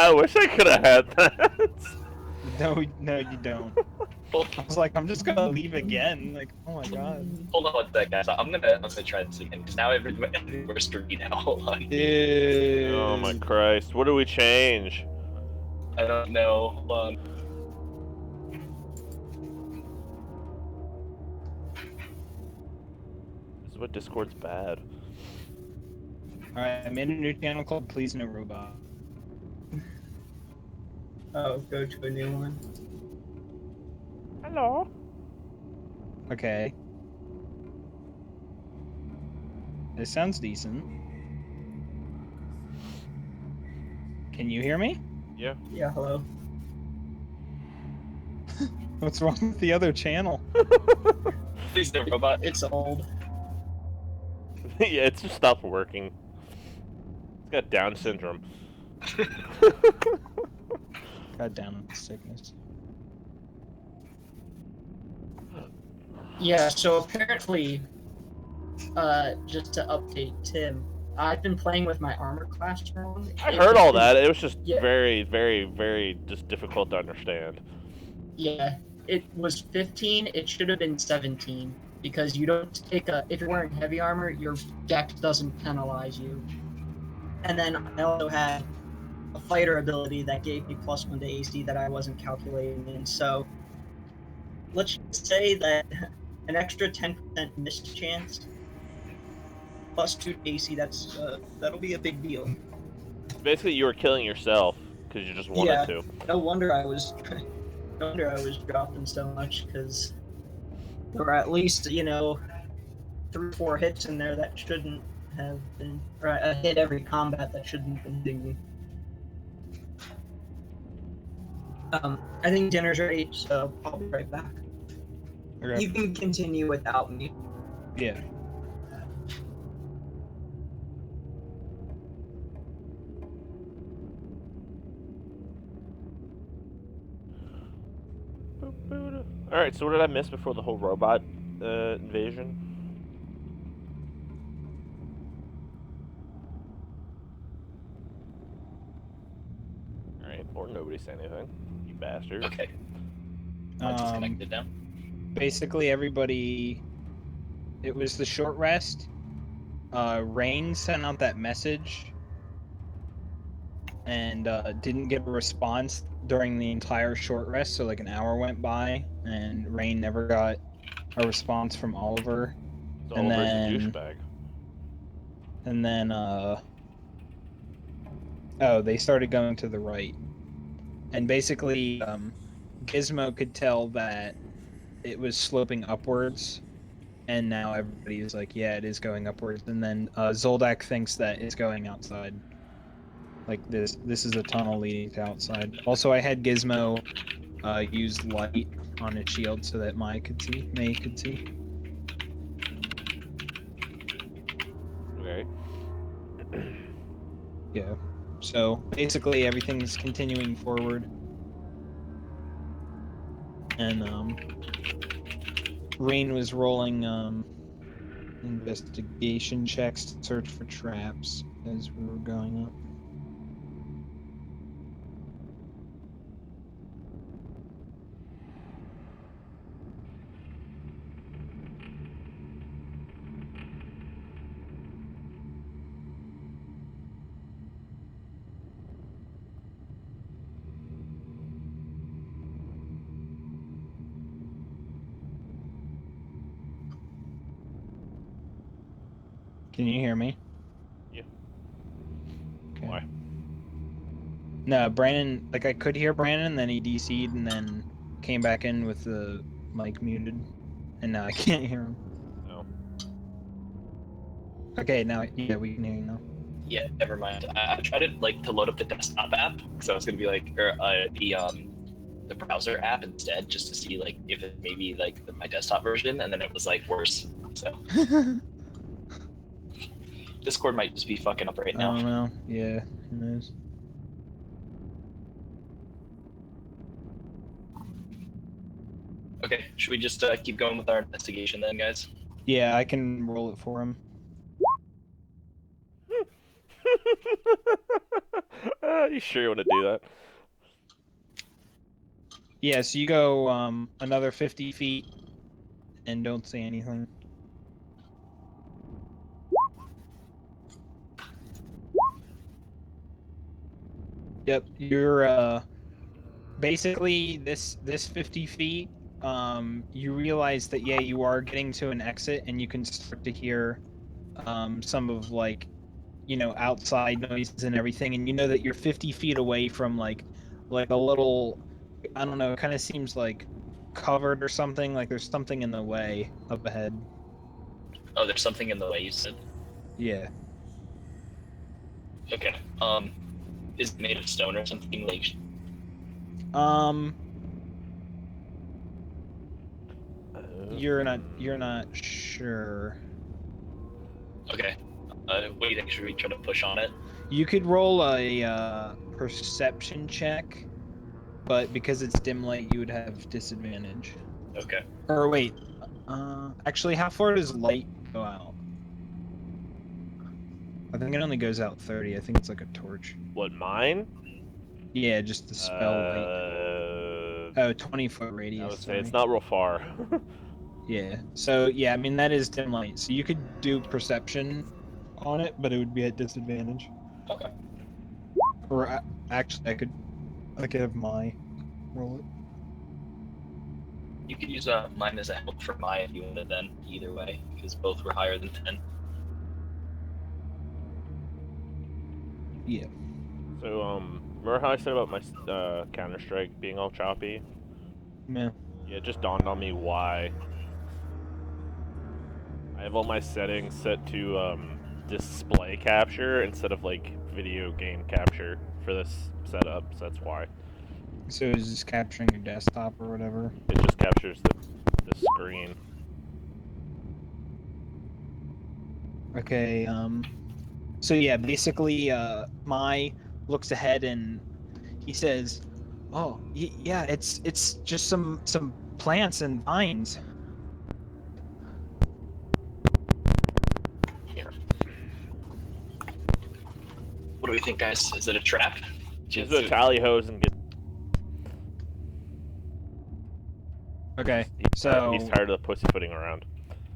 I wish I could have had that. No, you don't. I was like, I'm just gonna leave again. Like, oh my god. Hold on one sec, guys. I'm gonna try this again because now everyone's for me now. Hold on. Dude. Oh my Christ! What do we change? I don't know. Hold on. This is what Discord's bad. Alright, I made a new channel called Please No Robot. Oh, go to a new one. Hello. Okay. This sounds decent. Can you hear me? Yeah. Yeah, hello. What's wrong with the other channel? Please, the robot. It's old. Yeah, it's just stopped working. It's got Down syndrome. God damn it, sickness. Yeah, so apparently, just to update Tim, I've been playing with my armor class wrong. I heard all that. It was just Yeah. very, very, very just difficult to understand. Yeah, it was 15, it should have been 17, because you don't take if you're wearing heavy armor, your dex doesn't penalize you. And then I also had a fighter ability that gave me +1 to AC that I wasn't calculating in, so let's just say that an extra 10% miss chance +2 to AC, that'll be a big deal. Basically, you were killing yourself because you just wanted to. No wonder I was dropping so much, because there were at least, 3 or 4 hits in there that shouldn't have been, or a hit every combat that shouldn't have been hitting me. I think dinner's ready, so I'll be right back. Okay. You can continue without me. Yeah. Alright, so what did I miss before the whole robot invasion? Alright, or nobody said anything. You bastard. Okay. I'm disconnected now. Basically, everybody. It was the short rest. Rain sent out that message and didn't get a response during the entire short rest, so like an hour went by, and Rain never got a response from Oliver. So And Oliver's then- a douchebag. And then, oh, they started going to the right. And basically, Gizmo could tell that it was sloping upwards, and now everybody's like, yeah, it is going upwards. And then Zoldak thinks that it's going outside. Like this is a tunnel leading to outside. Also, I had Gizmo use light on his shield so that May could see. Okay. Yeah. So basically, everything's continuing forward. And Rain was rolling investigation checks to search for traps as we were going up. Can you hear me? Yeah. Okay. Why? No, Brandon, like I could hear Brandon, then he DC'd and then came back in with the mic muted, and now I can't hear him. No. Okay, now, yeah, we can hear you now. Yeah, never mind. I tried to load up the desktop app because I was gonna be like, or the browser app instead, just to see like if it maybe like my desktop version, and then it was like worse. So Discord might just be fucking up right I now. don't know. Yeah, it is. Okay, should we just keep going with our investigation then, guys? Yeah, I can roll it for him. you sure you want to do that? Yeah, so you go another 50 feet and don't say anything. Yep, you're basically this 50 feet. You realize that yeah, you are getting to an exit, and you can start to hear some of like outside noises and everything, and you know that you're 50 feet away from like a little, I don't know, it kind of seems like covered or something, like there's something in the way up ahead. Oh, there's something in the way you said. Yeah. Okay. Is it made of stone or something like? Um, you're not Hmm. you're not sure. Okay. What do you think? Should we try to push on it? You could roll a perception check, but because it's dim light, you would have disadvantage. Okay. Or wait, actually, how far does light go out? I think it only goes out 30. I think it's like a torch. What, mine? Yeah, just the spell light. Oh, 20-foot I radius. would say Sorry. it's not real far. Yeah. So yeah, I mean that is dim light. So you could do perception on it, but it would be at disadvantage. Okay. Or actually, I could have my roll it. You could use mine as a help for my if you wanted then. Either way, because both were higher than 10. Yeah. So, remember how I said about my Counter-Strike being all choppy? Yeah. Yeah, it just dawned on me why. I have all my settings set to display capture instead of like video game capture for this setup, so that's why. So is this capturing your desktop or whatever? It just captures the screen. Okay. So yeah, basically, Mai looks ahead and he says, "Oh, yeah, it's just some plants and vines." Here. What do we think, guys? Is it a trap? Just do a tally hose and get. Okay. He's So tired of the pussyfooting around.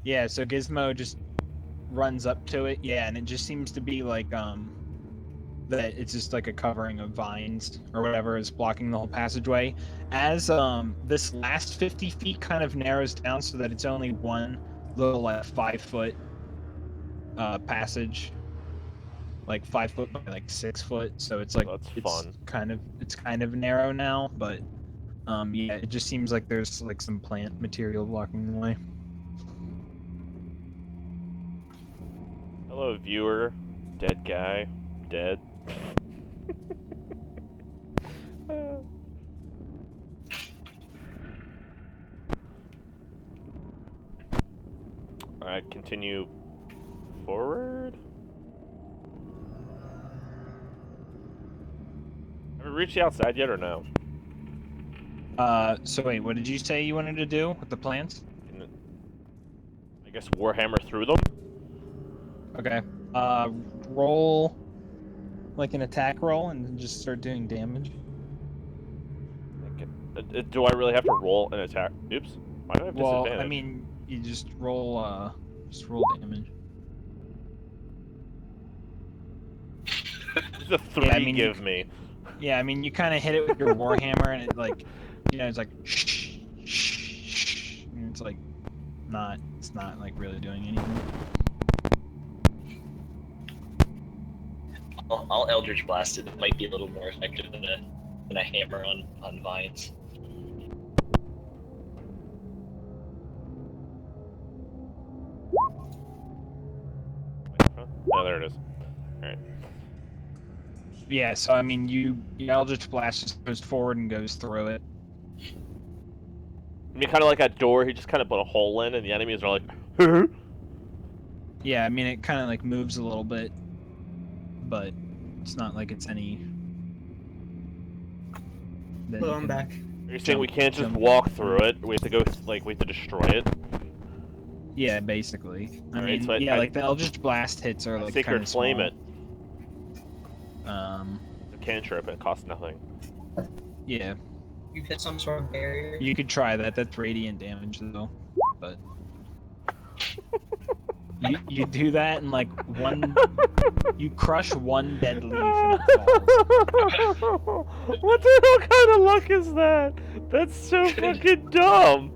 yeah, so Gizmo just runs up to it. Yeah, and it just seems to be like that it's just like a covering of vines or whatever is blocking the whole passageway. As this last 50 feet kind of narrows down so that it's only one little like 5-foot passage, like 5 foot by like 6 foot. So it's like That's it's fun. it's kind of narrow now, but yeah, it just seems like there's like some plant material blocking the way. Hello, viewer. Dead guy. Dead. Alright, continue forward. Have we reached the outside yet or no? So wait, what did you say you wanted to do with the plants? I guess Warhammer through them? Okay. Roll like an attack roll and then just start doing damage. Do I really have to roll an attack? Oops. Why do I have disadvantage? I mean, you just roll damage. What does a 3 Yeah, I mean, give me? Yeah, I mean, you kind of hit it with your warhammer, and it like, it's like shh, shh, shh, and it's like it's not like really doing anything. I'll Eldritch Blast it. It might be a little more effective than a hammer on vines. Oh, there it is. Alright. Yeah, so I mean, you Eldritch Blast just goes forward and goes through it. I mean, kind of like that door, he just kind of put a hole in, and the enemies are like, Yeah, I mean, it kind of like moves a little bit, but it's not like it's any. Well, I'm back. Are you saying we can't just jump. walk through it? We have to go, we have to destroy it? Yeah, basically. I Alright, mean, so like the Eldritch Blast hits are like Sacred kind of Flame small. it. a cantrip and it costs nothing. Yeah, You've hit some sort of barrier. you could try that. That's radiant damage though. But you do that and like you crush one dead leaf and it falls. What kind of luck is that? That's so fucking dumb.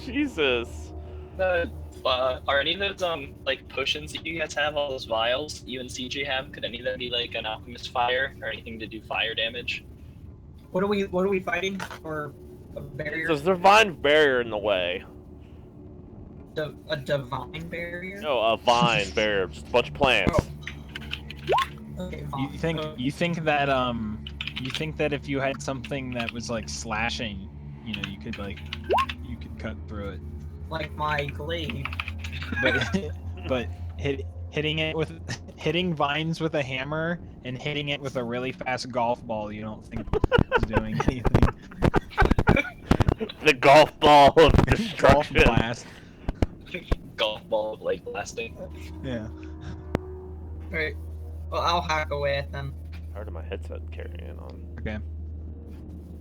Jesus. Are any of those like potions that you guys have, all those vials you and CJ have, could any of them be like an alchemist fire or anything to do fire damage? What are we fighting? Or a barrier? There's a divine barrier in the way. A divine barrier? No, a vine barrier, just a bunch of plants. Okay, You fine. think that if you had something that was like slashing, you know, you could cut through it. Like my glaive. But hitting vines with a hammer and hitting it with a really fast golf ball, you don't think is doing anything. The golf ball of Golf destruction. blast. Golf ball of like blasting. Yeah. Alright. Well, I'll hack away at them. How hard my headset carrying on? Okay.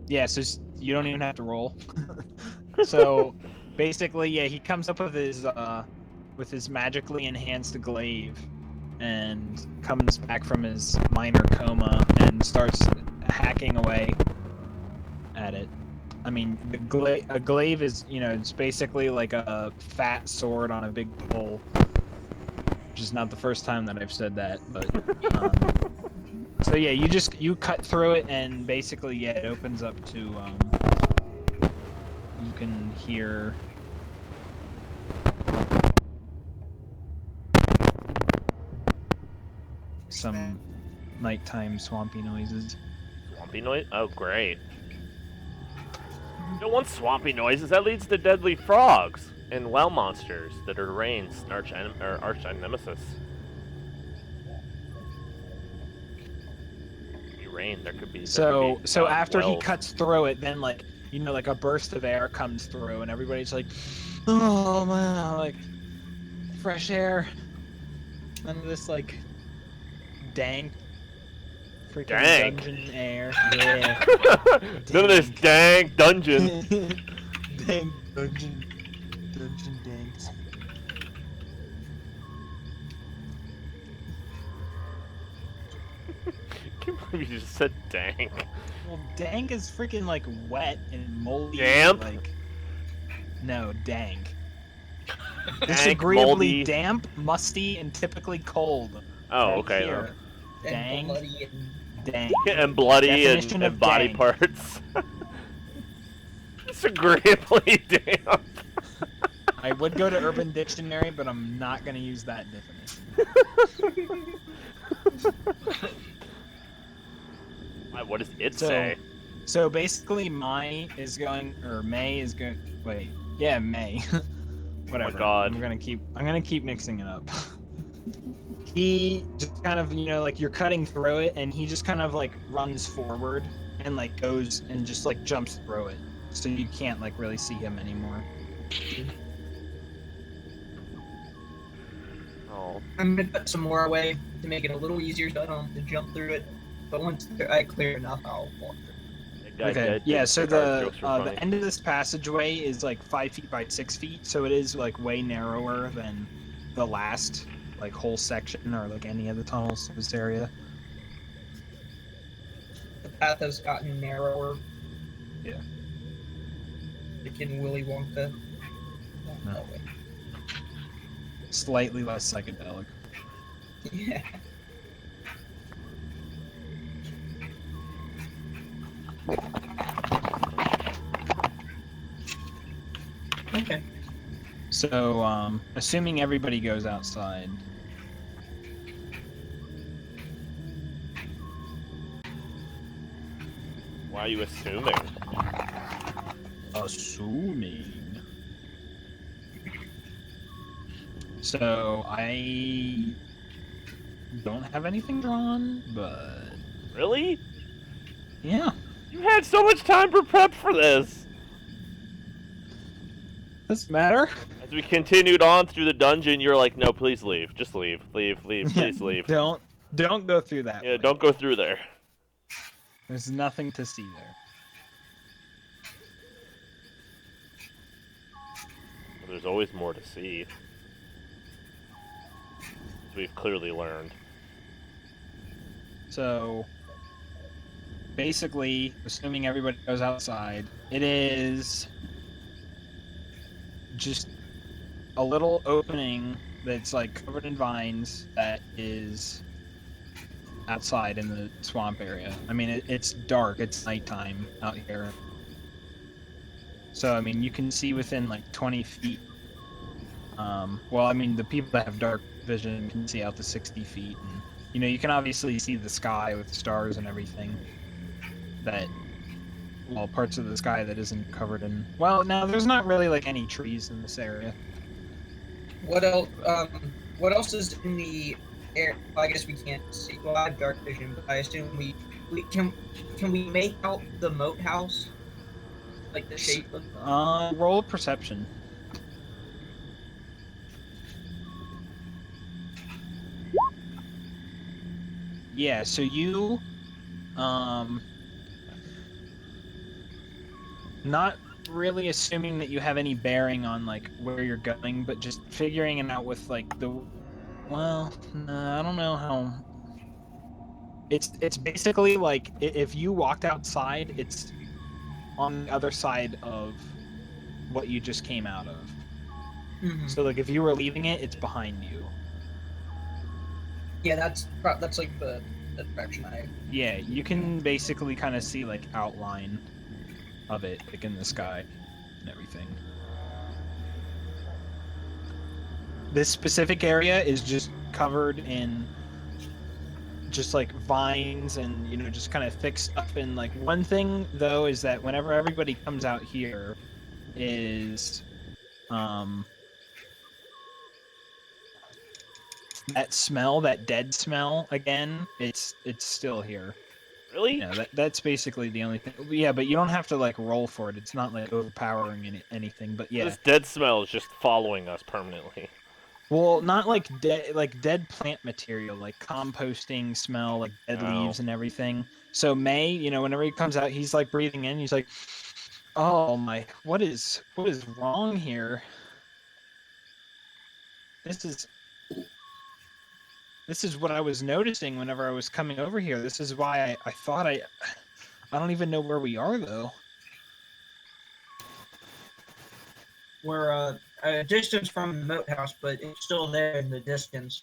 Yeah, so you don't even have to roll. So basically, yeah, he comes up with his magically enhanced glaive and comes back from his minor coma and starts hacking away at it. I mean, a glaive is, you know, it's basically like a fat sword on a big pole. Which is not the first time that I've said that, but so yeah, you cut through it and basically, yeah, it opens up to you can hear some nighttime swampy noises. Swampy noise? Oh, great. You don't want swampy noises. That leads to deadly frogs and well monsters that are Rain's arch nemesis. Rain, there could be. So after he wells. cuts through it, then like, you know, like a burst of air comes through and everybody's like, oh man, like fresh air. None of this like dank freaking Dank. dungeon air. Yeah. None of this dang dungeon. Dank dungeon danks. I can't believe you just said dang. Well, dank is freaking like wet and moldy. Damp? Like, no, dank. Dank, Disagreeably moldy. damp, musty, and typically cold. Oh, Right okay. here. And Dang. bloody and Dank. And bloody Definition and of body dang. parts. Disagreeably damp. I would go to Urban Dictionary, but I'm not going to use that definition. What does it So- say? So basically, May is going. Wait, yeah, May. Whatever. God. I'm gonna keep mixing it up. He just kind of, you know, like you're cutting through it, and he just kind of like runs forward and like goes and just like jumps through it, so you can't like really see him anymore. Oh, I'm gonna cut some more away to make it a little easier so I don't have to jump through it. But once I clear enough, I'll walk through. that guy Okay. dead. Yeah. So Our jokes were the funny. end of this passageway is like 5 feet by 6 feet, so it is like way narrower than the last like whole section or like any of the tunnels in this area. The path has gotten narrower. Yeah. Like in Willy Wonka. No. That way. Slightly less psychedelic. Yeah. Okay. So, assuming everybody goes outside. Why are you assuming? Assuming. So, I don't have anything drawn, but Really? yeah. You had so much time to prep for this. Doesn't matter. As we continued on through the dungeon, you were like, "No, please leave. Just leave. Leave. Please leave." Don't go through that. Yeah, way. don't go through there. There's nothing to see there. There's always more to see. As we've clearly learned. So basically, assuming everybody goes outside, it is just a little opening that's like covered in vines that is outside in the swamp area. I mean, it's dark. It's nighttime out here. So, I mean, you can see within like 20 feet. Well, I mean, the people that have dark vision can see out to 60 feet. And, you know, you can obviously see the sky with stars and everything. Well, parts of the sky that isn't covered in. Well, now there's not really like any trees in this area. What else? What else is in the air? Well, I guess we can't see. Well, I have dark vision, but I assume we can we make out the moat house, like the shape of. Roll perception. Yeah, so you, not really assuming that you have any bearing on like where you're going, but just figuring it out with like well, I don't know how. It's basically like if you walked outside, it's on the other side of what you just came out of. Mm-hmm. So like if you were leaving it, it's behind you. Yeah, that's like the direction I. Yeah, you can basically kind of see like outline of it like in the sky and everything. This specific area is just covered in just like vines and, you know, just kind of thick stuff. And like one thing though is that whenever everybody comes out here is that smell, that dead smell again, it's still here. Really? Yeah, that's basically the only thing. Yeah, but you don't have to like roll for it. It's not like overpowering anything. But yeah, This dead smell is just following us permanently. well, not like dead plant material, like composting smell, like dead leaves and everything. So May, you know, whenever he comes out, he's like breathing in. He's like, "Oh my, what is wrong here? This is what I was noticing whenever I was coming over here. This is why I thought I don't even know where we are though." We're a distance from the moat house, but it's still there in the distance.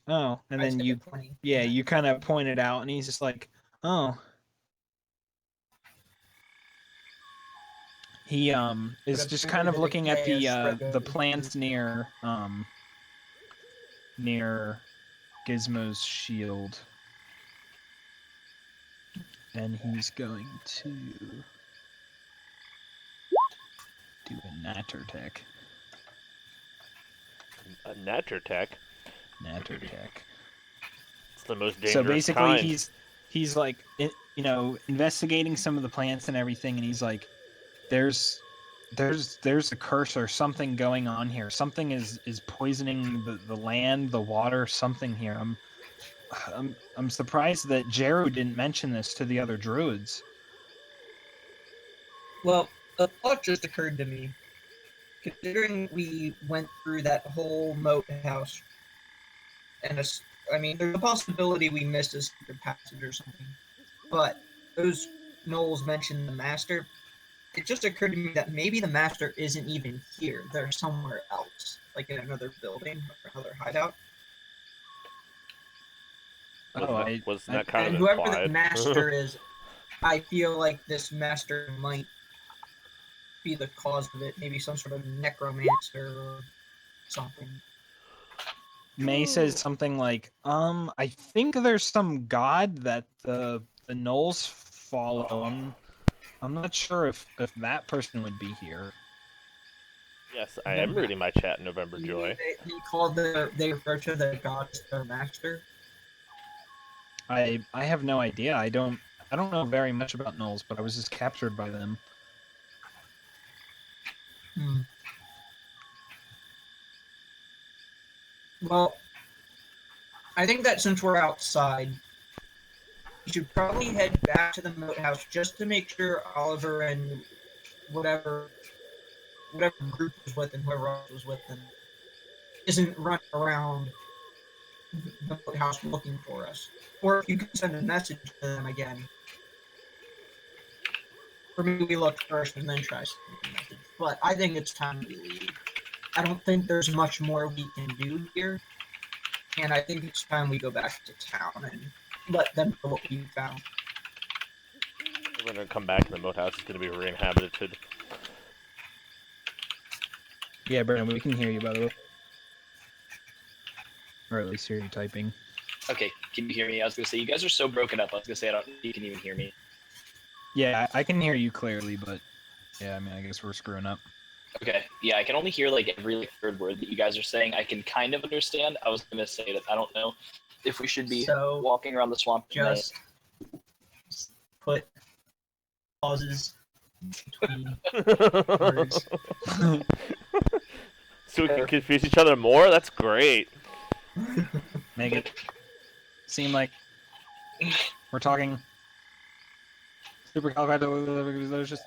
Oh, and I'd then say you, 20. yeah, you kind of pointed out, and he's just like, "Oh." He is But just kind of the looking at decay has spread the over plants near Gizmo's shield, and he's going to do a natter tech. A natter tech. Natter tech. It's the most dangerous So basically, kind. he's like, you know, investigating some of the plants and everything, and he's like, there's a curse or something going on here. Something is poisoning the land, the water, something here. I'm surprised that Jeru didn't mention this to the other druids. Well, a thought just occurred to me. Considering we went through that whole moat house, and I mean, there's a possibility we missed a secret passage or something. But those Knowles mentioned the master. It just occurred to me that maybe the master isn't even here. They're somewhere else, like in another building or another hideout. Wasn't that kind and of whoever the implied? master is, I feel like this master might be the cause of it. Maybe some sort of necromancer or something. May says something like, I think there's some god that the Knolls follow. I'm not sure if that person would be here. Yes, I am reading my chat, November Joy. They refer to the god as their master. I have no idea. I don't know very much about Knolls, but I was just captured by them. Well, I think that since we're outside, you should probably head back to the moat house just to make sure Oliver and whatever group was with him, whoever else was with them, isn't running around the moat house looking for us. Or if you can send a message to them again. Or maybe we look first and then try sending a message. But I think it's time we leave. I don't think there's much more we can do here. And I think it's time we go back to town and let them know what we found. We're gonna come back and the moat house is gonna be re-inhabited. Yeah, Brandon, we can hear you, by the way. Or at least hear you typing. Okay, can you hear me? I was gonna say you guys are so broken up. I was gonna say I don't. You can even hear me. Yeah, I can hear you clearly, but yeah, I mean, I guess we're screwing up. Okay, yeah, I can only hear like every third word that you guys are saying. I can kind of understand. I was gonna say that I don't know if we should be walking around the swamp. Just put pauses between words. So we can confuse each other more? That's great. Make it seem like we're talking supercalifragilistic.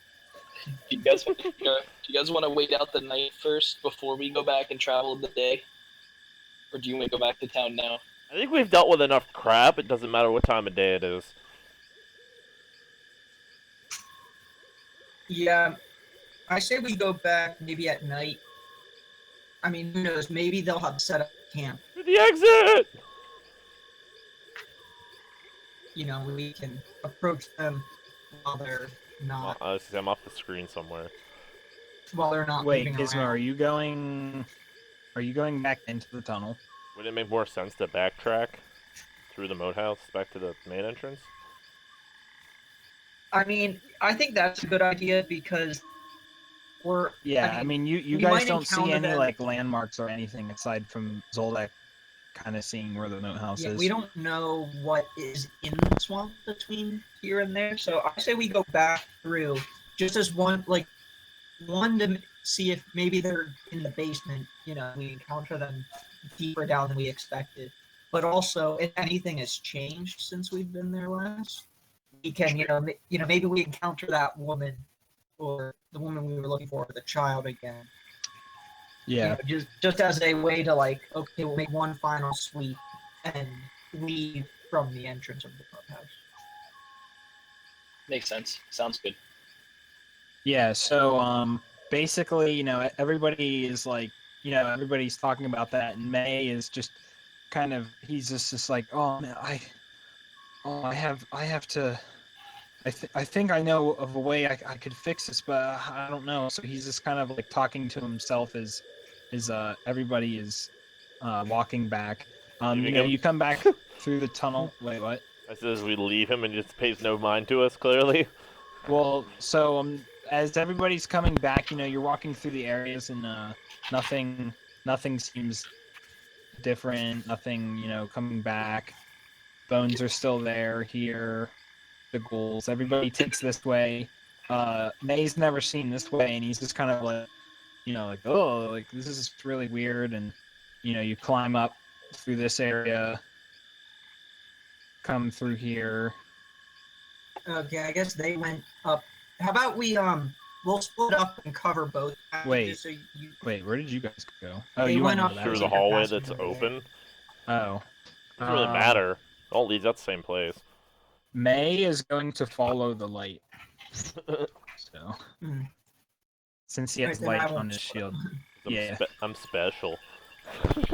Do you guys want to wait out the night first before we go back and travel the day, or do you want to go back to town now? I think we've dealt with enough crap. It doesn't matter what time of day it is. Yeah, I say we go back maybe at night. I mean, who knows? Maybe they'll have set up camp. To the exit! You know, we can approach them while they're not. I'm off the screen somewhere. While they're not. Wait, moving Gizmo, around. are you going back into the tunnel? Would it make more sense to backtrack through the moat house back to the main entrance? I mean, I think that's a good idea because we're. Yeah, I mean, you we guys might don't see encounter any them. like landmarks or anything aside from Zoldak kind of seeing where the moat house Yeah, is. we don't know what is in the swamp between here and there, so I say we go back through just as one to see if maybe they're in the basement. You know, we encounter them deeper down than we expected, but also if anything has changed since we've been there last, we can maybe we encounter that woman or the woman we were looking for, the child again. Yeah. You know, just as a way to okay, we'll make one final sweep and leave from the entrance of the clubhouse. Makes sense. Sounds good. Yeah, so basically, everybody is like, everybody's talking about that, and May is just kind of, he's just like, oh man, I have to, I think I know of a way I could fix this, but I don't know. So he's just kind of like talking to himself as everybody is walking back. You come back through the tunnel. Wait, what? I says we leave him and he just pays no mind to us, clearly. Well, so as everybody's coming back, you're walking through the areas and nothing seems different. Nothing, coming back. Bones are still there here. The ghouls. Everybody takes this way. May's never seen this way, and he's just kind of like, oh, like this is really weird. And you climb up through this area, come through here. Okay, I guess they went up. How about we'll split up and cover both. Wait. So Wait, where did you guys go? Oh, They you went went up over Through that. the Secret hallway passage that's over there. open. Oh. Doesn't really matter. It all leads out the same place. May is going to follow the light. So, since he has Alright, then light I on won't his shield. I'm, Yeah. I'm special.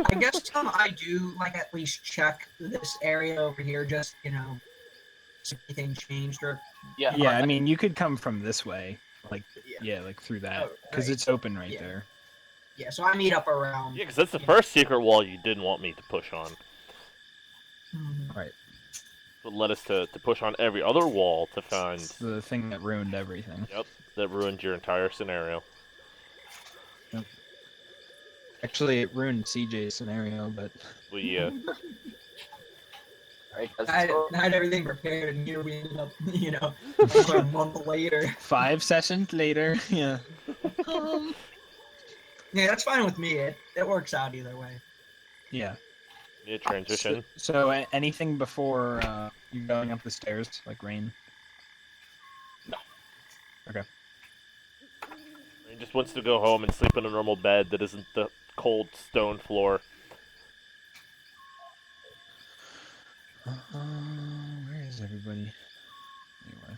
I guess I do at least check this area over here, just see if anything changed or. Yeah. Yeah, I mean, you could come from this way, like Yeah. like through that, Oh, because right. it's open right Yeah. there. Yeah, so I meet up around. Yeah, because that's the first secret wall you didn't want me to push on. Right. What led us to push on every other wall to find... It's the thing that ruined everything. Yep, that ruined your entire scenario. Actually, it ruined CJ's scenario, but We, Alright, I had everything prepared, and here we ended up, a month later. 5 sessions later, yeah. Yeah, that's fine with me. It works out either way. Yeah. Need a transition. So anything before you going up the stairs, like rain? No. Okay. He just wants to go home and sleep in a normal bed that isn't the cold stone floor. Where is everybody? Anyway.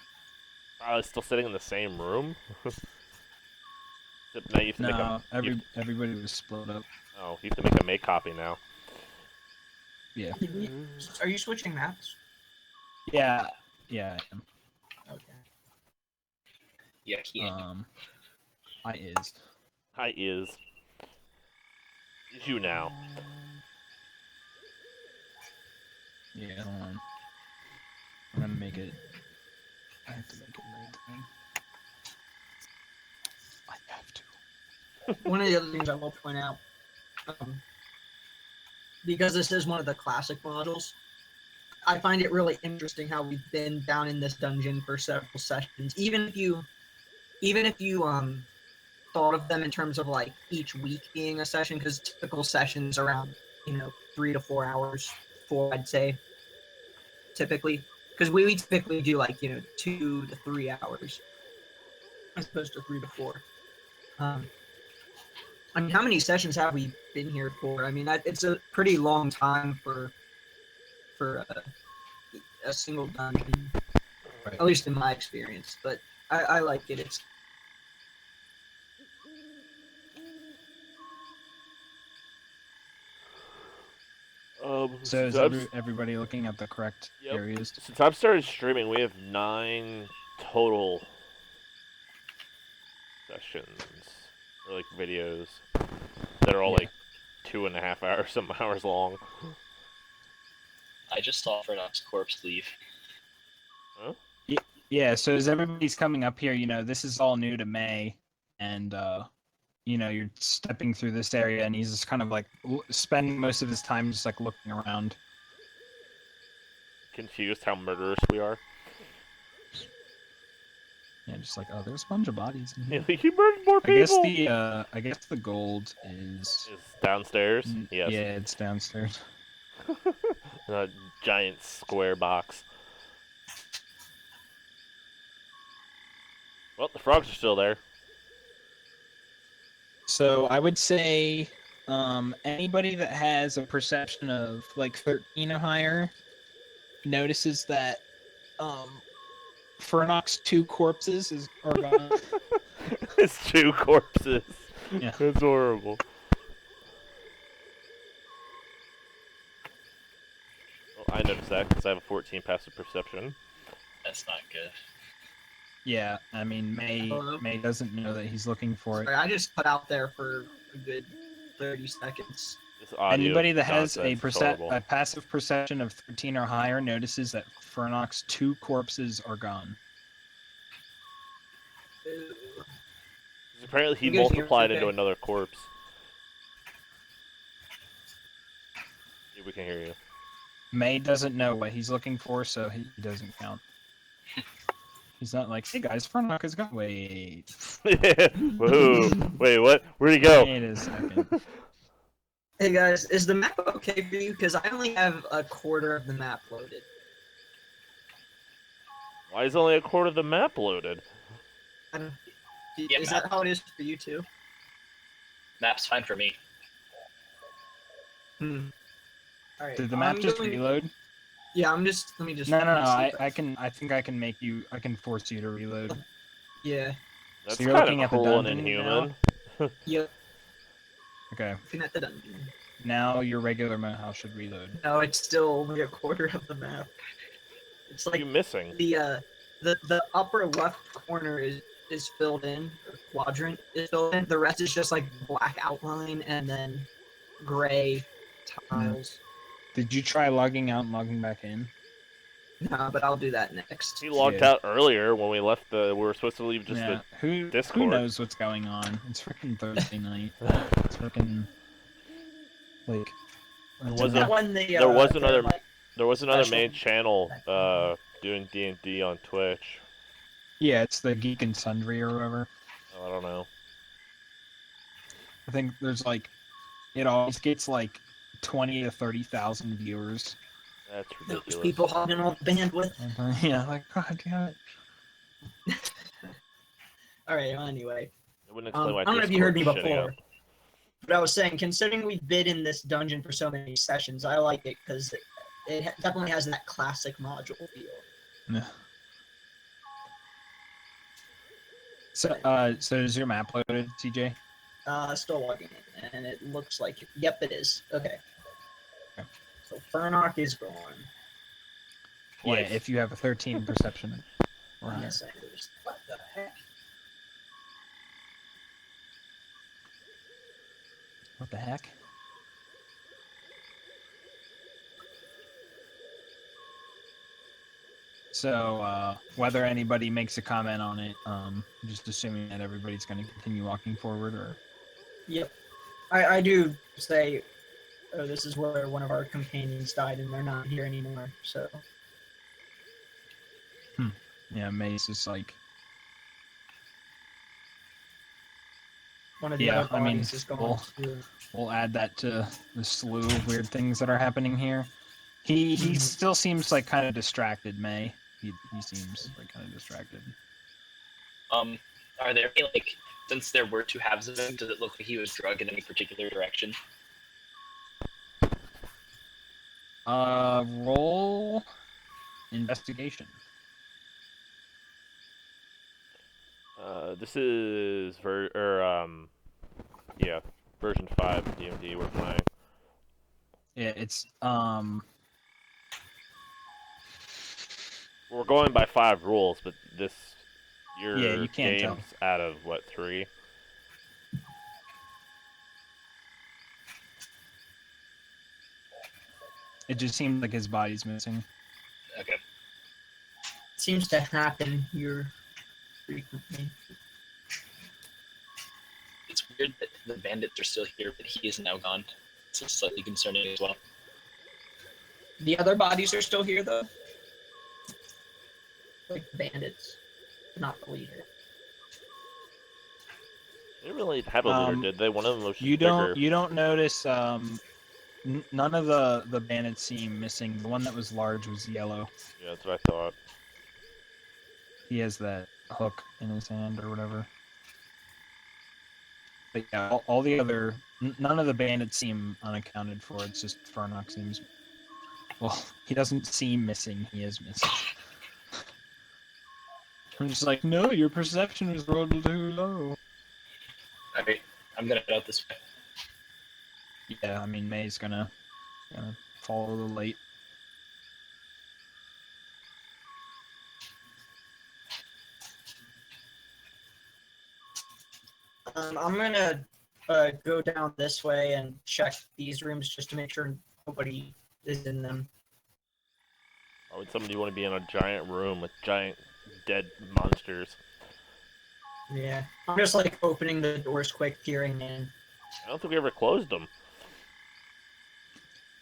Probably still sitting in the same room. Except now you have to make No, a. everybody was split up. Oh, you have to make a make copy now. Yeah. Are you switching maps? Yeah. Yeah, I am. Okay. Yeah, can't. I is. Hi, is you now. Yeah, hold on. I'm gonna make it. I have to make it nighttime. I have to. One of the other things I will point out, because this is one of the classic models, I find it really interesting how we've been down in this dungeon for several sessions. Even if you thought of them in terms of like each week being a session, because typical sessions around 3 to 4 hours, four I'd say, typically, because we typically do like 2 to 3 hours as opposed to 3 to 4. I mean, how many sessions have we been here for? I mean, it's a pretty long time for a single dungeon, Right. at least in my experience. But I like it. It's So is I've- everybody looking at the correct Yep. areas? Since I've started streaming, we have 9 total sessions, or like videos, that are all Yeah. like 2.5 hours, some hours long. I just saw Fernand's corpse leave. Huh? Yeah, so as everybody's coming up here, this is all new to May, and you're stepping through this area, and he's just kind of like spending most of his time just like looking around. Confused how murderous we are. Yeah, just like, oh, there's a bunch of bodies in here. He murdered more I guess people. I guess the gold is Is downstairs. Yes. Yeah, it's downstairs. In a giant square box. Well, the frogs are still there. So I would say anybody that has a perception of like 13 or higher notices that Furnock's 2 corpses are gone. It's 2 corpses. Yeah. It's horrible. Well, I noticed that because I have a 14 passive perception. That's not good. Yeah, I mean Hello? May doesn't know that he's looking for it. sorry, I just put out there for a good 30 seconds. This audio Anybody that has nonsense is horrible. a passive perception of 13 or higher notices that Furnock's 2 corpses are gone. Apparently, he You guys hear me multiplied okay? into another corpse. Yeah, we can hear you. May doesn't know what he's looking for, so he doesn't count. He's not like, hey guys, Furnock is gone. Wait. Whoa. Wait, what? Where'd he go? Wait a second. Hey guys, is the map okay for you? Because I only have a quarter of the map loaded. Why is only a quarter of the map loaded? I don't, Yeah, is map. that how it is for you too? Map's fine for me. Hmm. All right. Did the map I'm just doing- reload? Yeah, let me just. No. see if I think I can I can force you to reload. Yeah. That's So you're kind looking of at the cruel and dungeon inhuman. Yep. Okay. Looking at the dungeon. Now your regular house should reload. No, it's still only a quarter of the map. It's What are like you missing? the upper left corner is filled in, or quadrant is filled in. The rest is just like black outline and then gray tiles. Did you try logging out and logging back in? No, but I'll do that next. He logged Yeah. out earlier when we left the. We were supposed to leave just Yeah. Who Discord. knows what's going on? It's freaking Thursday night. It's freaking like. There Is was that a- when the, there was they're, another- like, There was another Special. main channel doing D&D on Twitch. Yeah, it's the Geek and Sundry or whatever. Oh, I don't know. I think there's like, it always gets like 20 to 30,000 viewers. That's Those ridiculous. people hogging all the bandwidth. Yeah, like God damn it. All right. Well, anyway, It wouldn't explain why I don't know if you heard me Discord's shitting before, but I was saying, considering we've been in this dungeon for so many sessions, I like it because it definitely has that classic module feel. Yeah. So, so is your map loaded, CJ? Still logging in, and it looks like yep, it is. Okay. Okay. So Furnock is gone. Yeah, Twice. if you have a 13 perception or higher. Yes, I understand. What the heck? What the heck? So, whether anybody makes a comment on it, just assuming that everybody's going to continue walking forward, or Yep. I do say, oh, this is where one of our companions died, and they're not here anymore. So yeah, Mace is like, one of the yeah, other I mean, bodies is gone too. we'll add that to the slew of weird things that are happening here. He still seems like kind of distracted, May. He seems like kind of distracted. Are there any, like, since there were two halves of him, does it look like he was drugged in any particular direction? Roll investigation. This is version 5 D&D we're playing. Yeah, it's We're going by 5 rules, but your Yeah, you can't game's out of what, 3? it just seems like his body's missing. Okay. Seems to happen here frequently. It's weird that the bandits are still here, but he is now gone. It's slightly concerning as well. The other bodies are still here, though. Like bandits, not the leader. They didn't really have a leader, did they? One of them was just You bigger. don't notice none of the bandits seem missing. The one that was large was yellow. Yeah, that's what I thought. He has that hook in his hand or whatever. But yeah, all the other none of the bandits seem unaccounted for. It's just Furnock seems. Well, he doesn't seem missing. He is missing. I'm just like, no, your perception was rolled too low. Alright, I'm gonna head out this way. Yeah, I mean, May's gonna follow the light. I'm gonna go down this way and check these rooms just to make sure nobody is in them. Why would somebody want to be in a giant room with giant dead monsters? Yeah, I'm just like opening the doors quick, peering in. I don't think we ever closed them.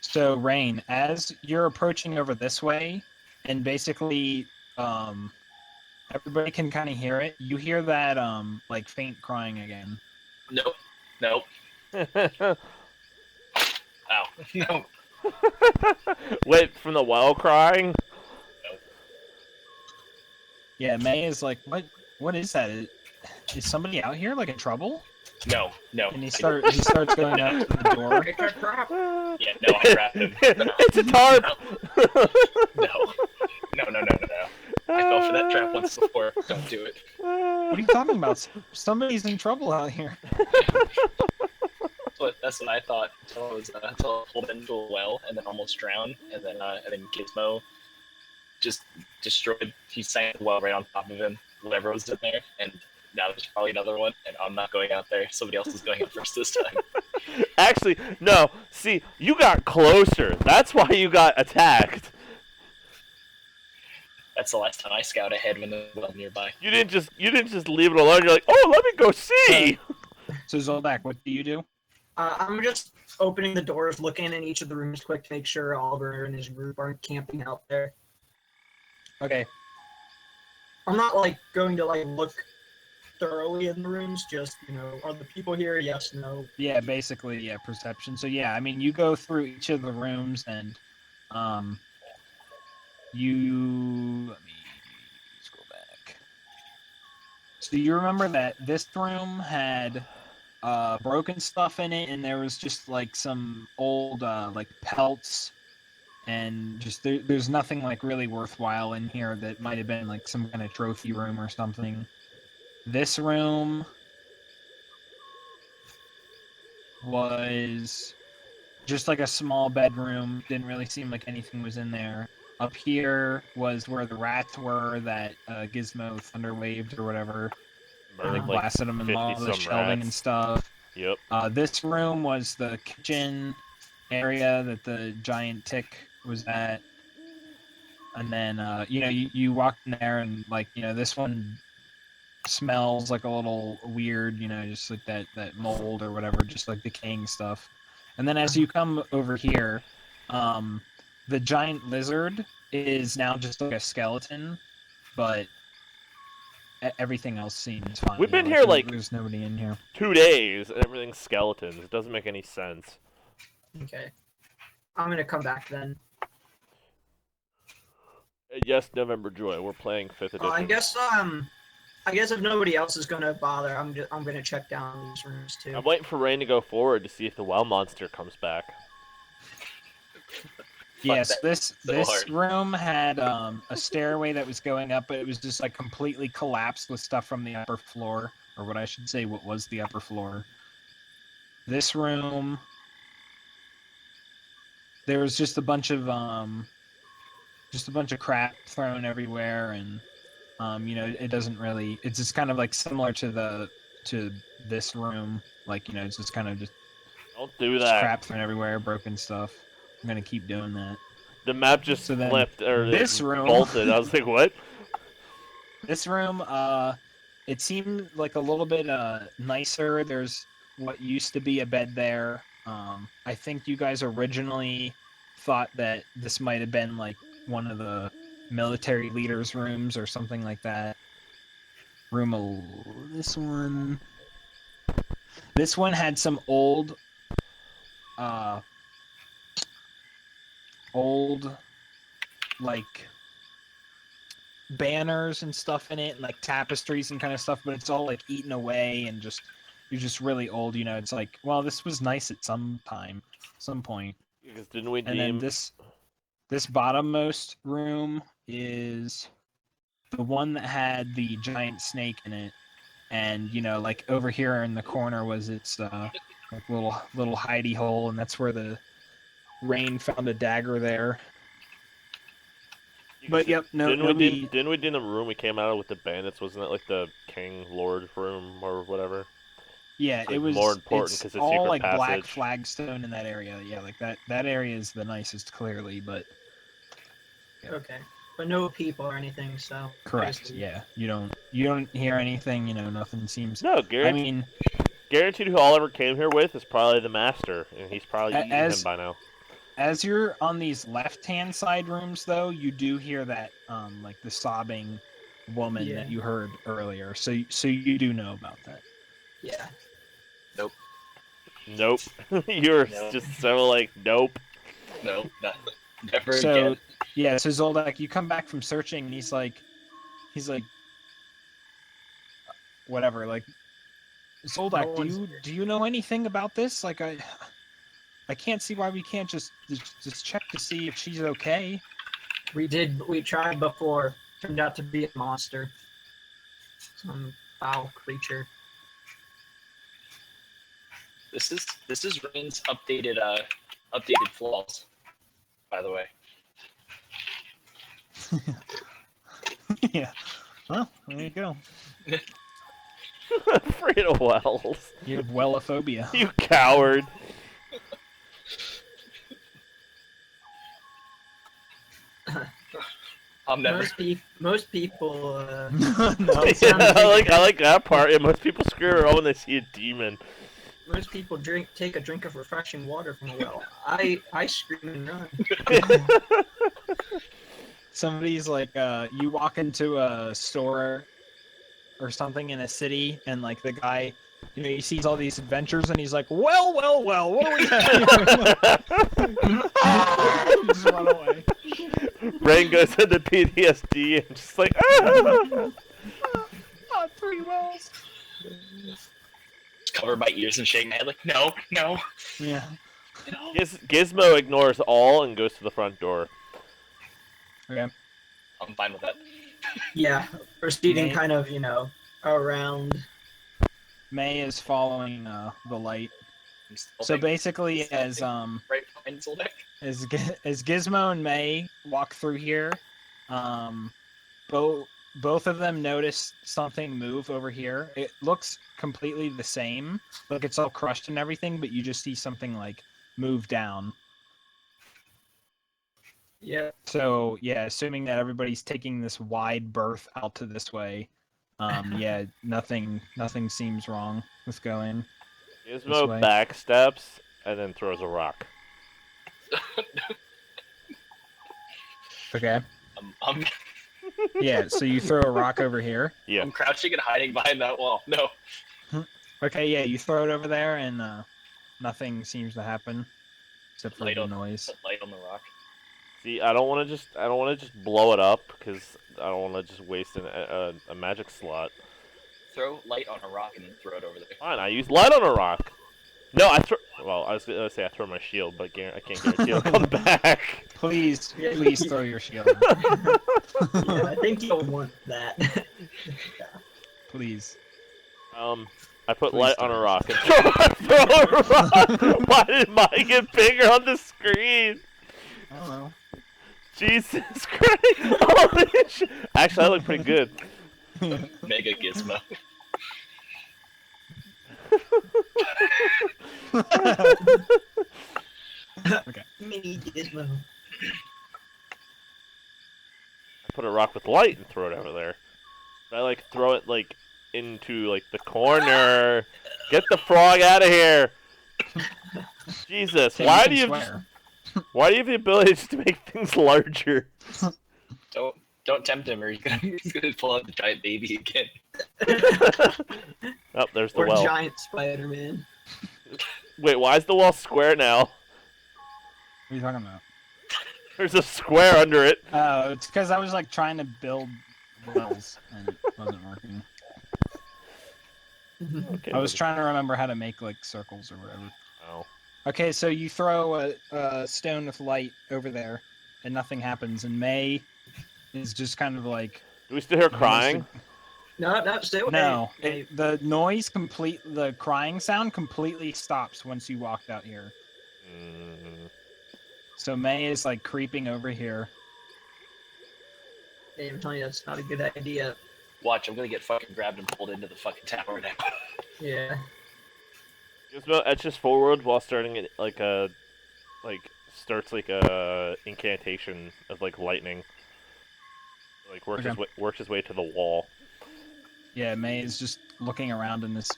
So, Rain, as you're approaching over this way, and basically, everybody can kind of hear it. You hear that, like, faint crying again. Nope. Nope. Ow. No. Wait, from the well crying? Yeah, May is like, what is that? Is somebody out here, like, in trouble? No. No. And he starts going out to the door. It's a trap. Yeah, no, I grabbed him. It's a tarp! No. No. I fell for that trap once before. Don't do it. What are you talking about? Somebody's in trouble out here. That's what I thought until I pulled into a well and then almost drowned, and then Gizmo just destroyed. He sank the well right on top of him. Whatever was in there, and now there's probably another one, and I'm not going out there. Somebody else is going out first this time. Actually, no. See, you got closer. That's why you got attacked. That's the last time I scout ahead when the well nearby. You didn't just leave it alone. You're like, oh, let me go see. So, Zoldak, what do you do? I'm just opening the doors, looking in each of the rooms quick to make sure Oliver and his group aren't camping out there. Okay. I'm not like going to like look thoroughly in the rooms. Just are the people here? Yes, no. Yeah, basically, yeah, perception. So yeah, I mean, you go through each of the rooms and let me scroll back. So you remember that this room had broken stuff in it, and there was just like some old like pelts, and just there's nothing like really worthwhile in here that might have been like some kind of trophy room or something. This room was just like a small bedroom. Didn't really seem like anything was in there. Up here was where the rats were that Gizmo thunderwaved or whatever. And like Murdered like blasted them in 50 all the some shelving and rats. stuff. Yep. This room was the kitchen area that the giant tick was at. And then, you walk in there and, like, this one smells like a little weird, just like that mold or whatever, just like decaying stuff. And then as you come over here, the giant lizard is now just like a skeleton, but everything else seems fine. We've been like, here like there's nobody in here. 2 days and everything's skeletons. It doesn't make any sense. Okay, I'm gonna come back then. Yes, November Joy. We're playing 5th edition. I guess if nobody else is gonna bother, I'm gonna check down these rooms too. I'm waiting for Rain to go forward to see if the well monster comes back. Yes, this hard. room had a stairway that was going up, but it was just like completely collapsed with stuff from the upper floor, or what I should say, what was the upper floor. This room, there was just a bunch of crap thrown everywhere, and it doesn't really. It's just kind of like similar to this room, like it's just kind of just Don't do just that. crap thrown everywhere, broken stuff. I'm gonna keep doing that. The map just So then flipped, or this it room- bolted. I was like, what? This room, it seemed like a little bit nicer. There's what used to be a bed there. I think you guys originally thought that this might have been like one of the military leaders' rooms or something like that. This one had some old like banners and stuff in it, and like tapestries and kind of stuff, but it's all like eaten away and you're just really old. It's like, well, this was nice at some point. Because didn't we And then deem... this bottommost room is the one that had the giant snake in it, and like over here in the corner was its like little hidey hole, and that's where the Rain found a dagger there. But yep, Didn't we deem the room we came out of with the bandits? Wasn't it like the king lord room or whatever? Yeah, It's, like, it was more important it's 'cause it's all secret like black passage. flagstone in that area. Yeah, like that area is the nicest, clearly, but Okay, but no people or anything. So correct. basically- Yeah, you don't hear anything. Nothing seems. No, I guaranteed. mean, Guaranteed who all ever came here with is probably the master, and he's probably eaten him by now. as you're on these left-hand side rooms, though, you do hear that like the sobbing woman that you heard earlier. So you do know about that. Yeah. Nope. You're Nope. just so like, nope. No, never So again. yeah, so Zoldak, you come back from searching, and he's like, whatever. Like, Zoldak, do you know anything about this? Like, I can't see why we can't just check to see if she's okay. We tried before. Turned out to be a monster. Some foul creature. This is Rain's updated flaws, by the way. Yeah. Well, there you go. Afraid of wells. You have wellophobia. You coward. I'm never. Most people. No, Yeah, I like that part. Yeah, most people scream around when they see a demon. Most people take a drink of refreshing water from a well. I scream and run. Somebody's like, you walk into a store, or something in a city, and like the guy, he sees all these adventures, and he's like, well, what do we have here? Just run away. Rain goes into PTSD and just like, ah! Not 3 wells. Cover my ears and shake my head like, no. Yeah. Gizmo ignores all and goes to the front door. Okay. I'm fine with that. Yeah, proceeding May- kind of, around. May is following the light. I'm still So thinking, basically, as right behind Zoldyck. as Gizmo and May walk through here, both of them notice something move over here. It looks completely the same, like it's all crushed and everything, but you just see something like move down. Yeah. So yeah, assuming that everybody's taking this wide berth out to this way, yeah, nothing seems wrong with going. Gizmo way. backsteps and then throws a rock. Okay. I'm Yeah, so you throw a rock over here. Yeah. I'm crouching and hiding behind that wall. No. Okay, yeah, you throw it over there, and nothing seems to happen except for Light the on- noise. Put light on the rock. See, I don't want to just blow it up because I don't want to just waste a magic slot. Throw light on a rock and then throw it over there. Fine, I use light on a rock. No, I throw. Well, I was gonna say I throw my shield, but I can't guarantee it'll come back. Please throw your shield. Yeah, I think you'll want that. Please. I put Please light on a don't. rock and throw a rock. Why did mine get bigger on the screen? I don't know. Jesus Christ! Holy shit! Actually, I look pretty good. Mega Gizmo. Mini Gizmo. I put a rock with light and throw it over there. I throw it into the corner. Get the frog out of here! Jesus, Tim why can do you swear. why do you have the ability just to make things larger? Don't tempt him, or he's gonna pull out the giant baby again. Oh, there's the Or well. giant Spider-Man. Wait, why is the well square now? What are you talking about? There's a square under it. Oh, it's because I was trying to build wells and it wasn't working. Okay. I was trying to remember how to make circles or whatever. Oh. Okay, so you throw a stone with light over there, and nothing happens. And May is just kind of Do we still hear crying? No, stay away. no. Hey, The crying sound completely stops once you walked out here. Mm, So May is creeping over here. hey, I'm telling you, that's not a good idea. Watch, I'm gonna get fucking grabbed and pulled into the fucking tower now. Yeah. Gizmo etches forward while starting it starts a incantation of lightning. Works his way to the wall. Yeah, May is just looking around in this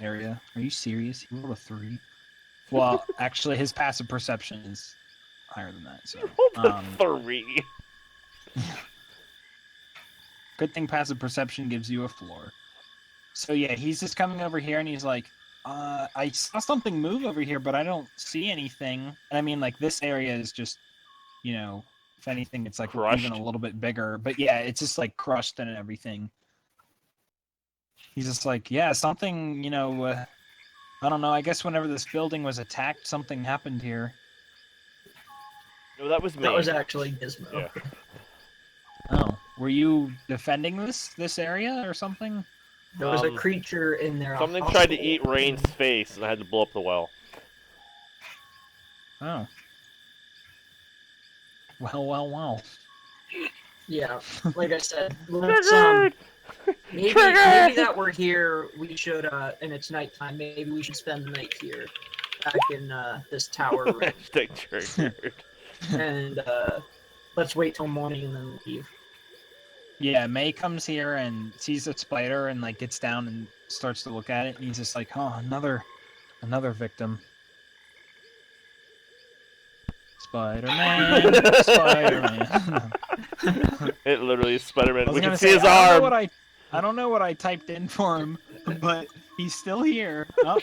area. Are you serious? He rolled a 3. Well, actually, his passive perception is higher than that. So, Rolled a 3. good thing passive perception gives you a floor. So yeah, he's just coming over here, and he's like, I saw something move over here, but I don't see anything. And I mean, this area is just, if anything, it's Crushed. even a little bit bigger. But yeah, it's just crushed and everything. He's just yeah, something, I don't know. I guess whenever this building was attacked, something happened here. No, that was me. That was actually Gizmo. Yeah. Oh, were you defending this area or something? There was a Um, creature in there. Something tried to eat Rain's face, and I had to blow up the well. Oh. Well. Yeah, like I said, let's Triggered! maybe Triggered! that we're here. We should and it's nighttime. Maybe we should spend the night here, back in this tower room, Hashtag triggered. and let's wait till morning and then leave. Yeah, May comes here and sees a spider and gets down and starts to look at it, and he's just oh, another victim. Spider-Man, Spider-Man. It literally is Spider-Man. I was We gonna can see say, his I don't know arm. what I I don't know what I typed in for him, but he's still here. Oh,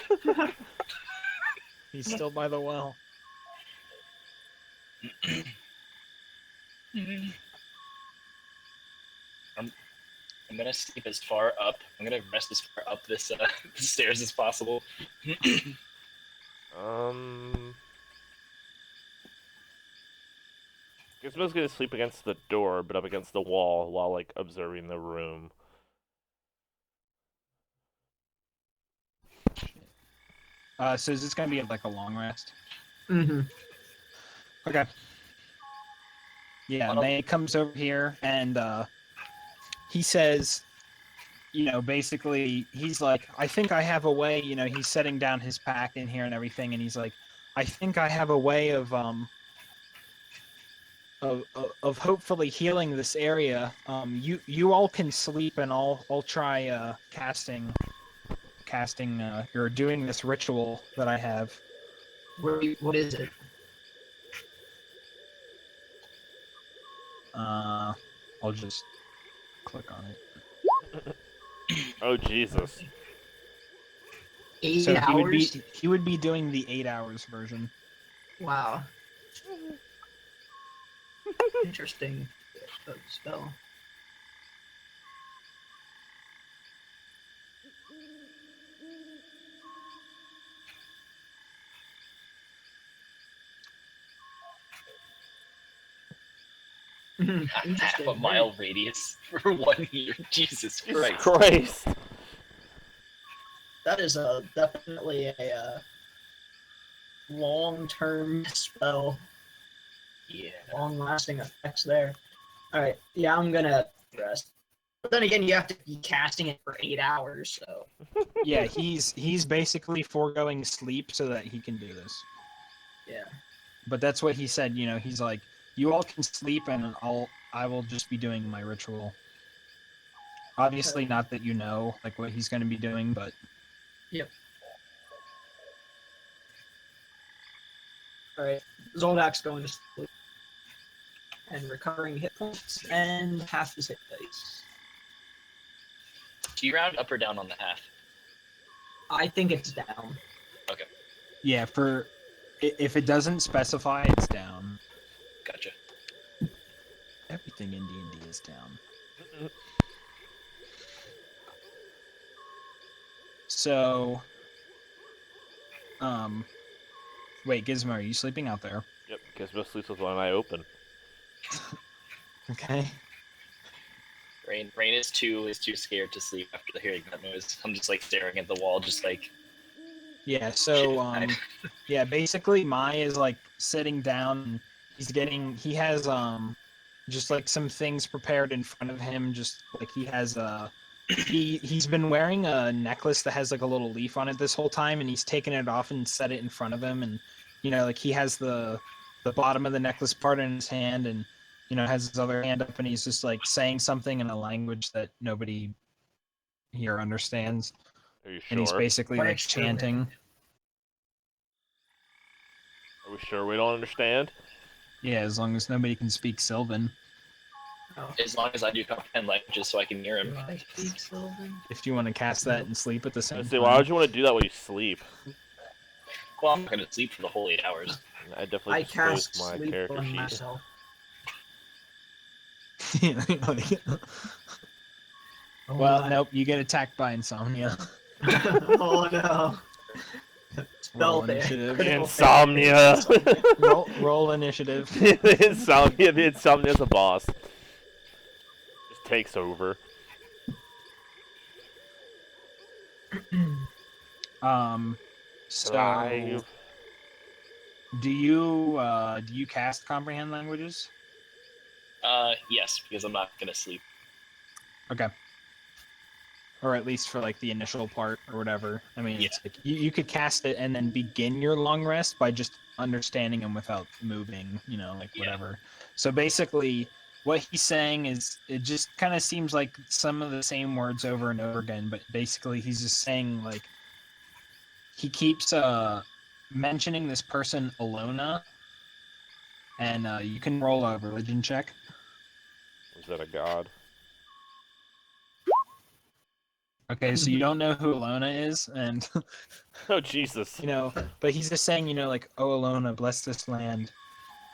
he's still by the well. I'm gonna sleep as far up. I'm gonna rest as far up this the stairs as possible. Gizmo's gonna sleep against the door, but up against the wall while like observing the room. So is this gonna be like a long rest? Mm-hmm. Okay. Yeah, May comes over here and he says, basically he's like, I think I have a way, he's setting down his pack in here and everything, and he's like, I think I have a way of hopefully healing this area. You all can sleep and I'll try casting or doing this ritual that I have. What is it? I'll just click on it. Oh Jesus! 8 So hours? he would be doing the 8 hours version. Wow. Interesting spell. Half a mile radius for 1 year. Jesus Jesus Christ. Christ! That is definitely a long-term spell. Yeah. Long-lasting effects there. All right, yeah, I'm gonna rest. But then again, you have to be casting it for 8 hours, so. Yeah, he's basically foregoing sleep so that he can do this. Yeah. But that's what he said. He's like, you all can sleep and I will just be doing my ritual. Obviously, not that like what he's going to be doing, but. Yep. All right, Zoldak's going to sleep and recovering hit points and half his hit dice. Do you round up or down on the half? I think it's down. Okay. Yeah, if it doesn't specify, it's down. Gotcha. Everything in D&D is down. So, wait, Gizmo, are you sleeping out there? Yep, Gizmo sleeps with one eye open. Okay. Rain is too scared to sleep after hearing that noise. I'm just like staring at the wall, just like. Yeah. So, yeah, basically, Mai is like sitting down. And he has just like some things prepared in front of him. Just like he has he's been wearing a necklace that has like a little leaf on it this whole time, and he's taken it off and set it in front of him, and like he has the bottom of the necklace part in his hand, and has his other hand up, and he's just like saying something in a language that nobody here understands. Are you sure? And he's basically like French, chanting. Are we sure we don't understand? Yeah, as long as nobody can speak Sylvan. Oh. As long as I do comprehend languages so I can hear him. Do I speak Sylvan? If you want to cast that and sleep at the same Let's time. see, why would you want to do that while you sleep? Well, I'm not gonna sleep for the whole 8 hours. I definitely I just cast closed my sleep character on sheet. myself. Well, nope, you get attacked by insomnia. Oh no. Roll Spell there. initiative. Insomnia! Roll initiative. The insomnia's a boss. Just takes over. So Drive. do you cast comprehend languages? Yes, because I'm not gonna sleep. Okay. Or at least for like the initial part or whatever. I mean, it's like you could cast it and then begin your long rest by just understanding them without moving, like whatever. So basically, what he's saying is it just kind of seems like some of the same words over and over again, but basically he's just saying like he keeps mentioning this person Alona, and you can roll a religion check. Is that a god? Okay, so you don't know who Alona is, and Oh Jesus. but he's just saying, like, oh Alona, bless this land.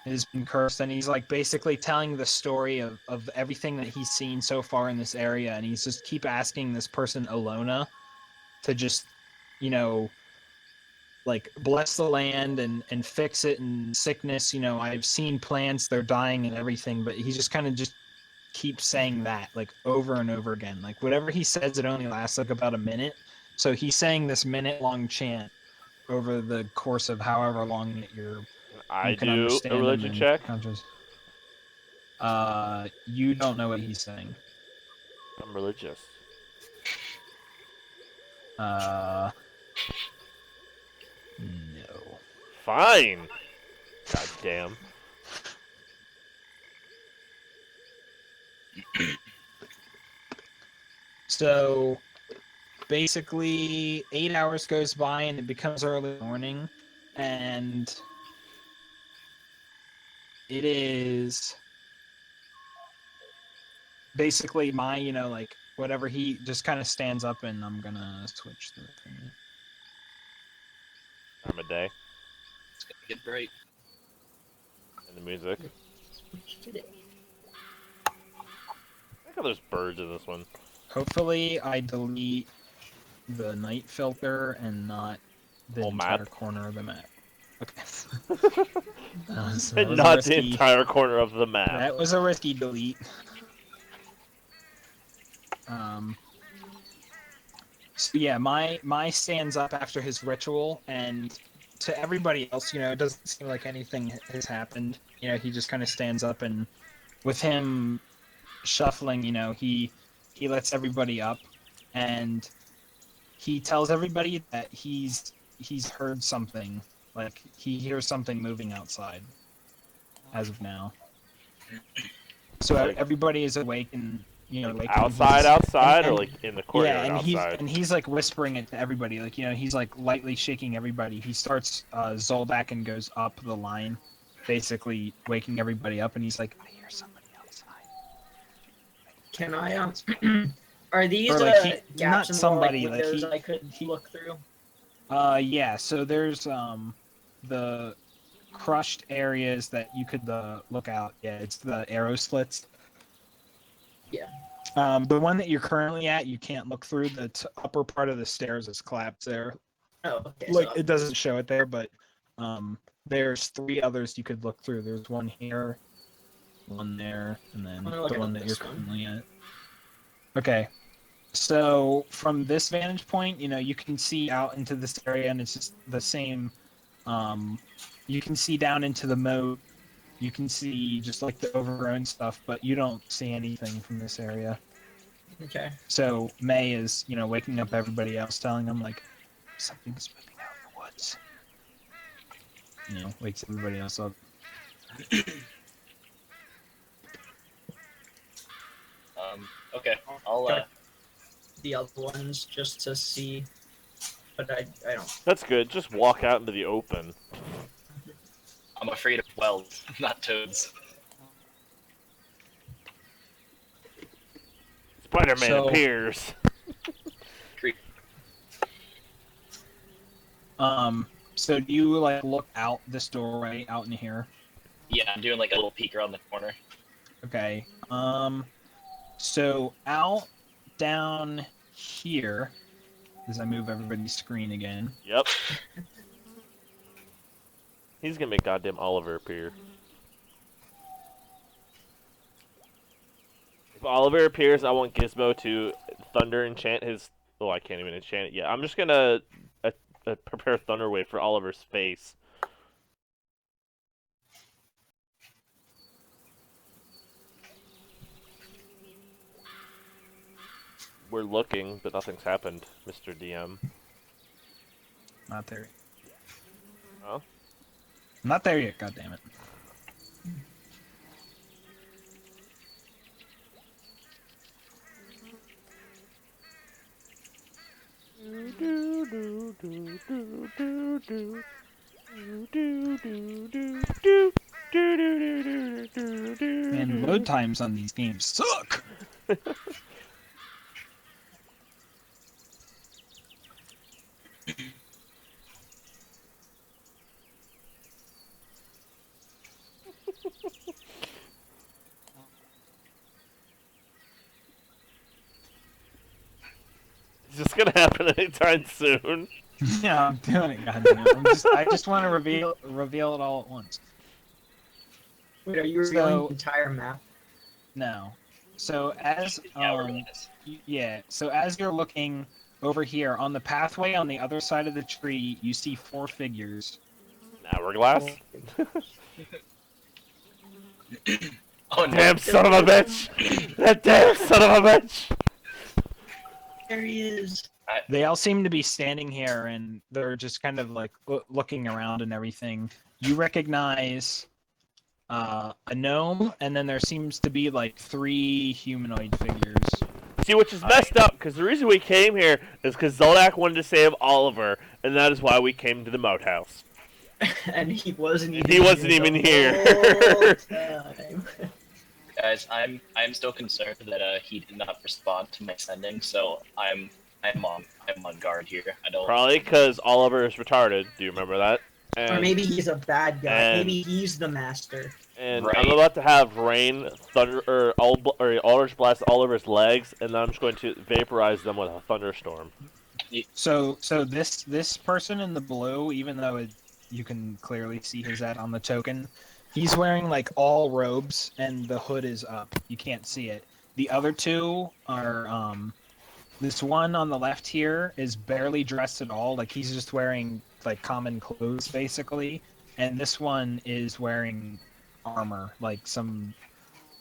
It has been cursed, and he's like basically telling the story of everything that he's seen so far in this area, and he's just keep asking this person Alona to just, like bless the land and fix it in sickness. I've seen plants, they're dying and everything, but he just kind of just keeps saying that like over and over again. Like whatever he says, it only lasts like about a minute. So he's saying this minute-long chant over the course of however long that I you can do a understand him religion and check. conscious. You don't know what he's saying. I'm religious. No. Fine. God damn. So basically 8 hours goes by and it becomes early morning, and it is basically my, like whatever, he just kind of stands up, and I'm gonna switch the thing. Time of day It's gonna get bright. and the music. Which did it? I think there's birds in this one. Hopefully I delete the night filter and not the Whole entire map? corner of the map. Okay. that was And a not risky, the entire corner of the map. that was a risky delete. So yeah, my stands up after his ritual, and to everybody else, it doesn't seem like anything has happened. He just kind of stands up, and with him shuffling, he lets everybody up, and he tells everybody that he's heard something, like he hears something moving outside as of now. So Like- everybody is awake, and Like and outside, or and- like in the courtyard and outside. he's like whispering it to everybody, like he's like lightly shaking everybody. He starts Zoldak and goes up the line, basically waking everybody up, and he's like, I hear somebody outside. Can I are these Or, like, gaps not in the somebody, wall, like, windows I could look through? Yeah, so there's the crushed areas that you could look out. Yeah, it's the arrow slits. Yeah. The one that you're currently at, you can't look through. The upper part of the stairs is collapsed there. Oh, okay. Like So it doesn't show it there, but there's 3 others you could look through. There's one here, one there, and then I'm gonna look the at one that you're this one. currently at. Okay. So from this vantage point, you can see out into this area, and it's just the same. You can see down into the moat. You can see just like the overgrown stuff, but you don't see anything from this area. okay. So May is, waking up everybody else, telling them like something's moving out in the woods. Wakes everybody else up. Okay. I'll Check the other ones just to see, but I don't. That's good. Just walk out into the open. I'm afraid of wells, not toads. Spider-Man So- appears. So do you like look out this doorway out in here? Yeah, I'm doing like a little peek around the corner. Okay. So out down here, as I move everybody's screen again. Yep. He's gonna make goddamn Oliver appear. If Oliver appears, I want Gizmo to thunder enchant his. Oh, I can't even enchant it yet. I'm just gonna prepare Thunder Wave for Oliver's face. We're looking, but nothing's happened, Mr. DM. Not there. Oh? Not there yet. God damn it. Man, load times on these games suck. Is this gonna happen anytime soon? Yeah, I'm doing it, goddamn. I just want to reveal it all at once. Wait, are you revealing So- the entire map? No. So as Yeah, we're doing this. yeah, so as you're looking over here on the pathway on the other side of the tree, you see 4 figures. Hourglass? Oh no! Damn son of a bitch! That damn son of a bitch! There he is. They all seem to be standing here, and they're just kind of like looking around and everything. You recognize a gnome, and then there seems to be like 3 humanoid figures. See, which is messed up, because the reason we came here is because Zoldak wanted to save Oliver, and that is why we came to the moat house. And he wasn't And even he wasn't even the here. whole time. Guys, I'm still concerned that he did not respond to my sending, so I'm on guard here. I don't. Probably because Oliver is retarded. Do you remember that? And, Or maybe he's a bad guy. and- Maybe he's the master. And Right. I'm about to have rain, thunder, or Eldritch blast Oliver's legs, and then I'm just going to vaporize them with a thunderstorm. So this person in the blue, even though you can clearly see his head on the token, he's wearing like all robes and the hood is up. You can't see it. The other 2 are this one on the left here is barely dressed at all. Like he's just wearing like common clothes basically, and this one is wearing armor, like some,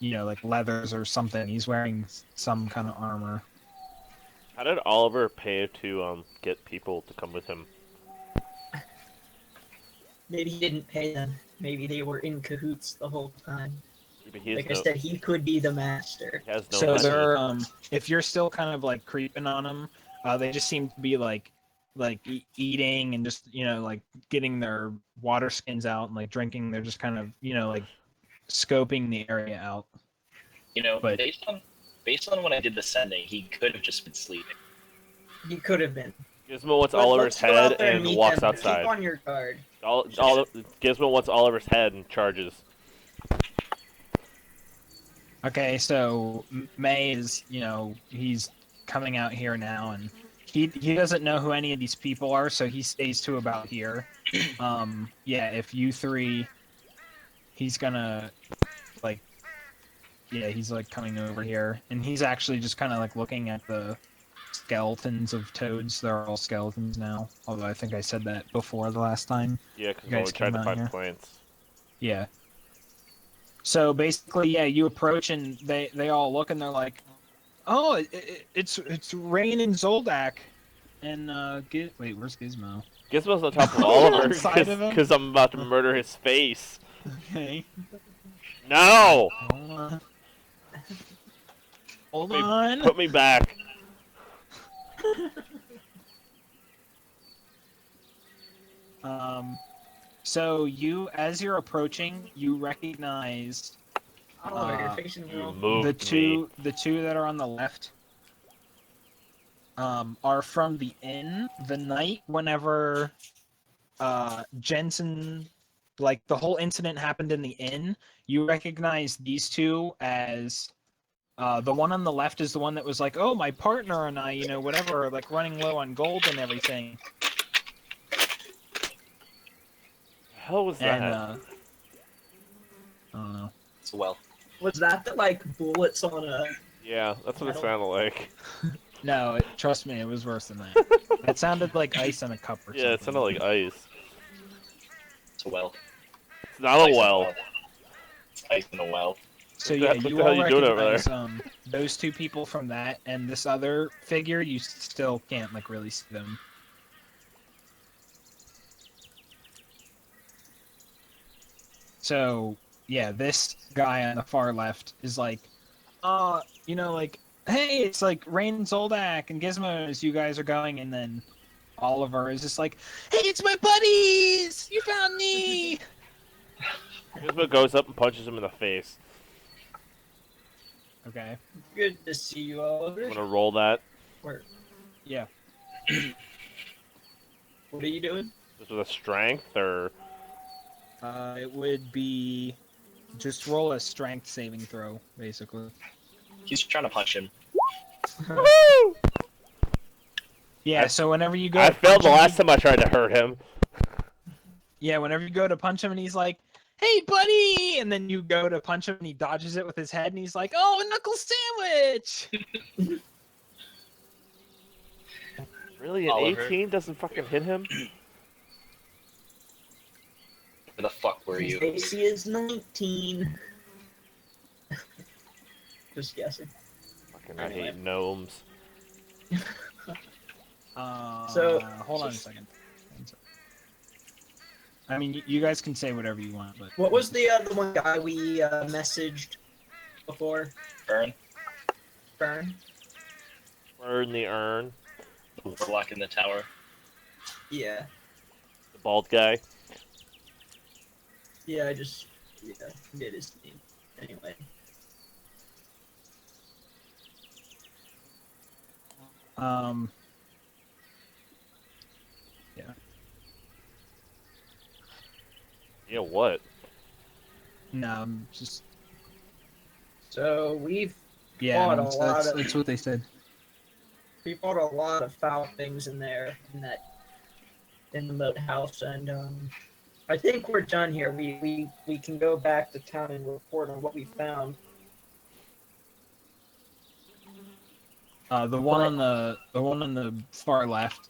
like leathers or something. He's wearing some kind of armor. How did Oliver pay to get people to come with him? Maybe he didn't pay them. Maybe they were in cahoots the whole time. He Like I said, he could be the master. has no So money. they're if you're still kind of like creeping on them, they just seem to be like eating and just like getting their water skins out and like drinking. They're just kind of like scoping the area out. But- based on when I did the sending, he could have just been sleeping. He could have been. Gizmo wants But Oliver's let's go out head there and meet walks them. outside. Keep on your guard. Gizmo wants Oliver's head and charges. Okay, so May is he's coming out here now, and he doesn't know who any of these people are, so he stays to about here. Yeah, if you 3, he's gonna he's like coming over here, and he's actually just kind of like looking at the skeletons of toads. They're all skeletons now, although I think I said that before the last time. Yeah, because You guys we tried came to out find here? plants. Yeah. So basically, yeah, you approach and they all look and they're like, "Oh, it's Rain and Zoldak." And wait, where's Gizmo? Gizmo's on top of Oh, Oliver inside of him? because I'm about to murder his face. Okay. No! Hold on. Hold Wait, on. Put me back. So as you're approaching, you recognize Oliver, you're facing the You wrong. moved the two that are on the left. Are from the inn the night whenever Jensen, like the whole incident happened in the inn. You recognize these 2 as the one on the left is the one that was like, "Oh, my partner and I, whatever, like running low on gold and everything." The hell was that? And I don't know. So well. Was that the like bullets on a? Yeah, that's what it Metal. sounded like. No, trust me, it was worse than that. It sounded like ice in a cup or something. Yeah, it sounded like ice. So well. It's not a well. It's ice in a well. So What yeah, the you hell all you doing over recognize those 2 people from that, and this other figure you still can't like really see them. So yeah, this guy on the far left is like, like, hey, it's like Rain and Zoldak and Gizmo as you guys are going, and then Oliver is just like, hey, it's my buddies! You found me! Gizmo goes up and punches him in the face. Okay. Good to see you, Oliver. I'm gonna roll that. Where? Yeah. What are you doing? Just with a strength, or It would be just roll a strength saving throw, basically. He's trying to punch him. Yeah, I- so whenever you go I to failed punch the him, last time I tried to hurt him. yeah, whenever you go to punch him and he's like, "Hey, buddy," and then you go to punch him and he dodges it with his head and he's like, "Oh, a knuckle sandwich." Really, an Oliver. 18 doesn't fucking hit him? Where the fuck were His you? AC is 19. Just guessing. Fucking, I Anyway. hate gnomes. So- hold on a second. I mean, you guys can say whatever you want, but What was the one guy we messaged before? Burn. Fern? Burn the urn. Block in the tower. Yeah. The bald guy. Yeah, I just forget his name. Anyway. Yeah. Yeah, what? No, I'm just So we've yeah. Fought a That's, lot that's, of- that's what they said. we fought a lot of foul things in there in the moat house, and I think we're done here. We can go back to town and report on what we found. The one on the far left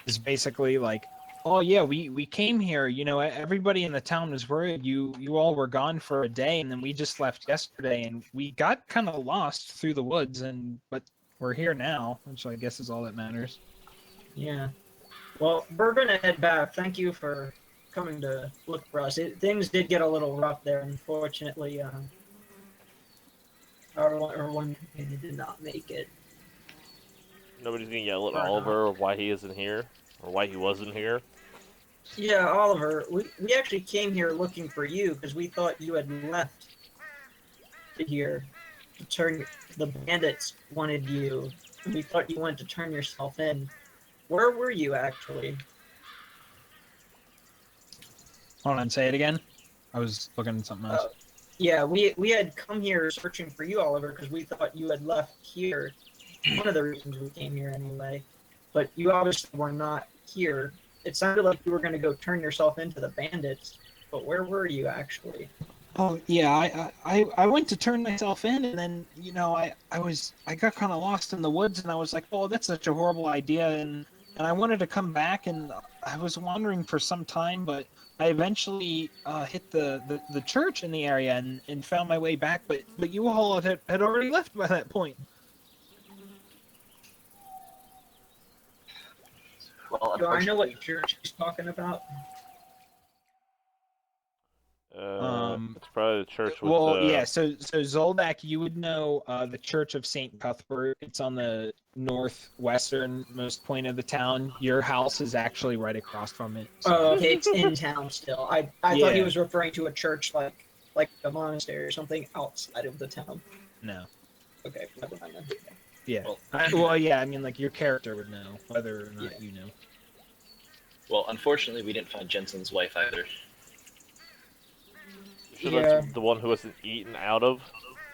is basically like, oh yeah, we came here. You know, everybody in the town was worried. You all were gone for a day, and then we just left yesterday, and we got kind of lost through the woods, but we're here now, which I guess is all that matters. Yeah. Well, we're gonna head back. Thank you for coming to look for us. Things did get a little rough there, unfortunately. Our one companion did not make it. Nobody's gonna yell at Or not. Oliver why he isn't here, or why he wasn't here. Yeah, Oliver, we actually came here looking for you because we thought you had left here to turn. The bandits wanted you, and we thought you wanted to turn yourself in. Where were you actually? Hold on, say it again. I was looking at something else. Yeah, we had come here searching for you, Oliver, because we thought you had left here. One of the reasons we came here anyway. But you obviously were not here. It sounded like you were going to go turn yourself into the bandits. But where were you actually? Oh yeah, I went to turn myself in, and then I got kind of lost in the woods, and I was like, oh, that's such a horrible idea, and I wanted to come back, and I was wandering for some time, but I eventually hit the church in the area and found my way back, but you all had already left by that point. Well, Do I know what unfortunately, church he's talking about? It's probably the church with the... Yeah, so Zoldak, you would know the Church of St. Cuthbert. It's on the northwesternmost point of the town. Your house is actually right across from it. So. Oh, okay, it's in town still. I thought he Yeah. was referring to a church like a monastery or something outside of the town. No. Okay, never mind then. Yeah. Well- Yeah, I mean, like, your character would know, whether or not Yeah. you know. well, unfortunately, we didn't find Jensen's wife either. Sure Yeah. that's the one who wasn't eaten out of?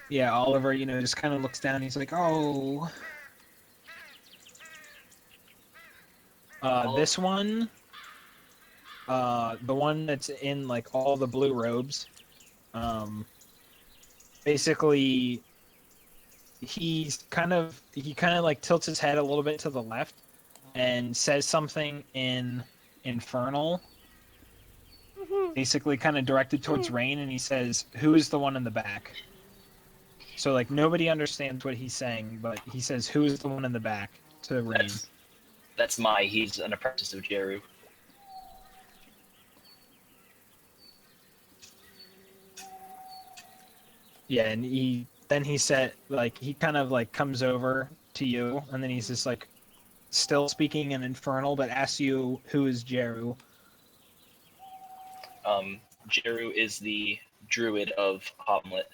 Yeah, Oliver, just kind of looks down. He's like, oh. This one, the one that's in, like, all the blue robes, basically, he kind of, like, tilts his head a little bit to the left and says something in Infernal, basically kind of directed towards Rain, and he says, who is the one in the back? So, like, nobody understands what he's saying, but he says, who is the one in the back to Rain? That's he's an apprentice of Jeru. Yeah, and he said, like, he kind of, like, comes over to you, and then he's just, like, still speaking in Infernal, but asks you, who is Jeru? Jeru is the druid of Hamlet.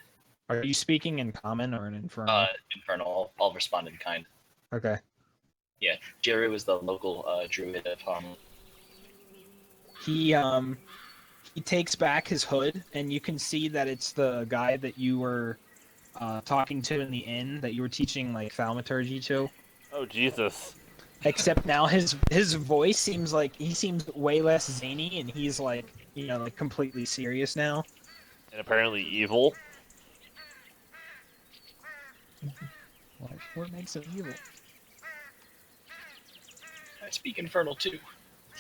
Are you speaking in Common or in Infernal? Infernal. I'll respond in kind. Okay. Yeah, Jeru is the local druid of Hamlet. He takes back his hood, and you can see that it's the guy that you were talking to in the inn, that you were teaching, like, thaumaturgy to. Oh, Jesus. Except now his voice seems like he seems way less zany, and he's like like completely serious now. And apparently evil. What makes him evil? I speak Infernal too.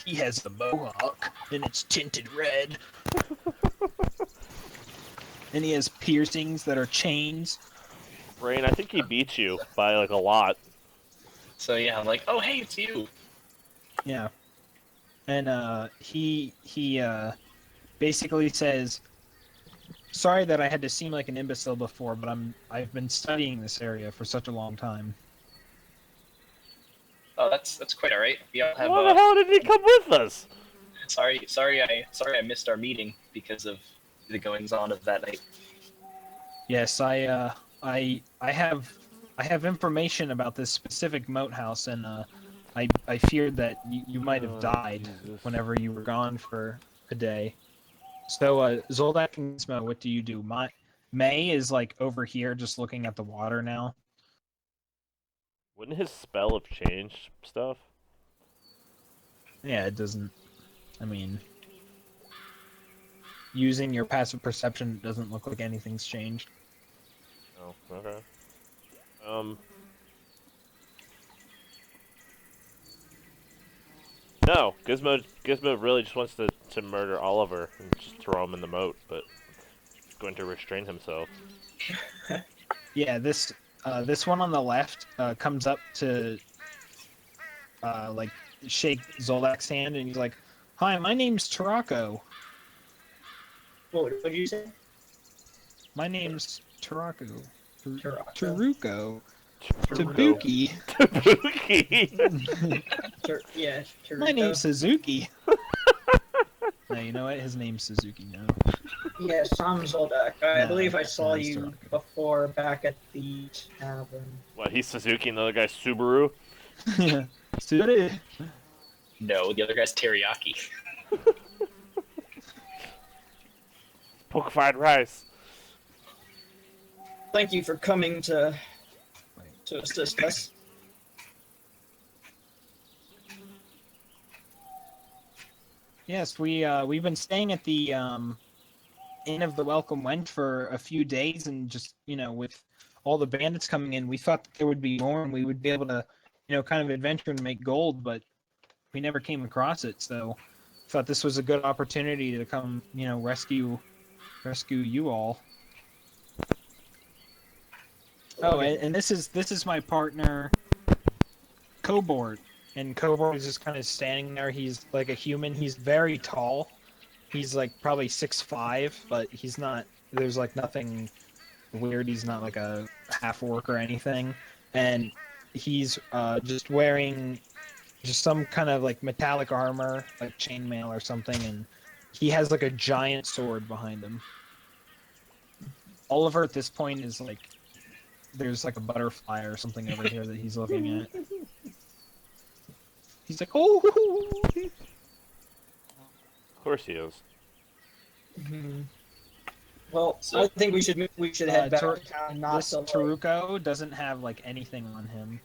He has a mohawk, and it's tinted red. And he has piercings that are chains. Rain, I think he beats you by like a lot. So yeah, I'm like, oh hey, it's you. Yeah. And he basically says, "Sorry that I had to seem like an imbecile before, but I've been studying this area for such a long time." Oh, that's quite all right. We all have. Why the hell did he come with us? Sorry, I missed our meeting because of the goings on of that night. Yes, I have information about this specific moat house, and I feared that you might have Oh, died Jesus. whenever you were gone for a day. So Zoldak and Gizmo, what do you do? May is like over here, just looking at the water now. Wouldn't his spell have changed stuff? Yeah, it doesn't. I mean, using your passive perception doesn't look like anything's changed. Oh, okay. No, Gizmo really just wants to murder Oliver and just throw him in the moat, but he's going to restrain himself. Yeah, this one on the left comes up to like shake Zoldak's hand, and he's like, "Hi, my name's Tarako. What did you say? My name's Tarako. Tarako. Taruko. Taruko. Tabuki. Tabuki! Yeah, My Taruko. name's Suzuki." No, you know what? His name's Suzuki now. Yes, I'm Zoldak. I No, believe I saw it's you Tarako. before back at the tavern. What, he's Suzuki and the other guy's Subaru? Yeah. Suzuki. No, the other guy's teriyaki. Poke fried rice. Thank you for coming to assist us. Yes, we've been staying at the Inn of the Welcome Wench for a few days, and just with all the bandits coming in, we thought that there would be more, and we would be able to kind of adventure and make gold, but we never came across it. So thought this was a good opportunity to come rescue you all. Oh, and this is my partner, Cobort. And Cobort is just kind of standing there. He's like a human. He's very tall. He's like probably 6'5", but he's not. There's like nothing weird. He's not like a half orc or anything. And he's just wearing just some kind of like metallic armor, like chainmail or something. And he has like a giant sword behind him. Oliver at this point is like, there's like a butterfly or something over here that he's looking at. He's like, oh. Of course he is. Mm-hmm. Well, I think we should head back to town. Not This to Taruko doesn't have like anything on him.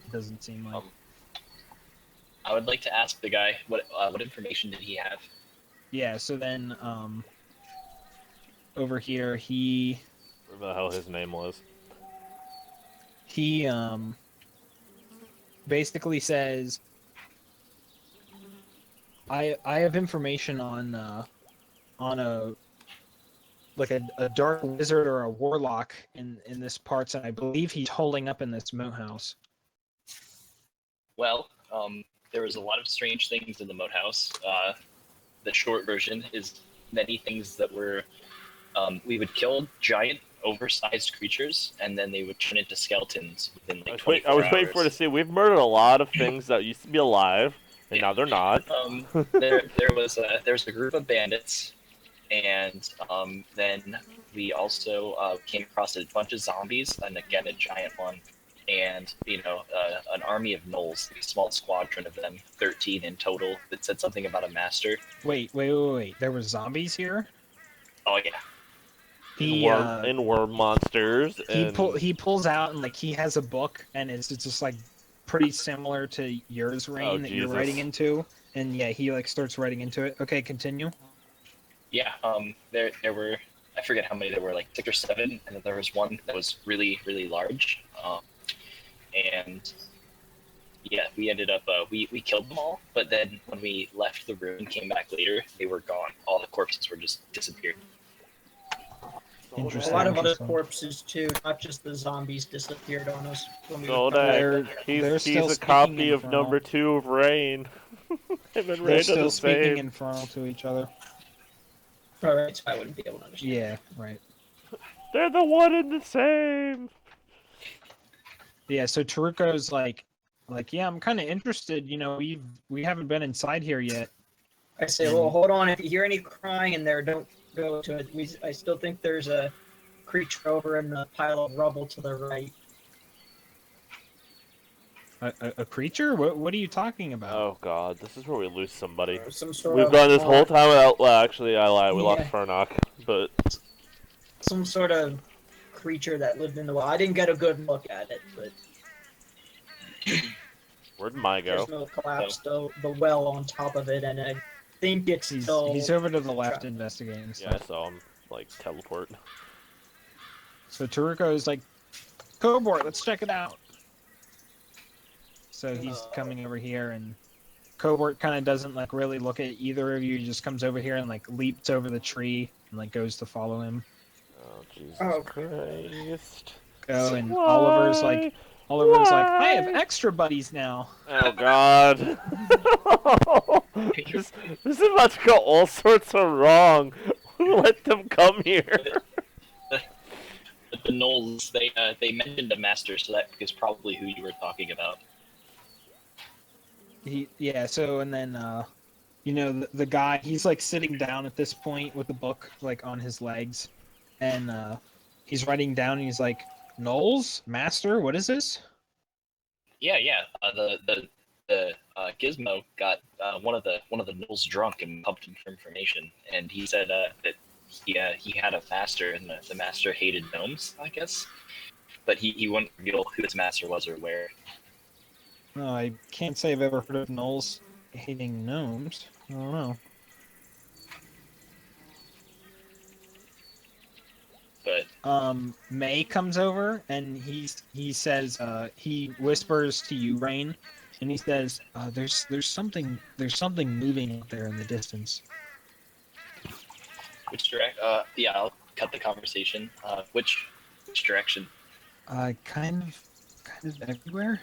It doesn't seem like. I would like to ask the guy what information did he have? Yeah. So then, over here, he Whatever the hell his name was. basically says, I have information on a dark wizard or a warlock in this parts, and I believe he's holding up in this moat house. Well, there was a lot of strange things in the moat house. The short version is many things that were we would kill giant, oversized creatures, and then they would turn into skeletons within like 24 I was hours. waiting for it to see. We've murdered a lot of things that used to be alive, and now they're not. There's a group of bandits, and then we also came across a bunch of zombies, and again a giant one, and an army of gnolls, a small squadron of them, 13 in total. That said something about a master. Wait! There were zombies here. Oh yeah. In worm monsters. And... He pulls out, and like he has a book, and it's just like pretty similar to yours, Rain, that you're writing Jesus. into. And yeah, he like starts writing into it. Okay, continue. Yeah, there were, I forget how many there were, like 6 or 7, and then there was one that was really really large, and yeah, we ended up we killed them all, but then when we left the room and came back later, they were gone. All the corpses were just disappeared. A Interesting. lot of other Interesting. corpses too, not just the zombies disappeared on us when we So were They're they're he's still a speaking copy of infernal. number 2 of Rain. Him and They're Rain are still the speaking same. infernal to each other. Alright, so I wouldn't be able to understand. Yeah, right. They're the one and the same. Yeah, so Taruko's like, yeah, I'm kind of interested. You know, we haven't been inside here yet. I say, well, hold on. If you hear any crying in there, don't go to it. I still think there's a creature over in the pile of rubble to the right. A creature? What are you talking about? Oh god, this is where we lose somebody. Some sort We've of gone this whole mon- time without. Well, actually, I lied. We lost Yeah. Furnock, but some sort of creature that lived in the well. I didn't get a good look at it, but where'd Mai go? there's no collapsed the well on top of it, and I think it's He's still. he's over to the left investigating Yeah, I stuff. saw him like teleport. So Taruko is like, Cobort, let's check it out. So he's coming over here, and Cobort kind of doesn't like really look at either of you. He just comes over here and like leaps over the tree and like goes to follow him. Oh Jesus Oh. Christ! Go and Why? Oliver's like, I have Why? extra buddies now. Oh God! this is about to go all sorts of wrong. Who let them come here? But the Knolls, they mentioned a master, so that is probably who you were talking about. So and then you know the guy, he's like sitting down at this point with the book like on his legs, and he's writing down and he's like, Knowles, Master, what is this? Yeah. The Gizmo got one of the Knolls drunk and pumped him for information, and he said that he had a master, and the master hated gnomes, I guess, but he wouldn't reveal who his master was or where. No, I can't say I've ever heard of Knowles hating gnomes. I don't know. But May comes over and he says he whispers to you, Rain, and he says there's something moving out there in the distance. which direct? Yeah, I'll cut the conversation. Which direction? Kind of everywhere.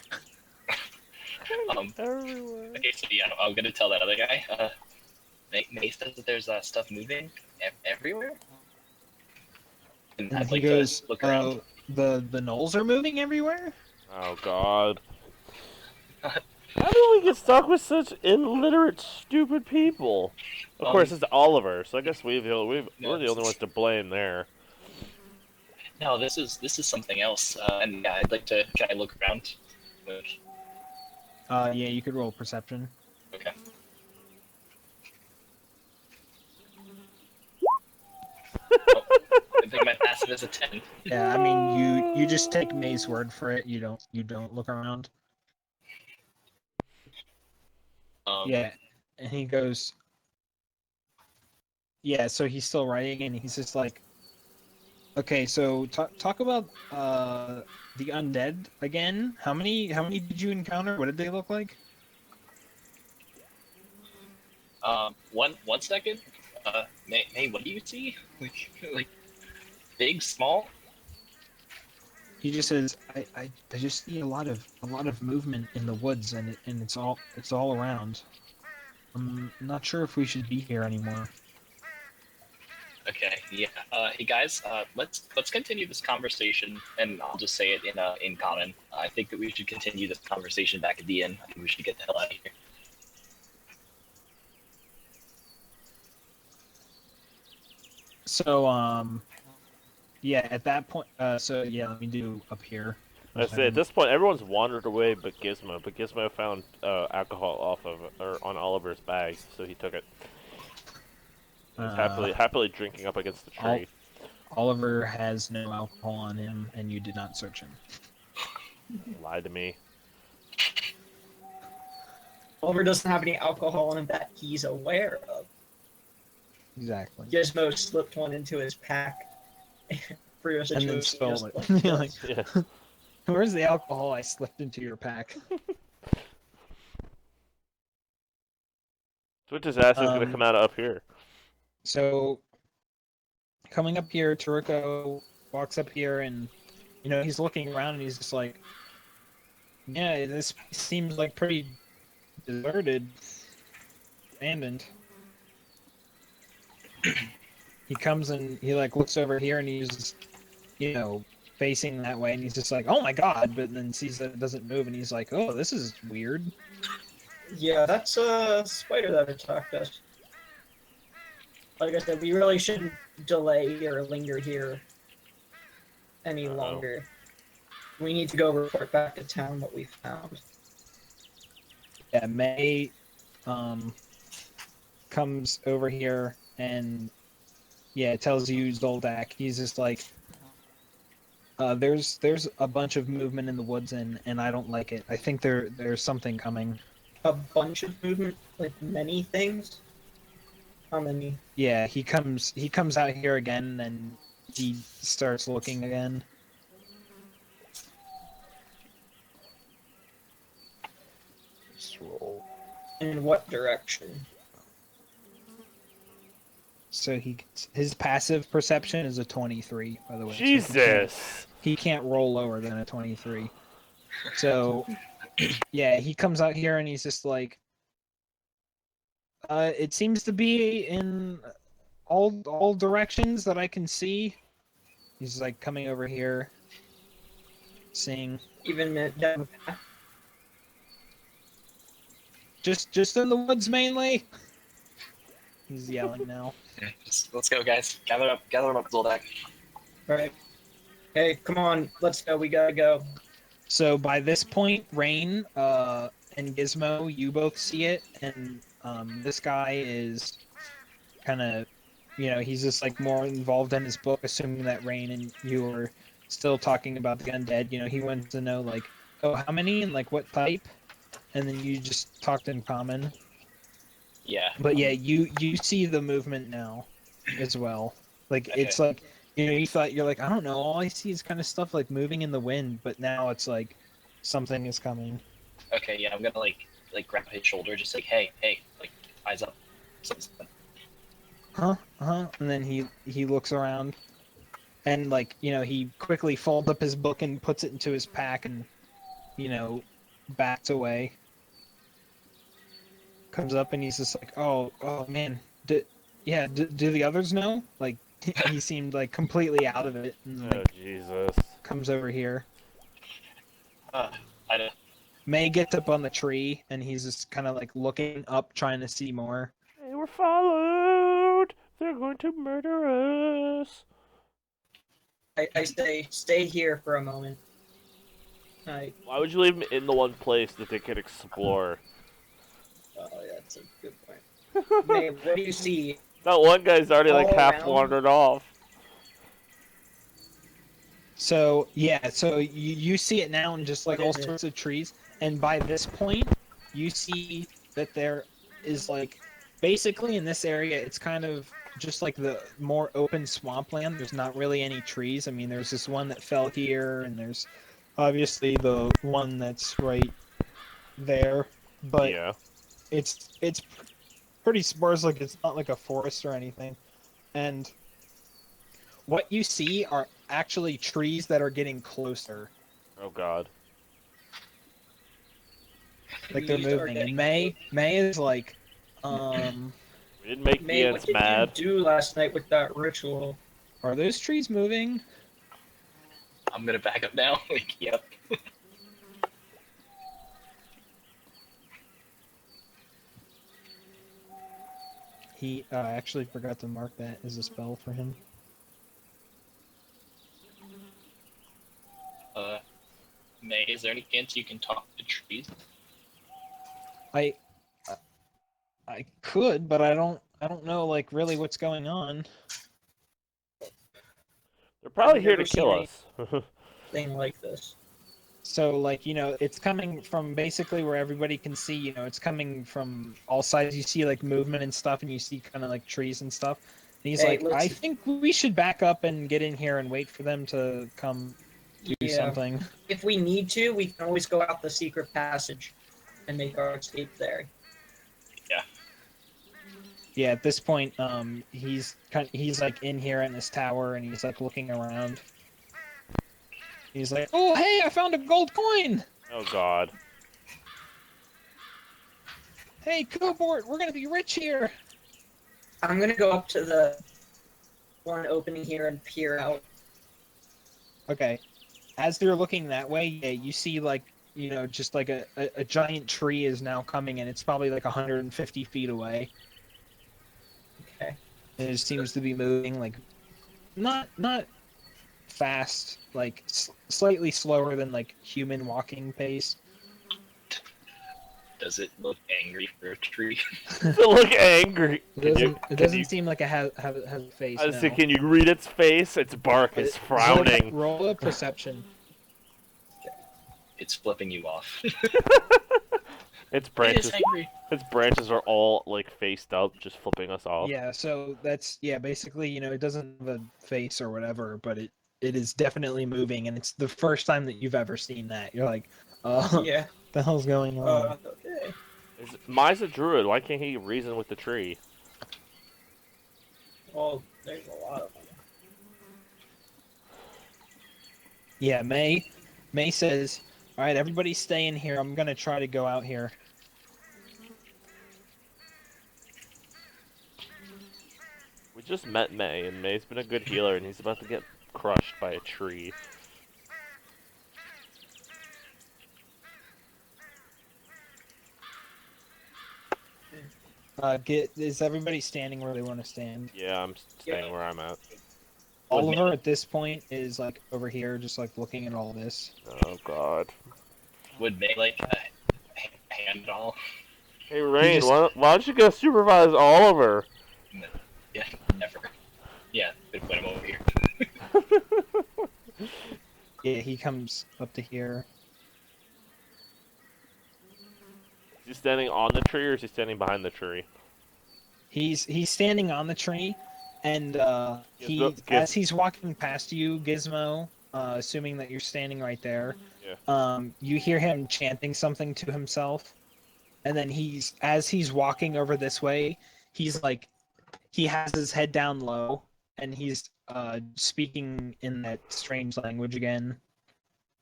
Everywhere. Okay, so yeah, I'm gonna tell that other guy. May says that there's stuff moving everywhere. And And I'd he like goes, to look around. the Knolls are moving everywhere. Oh God! How do we get stuck with such illiterate, stupid people? Of course, it's Oliver, so I guess we're the only ones to blame there. No, this is something else. And yeah, I'd like to. Can I look around? Yeah, you could roll perception. Okay. I think my passive is a 10. Yeah, I mean you just take May's word for it. You don't look around. Yeah, and he goes. Yeah, so he's still writing, and he's just like, okay, so talk about the undead again. How many did you encounter? What did they look like? One second. May, what do you see? Like big, small? He just says, I just see a lot of movement in the woods, and it's all around. I'm not sure if we should be here anymore. Okay, yeah. Hey guys, let's continue this conversation, and I'll just say it in common. I think that we should continue this conversation back at the inn. I think we should get the hell out of here. So yeah, at that point, so yeah, let me do up here. I say at this point, everyone's wandered away but Gizmo. But Gizmo found alcohol off of on Oliver's bag, so he took it. He's happily drinking up against the tree. Oliver has no alcohol on him, and you did not search him. Lie to me. Oliver doesn't have any alcohol in him that he's aware of. Exactly. Gizmo slipped one into his pack for your And then situation. stole just it. like You're this. like, Yeah. where's the alcohol I slipped into your pack? Switch's ass is gonna come out up here. So, coming up here, Toriko walks up here and, he's looking around and he's just like, yeah, this seems like pretty deserted, abandoned. He comes and he like looks over here and he's, facing that way and he's just like, oh my god, but then sees that it doesn't move and he's like, oh, this is weird. Yeah, that's a spider that attacked us. Like I said, we really shouldn't delay or linger here any longer. We need to go report back to town what we found. Yeah, May comes over here and tells you Zoldak. He's just like, there's a bunch of movement in the woods and I don't like it. I think there's something coming. A bunch of movement, like many things. How many? Yeah, he comes out here again and he starts looking again. Just roll. In what direction? So his passive perception is a 23, by the way. Jesus. So he can't roll lower than a 23. So yeah, he comes out here and he's just like, it seems to be in all directions that I can see. He's like coming over here, seeing Even down the path? just in the woods mainly. He's yelling now. Let's go, guys. Gather up, Zoldak. Alright. Hey, come on, let's go, we gotta go. So by this point, Rain and Gizmo, you both see it, and this guy is kind of, he's just like more involved in his book, assuming that Rain and you are still talking about the undead. He wants to know like, oh, how many and like what type, and then you just talked in common. Yeah. But yeah, you see the movement now as well. Like Okay. it's like you thought you're like, I don't know, all I see is kind of stuff like moving in the wind, but now it's like something is coming. Okay, yeah, I'm gonna like grab his shoulder, just like, hey, like eyes up. Something. And then he looks around and like, he quickly folds up his book and puts it into his pack and backs away. Comes up and he's just like, oh man, do the others know? Like he seemed like completely out of it and Oh, like Jesus. comes over here. I don't. May gets up on the tree and he's just kind of like looking up trying to see more. Hey, we're followed. They're going to murder us. I say, stay here for a moment. Why would you leave them in the one place that they could explore? Oh, that's a good point. May, what do you see? That one guy's already like All half around? wandered off. So you see it now in just like What all is it? sorts of trees, and by this point, you see that there is like basically in this area, it's kind of just like the more open swampland. There's not really any trees. I mean, there's this one that fell here, and there's obviously the one that's right there, but Yeah. it's pretty sparse. Like it's not like a forest or anything, and what you see are actually trees that are getting closer. Oh, God. Like they're Trees are moving. getting And May is like, We didn't make May, the what ants did mad. you do last night with that ritual? are those trees moving? I'm gonna back up now. Like, yep. He actually forgot to mark that as a spell for him. May, is there any chance you can talk to trees? I could, but I don't know like really what's going on. They're probably I've here to never kill seen us. Thing like this. So, like, it's coming from basically where everybody can see, it's coming from all sides. You see, like, movement and stuff, and you see kind of, like, trees and stuff. And he's Hey, like, I let's. think we should back up and get in here and wait for them to come do Yeah. something. If we need to, we can always go out the secret passage and make our escape there. Yeah, at this point, he's like in here in this tower, and he's like looking around. He's like, "Oh, hey, I found a gold coin! Oh God. Hey, Cobort, we're gonna be rich here!" I'm gonna go up to the one opening here and peer out. Okay. As they're looking that way, yeah, you see like, just like a giant tree is now coming, and it's probably like 150 feet away. Okay. And it seems to be moving like not fast, like slightly slower than like human walking pace. Does it look angry for a tree? Does it look angry? It doesn't seem like it has a face. I was no. thinking, can you read its face? Its bark is frowning. Roll a perception. It's flipping you off. Its It branches, is angry. its branches are all like faced up, just flipping us off. Yeah, so that's basically, it doesn't have a face or whatever, but it is definitely moving, and it's the first time that you've ever seen that. You're like, Yeah. what the hell's going on? Okay. Mai's a druid. Why can't he reason with the tree? Well, there's a lot of them. Yeah, May says, "All right, everybody stay in here. I'm gonna try to go out here." We just met May, and May's been a good healer, and he's about to get crushed by a tree. Is everybody standing where they want to stand? Yeah, I'm staying where I'm at. Oliver at this point is like over here, just like looking at all this. Oh God. Would May like hand it all? Hey Rain, just- why don't you go supervise Oliver? Yeah, never. Yeah, put him over here. Yeah, he comes up to here. Is he standing on the tree, or is he standing behind the tree? He's standing on the tree, and Gizmo- as he's walking past you, Gizmo, assuming that you're standing right there, you hear him chanting something to himself, and then as he's walking over this way, he's like, he has his head down low, and he's speaking in that strange language again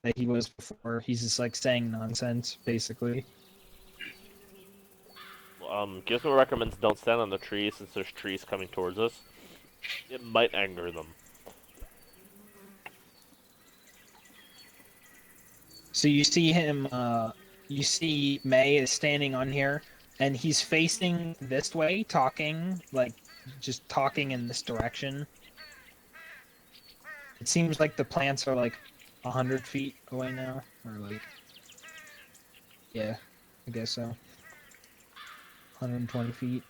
that he was before. He's just like saying nonsense, basically. Gizmo recommends don't stand on the tree since there's trees coming towards us. It might anger them. So you see him, you see May is standing on here, and he's facing this way, talking, like, just talking in this direction. It seems like the plants are, like, 100 feet away now, or, like, yeah, I guess so. 120 feet.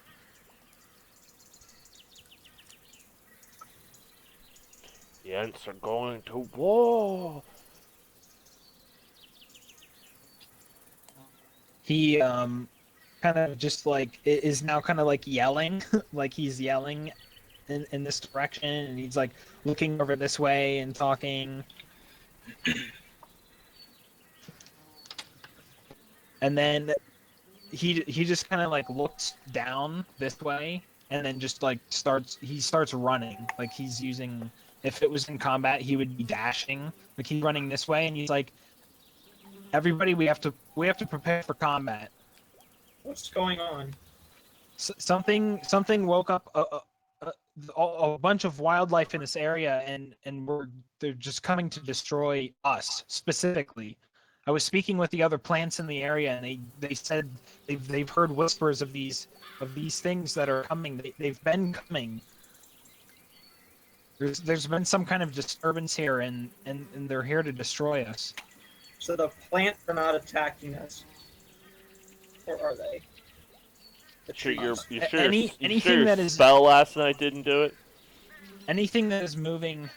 The Ents are going to war! He, kind of just, like, is now kind of, like, yelling, like he's yelling in this direction, and he's, like, looking over this way and talking. And then he just kind of like looks down this way, and then just like starts running. Like he's using, if it was in combat, he would be dashing. Like he's running this way, and he's like, "Everybody, we have to prepare for combat." What's going on? Something woke up a bunch of wildlife in this area, and they're just coming to destroy us specifically. I was speaking with the other plants in the area, and they said they've heard whispers of these things that are coming. They've been coming. There's been some kind of disturbance here, and they're here to destroy us. So the plants are not attacking us, or are they? The You sure Anything your that is- spell last night didn't do it? Anything that is moving,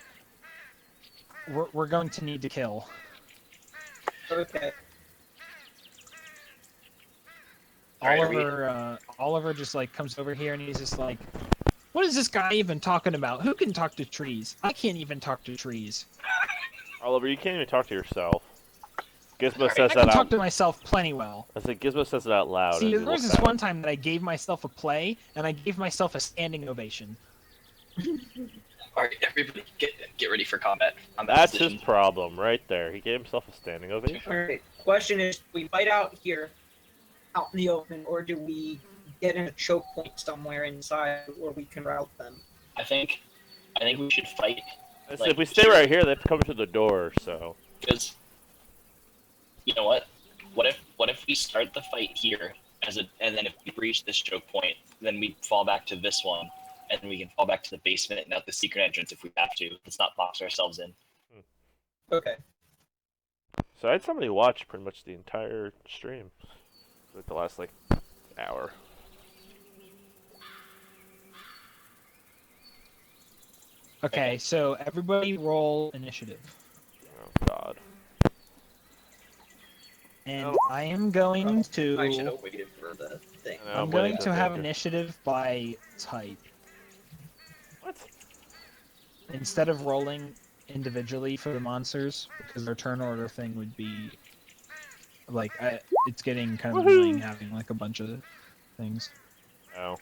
we're going to need to kill. Okay. Alright, are we- Oliver just like comes over here and he's just like, "What is this guy even talking about? Who can talk to trees? I can't even talk to trees. Oliver, you can't even talk to yourself. Gizmo Alright. says I that can out. talk to myself plenty well." I said Gizmo says it out loud. See, as he there was looks this out. one time that I gave myself a play and I gave myself a standing ovation. Alright, everybody, get ready for combat. That's his Position. problem, right there. He gave himself a standing ovation. Alright. Question is, do we fight out here, out in the open, or do we get in a choke point somewhere inside where we can route them? I think we should fight I said, Like, if we stay sure. right here, they have to come to the door. So because you know what? What if we start the fight here and then if we reach this choke point, then we fall back to this one, and we can fall back to the basement and out the secret entrance if we have to. Let's not box ourselves in. Okay. I had somebody watch pretty much the entire stream, like the last like hour. Okay, so everybody roll initiative. Oh God. And Oh. I am going I should to have waited for the thing. I know, I'm waiting going for to the have danger. initiative by type. What? Instead of rolling individually for the monsters, because their turn order thing would be like it's getting kind of Woohoo! annoying having like a bunch of things. Oh.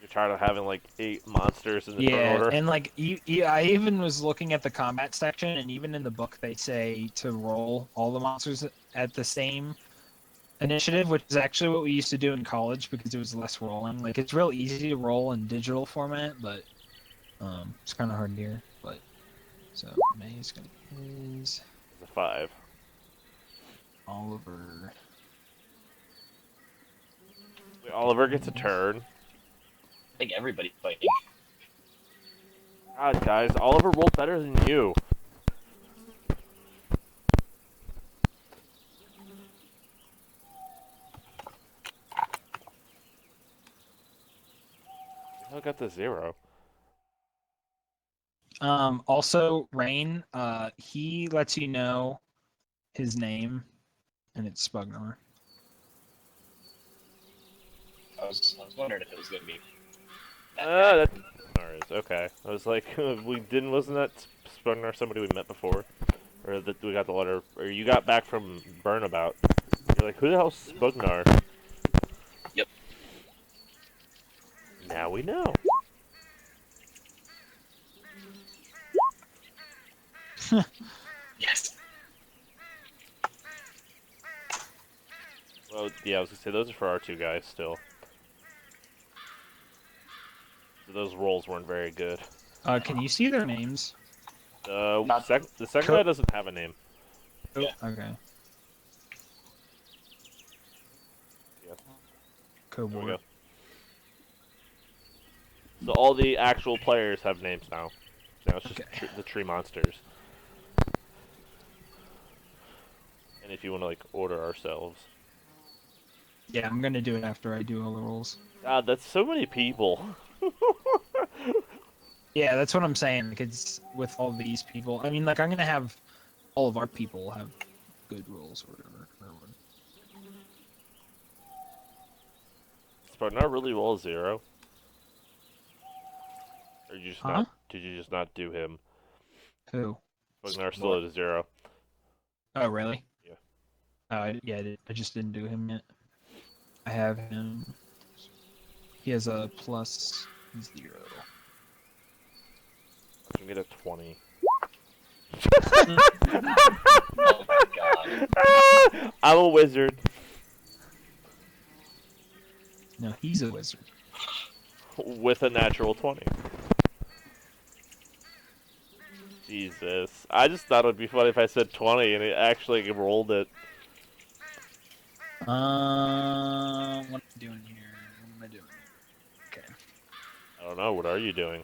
You're tired of having like 8 monsters in the turn Yeah, order? and like I even was looking at the combat section, and even in the book they say to roll all the monsters at the same initiative, which is actually what we used to do in college because it was less rolling. Like it's real easy to roll in digital format, but it's kind of hard here. But so May's gonna is It's a 5. Oliver. Wait, Oliver gets a turn. I think everybody's fighting. God, guys, Oliver rolled better than you. I got the 0. Also, Rain. He lets you know his name, and it's Spugnar. I was wondering if it was gonna be. That's Spugnar is okay. I was like, wasn't that Spugnar somebody we met before, or that we got the letter, or you got back from Burnabout? You're like, who the hell's Spugnar? Yep. Now we know. Yes. Well, yeah, I was gonna say those are for our 2 guys still. Those rolls weren't very good. Can you see their names? The second guy doesn't have a name. Yeah. Okay. Yeah. Code There we word. go. So all the actual players have names now. Now it's just Okay. the tree monsters. And if you want to like order ourselves. Yeah, I'm gonna do it after I do all the rolls. God, that's so many people. Yeah, that's what I'm saying. Like it's with all these people. I mean, like I'm gonna have all of our people have good rolls or whatever. Spartan really roll 0. Or you just Huh? not? Did you just not do him? Who? Spartan still at a 0. Oh, really? Yeah. Oh, I just didn't do him yet. I have him. He has a +0. I can get a 20. Oh my god. I'm a wizard. No, he's a wizard. With a natural 20. Jesus. I just thought it would be funny if I said 20 and it actually rolled it. What am I doing here? What am I doing? Okay. I don't know. What are you doing?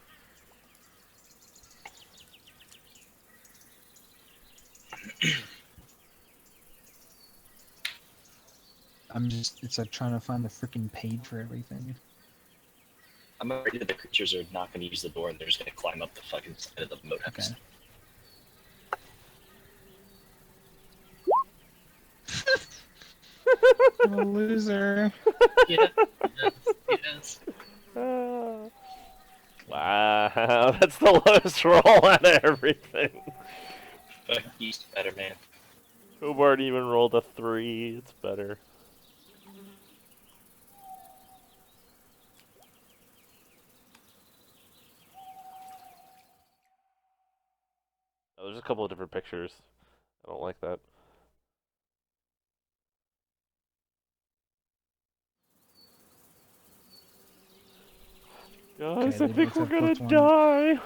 It's like trying to find the freaking page for everything. I'm afraid that the creatures are not going to use the door and they're just going to climb up the fucking side of the moat house. Okay. I'm a loser. Yeah. Yes. Wow, that's the lowest roll out of everything. Fuck you, Spider-Man. Hobart even rolled a 3. It's better. Oh, there's a couple of different pictures. I don't like that. Guys, Okay, I they think both we're have gonna +1. die.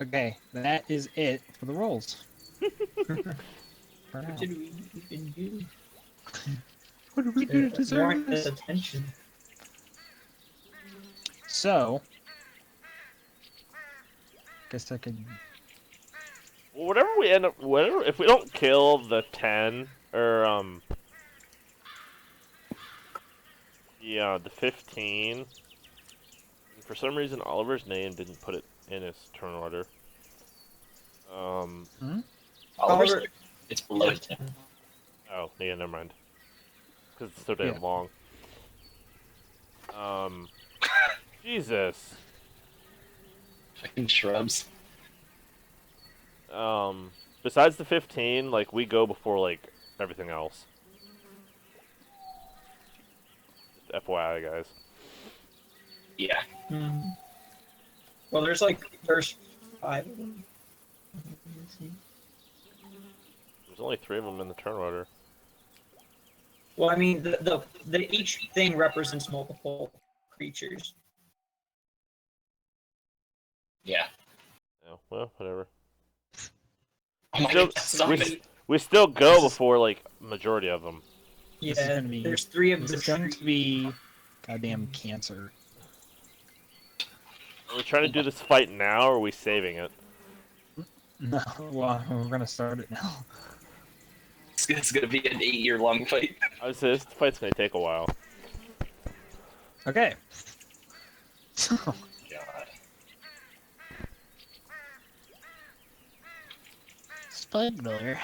Okay, that is it for the rolls. For now. What did we even do? What did we do to deserve Warrant this this? attention. So, guess I could. Well, whatever we end up, whatever, if we don't kill the 10 or the 15, and for some reason Oliver's name didn't put it in his turn order. Oliver's, Oliver- it's below 10. Oh, yeah, never mind. Because it's so damn Yeah. long. Jesus. Fucking shrubs. Besides the 15, like, we go before, like, everything else. Just FYI, guys. Yeah. Well, there's 5 of them. Let's see. There's only 3 of them in the turn order. Well, I mean, the each thing represents multiple creatures. Yeah. Oh, well, whatever. Oh my Still- god, stop it. We still go before, like, majority of them. This is Yeah, gonna be- there's 3 of This the is going trees. to be goddamn cancer. Are we trying to do this fight now, or are we saving it? No, well, we're gonna start it now. It's gonna be an 8-year-long fight. I would say this fight's gonna take a while. Okay. So, God. Spudler.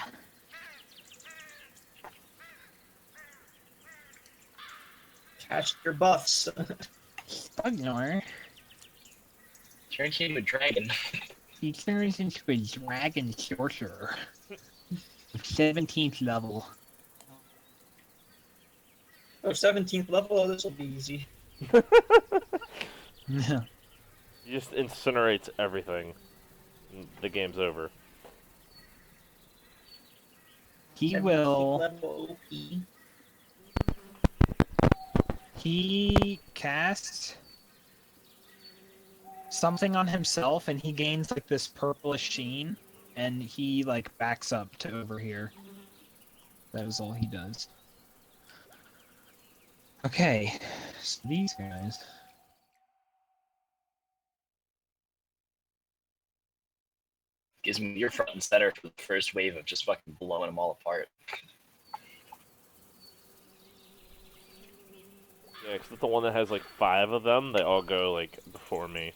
Catch your buffs. Spudler. Turn into a dragon. He turns into a dragon sorcerer. 17th level. Oh, 17th level. Oh, this will be easy. Yeah. He just incinerates everything. And the game's over. He 17th will. level OP. He casts something on himself and he gains like this purplish sheen and he like backs up to over here. That is all he does. Okay, so these guys. Gives me your front and center for the first wave of just fucking blowing them all apart. Yeah, except the one that has like 5 of them, they all go like before me.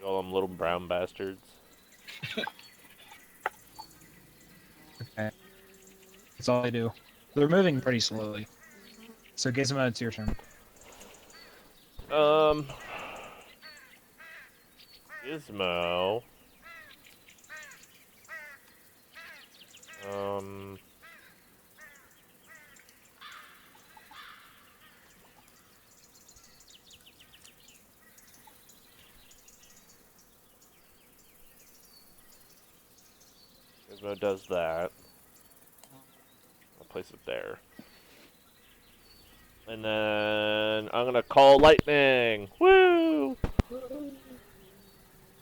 All them little brown bastards. Okay. That's all they do. They're moving pretty slowly. So Gizmo, it's your turn. Gizmo. Gizmo does that. I'll place it there. And then I'm gonna call lightning. Woo!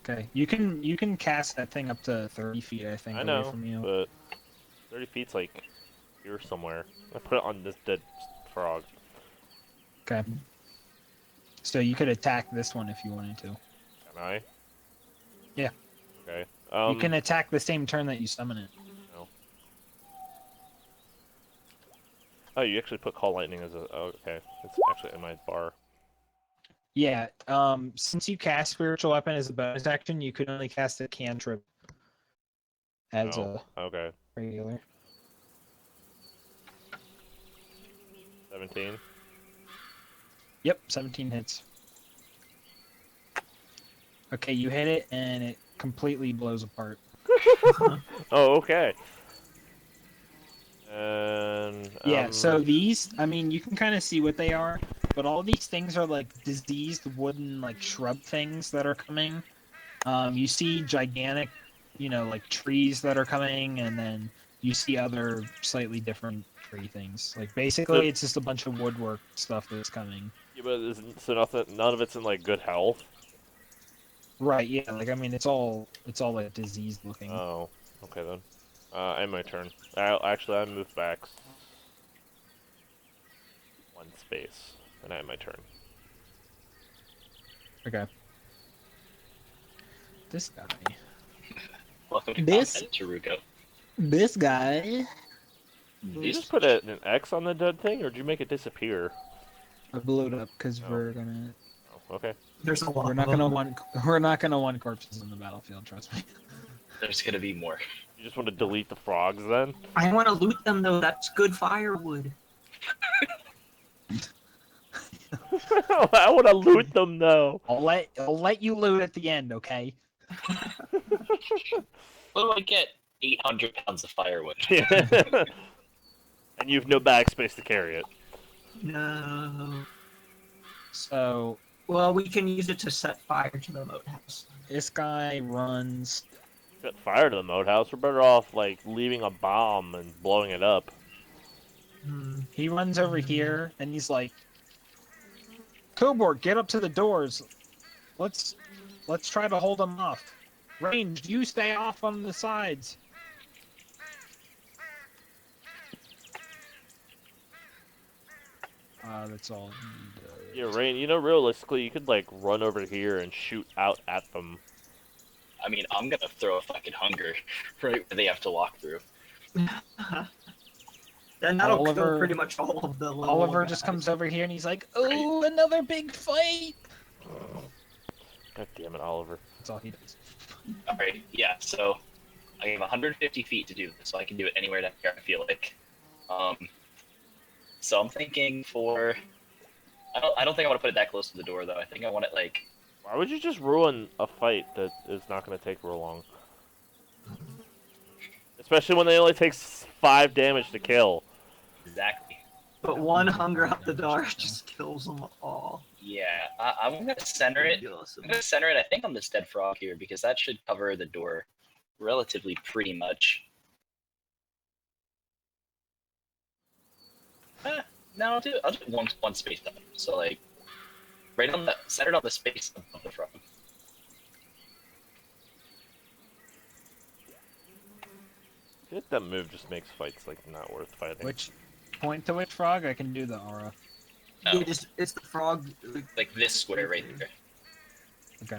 Okay. You can cast that thing up to 30 feet, I think, I away know, from you. but 30 feet's like here somewhere. I put it on this dead frog. Okay. So you could attack this one if you wanted to. Can I? Yeah. Okay. You can attack the same turn that you summon it. Oh, you actually put call lightning as a. Oh, okay. It's actually in my bar. Yeah. Since you cast spiritual weapon as a bonus action, you could only cast a cantrip as Oh, a okay. regular. 17. Yep, 17 hits. Okay, you hit it and it completely blows apart. Oh, okay. And Yeah, so these, I mean, you can kind of see what they are, but all these things are like diseased wooden like shrub things that are coming. You see gigantic, like trees that are coming, and then you see other slightly different tree things. Like basically, it's just a bunch of woodwork stuff that's coming. yeah, but so nothing, none of it's in like good health. Right? Yeah. Like I mean, it's all like diseased looking. Oh, okay then. And my turn. Actually, I moved back one space, and I have my turn. Okay. This guy. Welcome to This- content, Taruko. This guy. Did you just put an X on the dead thing, or did you make it disappear? I blew it up because Oh. we're gonna. Oh, okay. There's a lot. We're not of gonna them. want. We're not gonna want corpses on the battlefield. Trust me. There's gonna be more. You just want to delete the frogs then? I want to loot them though. That's good firewood. I want to loot them though. I'll let you loot at the end. Okay. What do I get? 800 pounds of firewood. and you've no bag space to carry it. No. So Well, we can use it to set fire to the moat house. this guy runs. Set fire to the moat house. We're better off like leaving a bomb and blowing it up. He runs over here and he's like, "Coborg, get up to the doors. Let's try to hold them off. Range, you stay off on the sides." That's all. Yeah, Rain. You know, realistically, you could like run over here and shoot out at them. I mean, I'm gonna throw a fucking hunger right where they have to walk through. Then that'll Oliver- kill pretty much all of the little Oliver just guys. comes over here and he's like, "Oh, another big fight!" God damn it, Oliver. That's all he does. Alright, yeah, so I have 150 feet to do this, so I can do it anywhere down here, I feel like. So I'm thinking for... I don't think I want to put it that close to the door, though. I think I want it, like... Why would you just ruin a fight that is not going to take real long? Especially when they only take 5 damage to kill. Exactly. But one hunger out the door just kills them all. Yeah, I'm gonna center it. Awesome. I'm gonna center it, I think, on this dead frog here, because that should cover the door relatively pretty much. No, I'll do one space up. So like, right on the centered on the space above the frog. I feel like that move just makes fights like not worth fighting. Which point to which frog? I can do the aura. Oh, Yeah, it's the frog. like this square right there. Okay.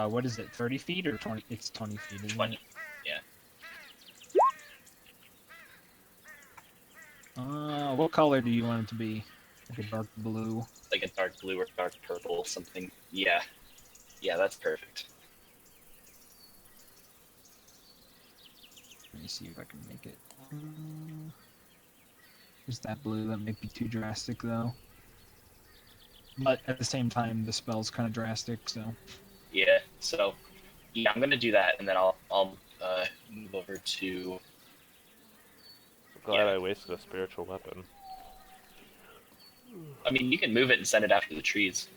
What is it? 30 feet or 20? It's 20 feet. Isn't 20. It? Yeah. What color do you want it to be? Like a dark blue. Like a dark blue or dark purple, something. Yeah. Yeah, that's perfect. Let me see if I can make it. Is that blue? That might be too drastic, though. But at the same time, the spell's kind of drastic, so. Yeah. So, yeah, I'm gonna do that, and then I'll move over to. Glad yeah. I wasted a spiritual weapon. I mean, you can move it and send it after the trees,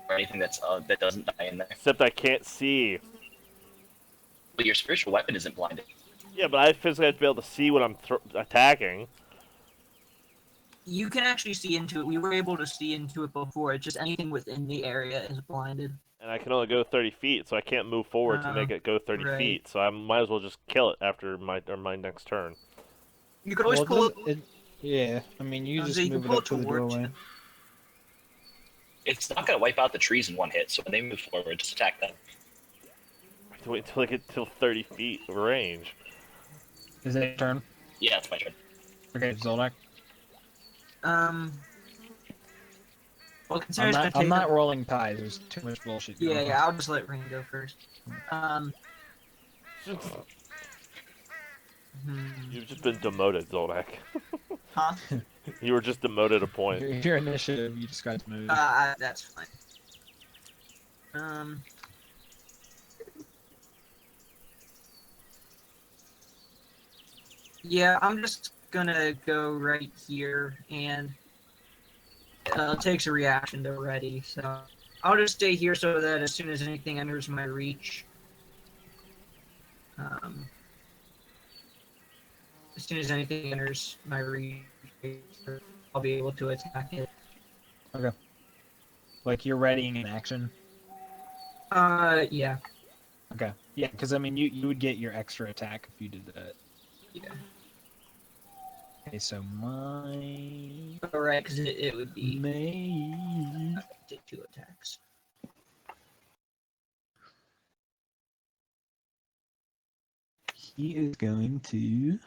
or anything that's that doesn't die in there. Except I can't see. But your spiritual weapon isn't blinded. Yeah, but I physically have to be able to see what I'm attacking. You can actually see into it. We were able to see into it before. It's just anything within the area is blinded. And I can only go 30 feet, so I can't move forward to make it go 30 right. feet. So I might as well just kill it after my next turn. You could always Well, pull it. Yeah, I mean, you just You can move it pull up to the towards doorway. it. It's not gonna wipe out the trees in one hit, so when they move forward, just attack them. I have to wait until I get till 30 feet range. Is it your turn? Yeah, it's my turn. Okay, Zoldak. Well, I'm considering it's not. gonna I'm take not rolling ties. There's too much bullshit going Yeah, on. yeah. I'll just let Rain go first. You've just been demoted, Zoldak. Huh? You were just demoted a point. Your initiative, you just got moved. That's fine. Yeah, I'm just gonna go right here, and it takes a reaction to ready, so I'll just stay here so that as soon as anything enters my reach, as soon as anything enters my reach, I'll be able to attack it. Okay. Like you're readying an action. Yeah. Okay. Yeah, because I mean, you would get your extra attack if you did that. Yeah. Okay, so my Alright, because it would be May. take 2 attacks. He is going to.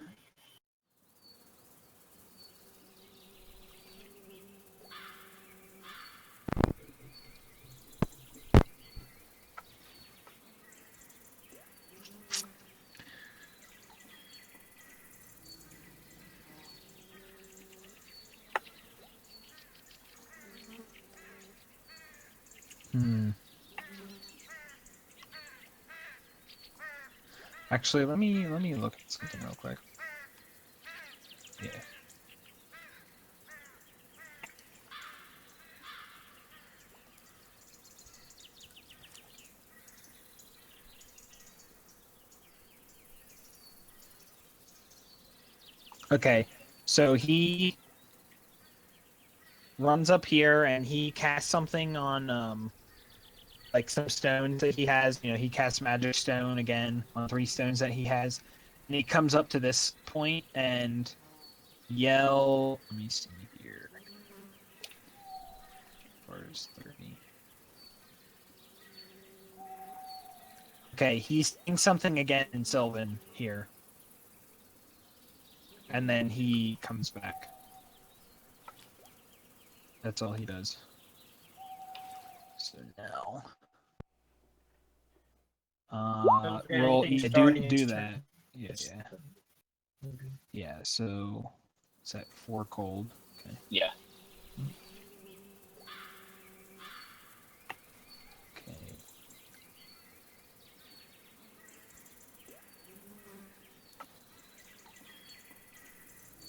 Actually, let me look at something real quick. Yeah. Okay, so he runs up here and he casts something on like some stones that he has. You know, he casts magic stone again on 3 stones that he has, and he comes up to this point and yell. Let me see here. Where's 30? Okay, he's saying something again in Sylvan here, and then he comes back. That's all he does. So now, roll. Yeah, do that. Yeah, yeah, yeah. So, is that 4 cold? Okay. Yeah. Okay.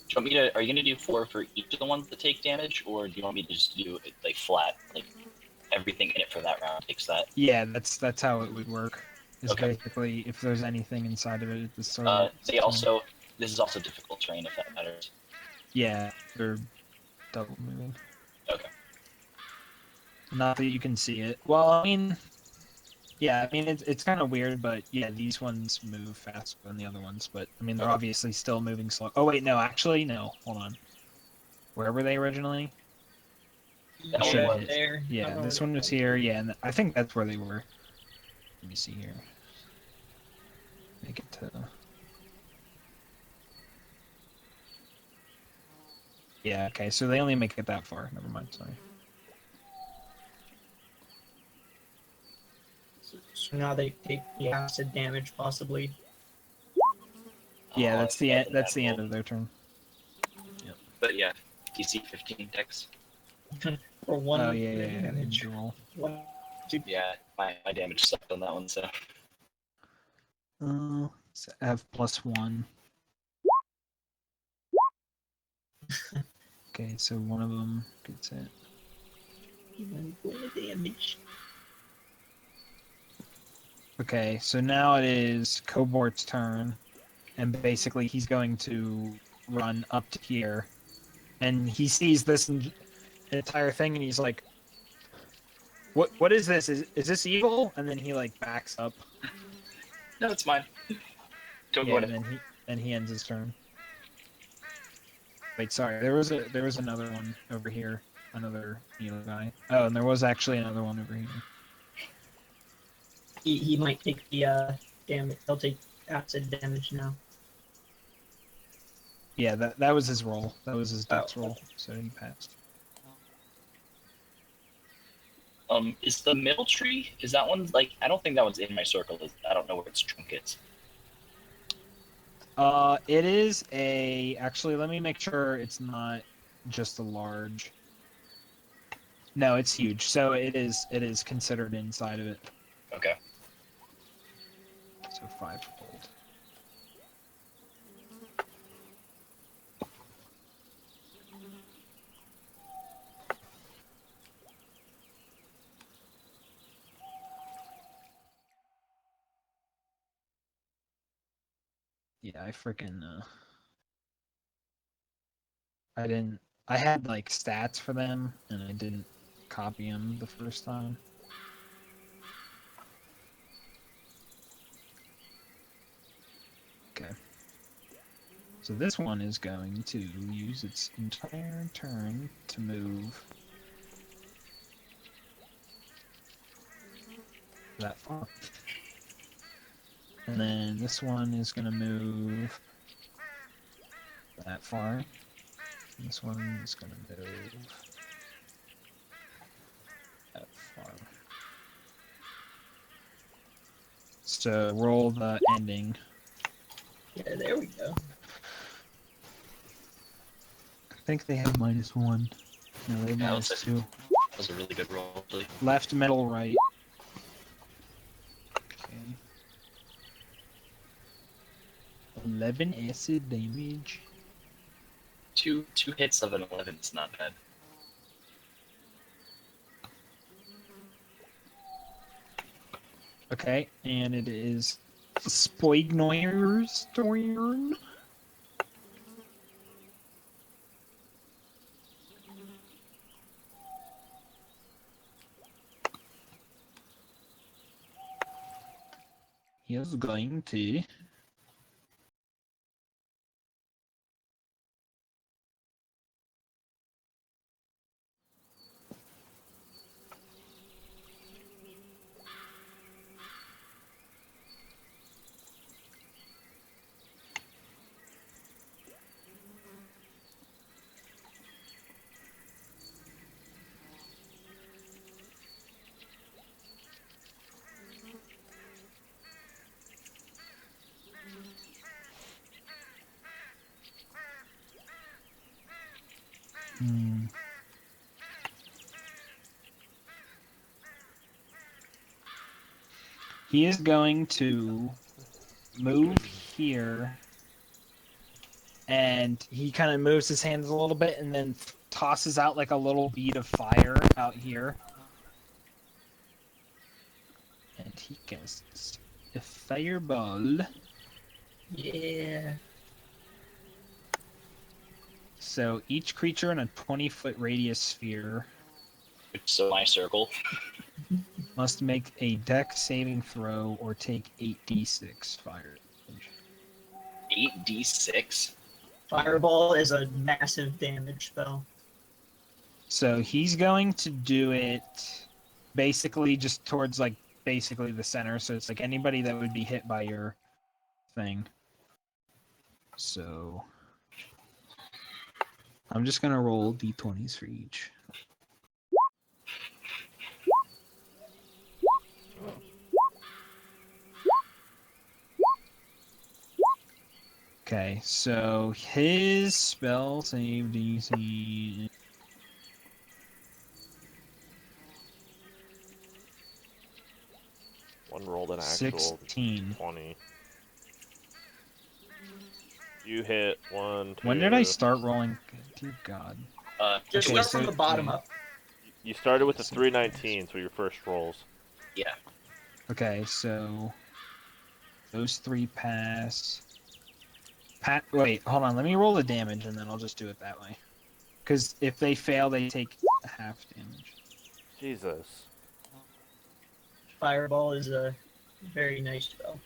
Do you want me to? Are you gonna do 4 for each of the ones that take damage, or do you want me to just do it like flat, like everything in it for that round takes that? Yeah, that's how it would work. Is Okay. basically if there's anything inside of it at the start. They also. This is also difficult terrain, if that matters. Yeah, they're double moving. Okay. Not that you can see it. Well, I mean, yeah, I mean it's kind of weird, but yeah, these ones move faster than the other ones. But I mean, they're obviously still moving slow. Oh wait, no, actually, no. Hold on. Where were they originally? That one Should was hit. there. Yeah, this one was here. Yeah, and I think that's where they were. Let me see here. Make it to. Yeah. Okay. So they only make it that far. Never mind. Sorry. So now they take the acid damage, possibly. Yeah, Oh, that's the yeah, end. That's the end inevitable. of their turn. But yeah, DC 15 decks. For 1 Oh yeah, yeah, damage. yeah. Roll. One, Yeah, my damage sucked on that one, so. So I have +1. Okay, so one of them gets it. 1 point of damage. Okay, so now it is Cobort's turn, and basically he's going to run up to here, and he sees this entire thing, and he's like, "What is this? Is this evil?" And then he like backs up. No, it's mine. Don't go Yeah, in and it. then he ends his turn. Wait, sorry, there was another one over here, another healer guy. Oh, and there was actually another one over here. He might take the damage. He'll take acid damage now. Yeah, that was his roll. That was his dex Oh. roll, so he passed. Is the middle tree? Is that one like? I don't think that one's in my circle. I don't know where its trunk is. It is a. Actually, let me make sure it's not just a large. No, it's huge. So it is. It is considered inside of it. Okay. So 5 gold. Yeah, I freaking. I didn't. I had like stats for them, and I didn't copy them the first time. Okay. So this one is going to use its entire turn to move that far. And then this one is going to move that far. And this one is going to move that far. So roll the ending. Yeah, there we go. I think they have -1. No, they have Yeah, that's -2. That was a really good roll. Actually. Left, middle, right. Okay. 11 acid damage. Two hits of an 11 is not bad. Okay, and it is Spoignoir's turn. He is going to He is going to move here, and he kind of moves his hands a little bit and then tosses out like a little bead of fire out here. And he casts a fireball. Yeah. So each creature in a 20-foot radius sphere So my circle. must make a dex saving throw or take 8d6 fire damage. 8d6. Fireball is a massive damage spell. So he's going to do it basically just towards like basically the center. So it's like anybody that would be hit by your thing. So I'm just gonna roll d20s for each. Okay, so his spell save DC. One rolled an actual 16. 20. You hit 1, 2. When did I start rolling? Dear God. Just Okay, start so- from the bottom yeah. up. You started with the 319s for your first rolls. Yeah. Okay, so those 3 pass. Wait, hold on. Let me roll the damage and then I'll just do it that way. Because if they fail, they take half damage. Jesus. Fireball is a very nice spell.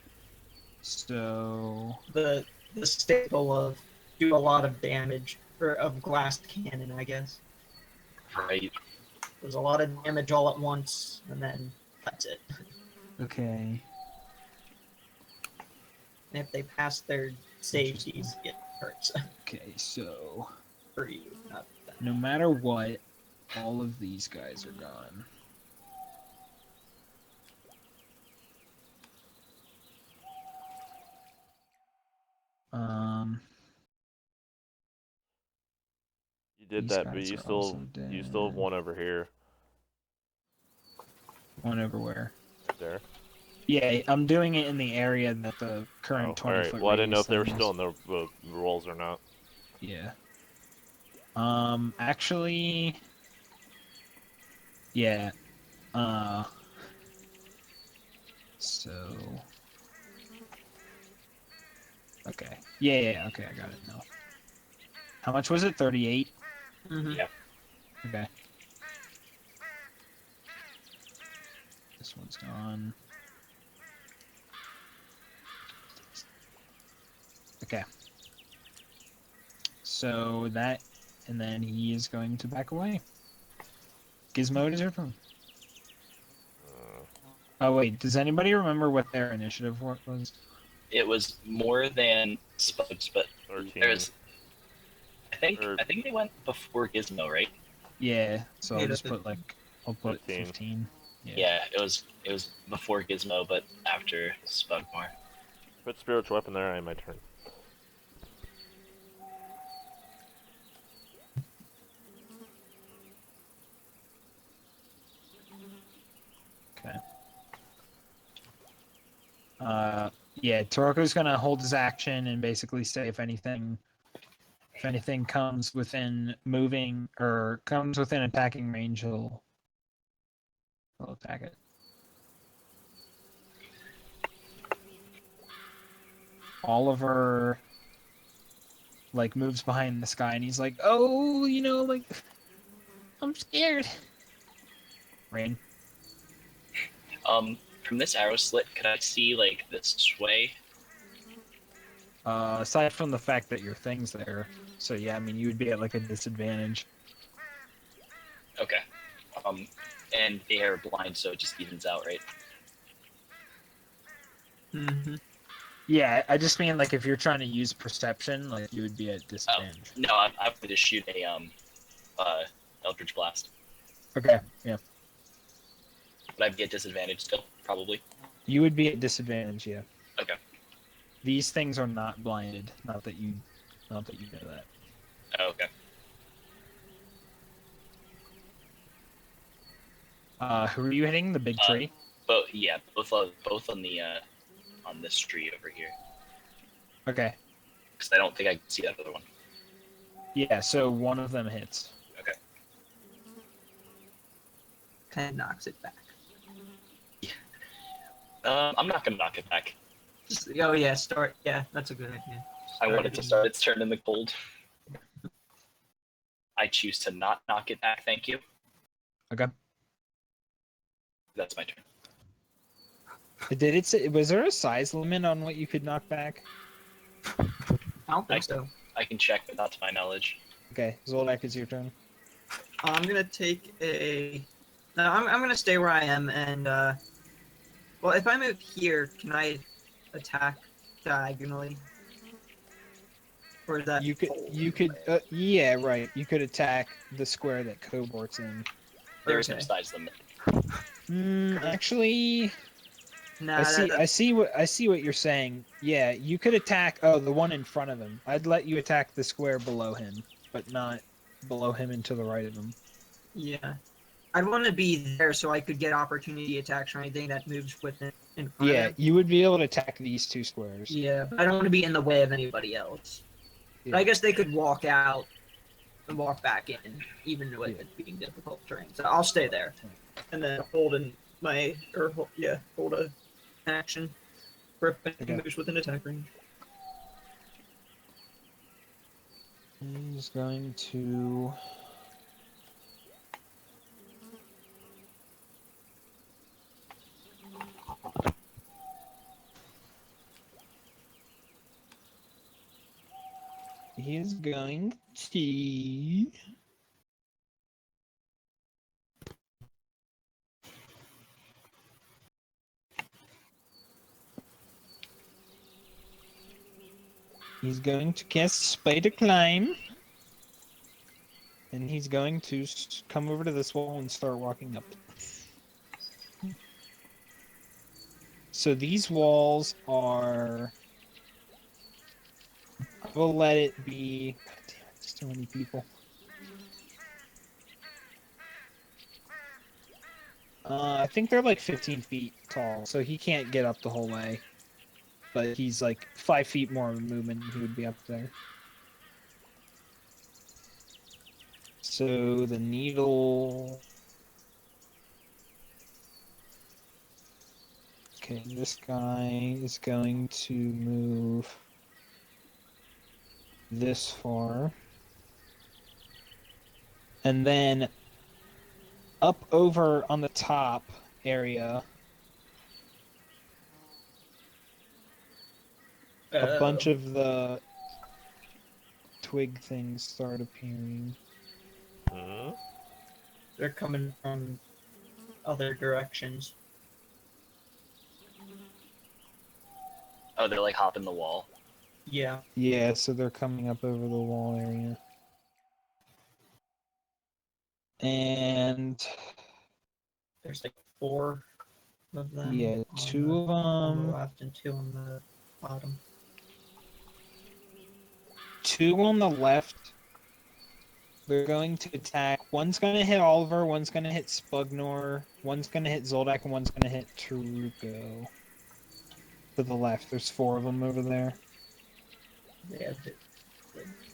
So The staple of do a lot of damage, or of glass cannon, I guess. Right. There's a lot of damage all at once, and then that's it. okay. And if they pass their saves, you get hurts Okay, so for you. Not that. no matter what, all of these guys are gone. You did These that, but guys you are also still have dead. one over here. One over where? Right there. Yeah, I'm doing it in the area that the current Oh, alright. 20-foot Well, I didn't know radius if they were thing still is. in the rolls or not. Yeah. Actually, yeah. So. Okay. Yeah, okay, I got it now. How much was it? 38? Mm-hmm. Yeah. Okay. This one's gone. Okay. So that, and then he is going to back away. Gizmo, it is your turn. Uh, Oh wait, does anybody remember what their initiative was? It was more than Spugs, but 13. there's. Or I think they went before Gizmo, right? Yeah, so I'll Yeah, just put I'll put 15. 15. Yeah, it was before Gizmo, but after Spugmore. put spiritual weapon there, I have my turn. Okay. Yeah, Toroko's gonna hold his action and basically say if anything comes within moving or comes within attacking range, he'll attack it. Oliver like moves behind this guy and he's like, "Oh, like I'm scared." Rain. From this arrow slit, could I see like this way? Aside from the fact that your thing's there, so yeah, I mean you would be at like a disadvantage. Okay. And they are blind, so it just evens out, right? Mm-hmm. Yeah, I just mean like if you're trying to use perception, like you would be at disadvantage. No, I'm going to shoot a Eldritch Blast. Okay, yeah. Would I be at disadvantage still? Probably. You would be at disadvantage, yeah. Okay. These things are not blinded. Not that you know that. Oh, okay. Who are you hitting? The big tree? But yeah, both on the on this tree over here. Okay. Because I don't think I can see that other one. Yeah, so one of them hits. Okay. Kind of knocks it back. I'm not gonna knock it back. Oh yeah, start. Yeah, that's a good idea. I want it to start its turn in the cold. I choose to not knock it back. Thank you. Okay. That's my turn. Did it say, was there a size limit on what you could knock back? I don't think so. I can check, but not to my knowledge. Okay, Zoldak, it's your turn. I'm gonna take a. No, I'm gonna stay where I am, and well, if I move here, can I attack diagonally? Or is that You could yeah, right. You could attack the square that Cobort's in. There is no Okay. size limit. Actually, Nah, I see what you're saying. Yeah, you could attack the one in front of him. I'd let you attack the square below him, but not below him and to the right of him. yeah. I'd want to be there so I could get opportunity attacks or anything that moves within in front Yeah, of him. you would be able to attack these two squares. Yeah, but I don't want to be in the way of anybody else. Yeah. But I guess they could walk out and walk back in, even with it being difficult terrain. So I'll stay there, and then hold a action for if anything moves within attack range. He's going to. He is going to. He's going to cast Spider Climb. And he's going to come over to this wall and start walking up. So these walls are... I will let it be... God damn it, there's too many people. I think they're like 15 feet tall, so he can't get up the whole way. But he's like 5 feet more of a movement, and he would be up there. So the needle... Okay, this guy is going to move this far. And then up over on the top area, a bunch of the twig things start appearing. They're coming from other directions. Oh, they're like hopping the wall. Yeah. Yeah, so they're coming up over the wall area. And There's like 4 of them. yeah, on 2 of on the them, left and 2 on the bottom. 2 on the left. They're going to attack. One's going to hit Oliver, one's going to hit Spugnor, one's going to hit Zoldak, and one's going to hit Taruko. To the left, there's 4 of them over there. Yeah.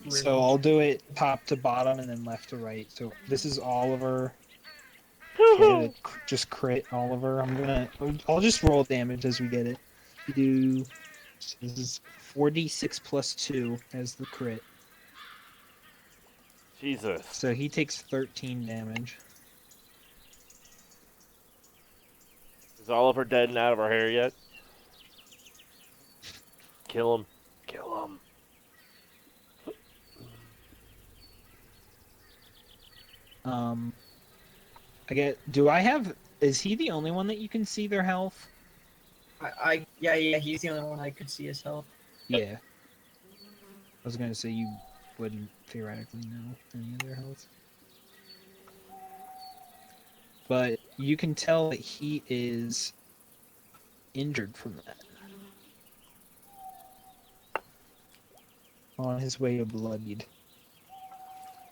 So I'll do it top to bottom and then left to right. So this is Oliver. Okay, just crit Oliver. I'll just roll damage as we get it. You do. So this is 4d6 plus 2 as the crit. Jesus. So he takes 13 damage. Is Oliver dead and out of our hair yet? Kill him. Kill him. Do I have... Is he the only one that you can see their health? Yeah, he's the only one I could see his health. Yeah. I was gonna say you wouldn't theoretically know any of their health. But you can tell that he is injured from that. On his way to bloodied.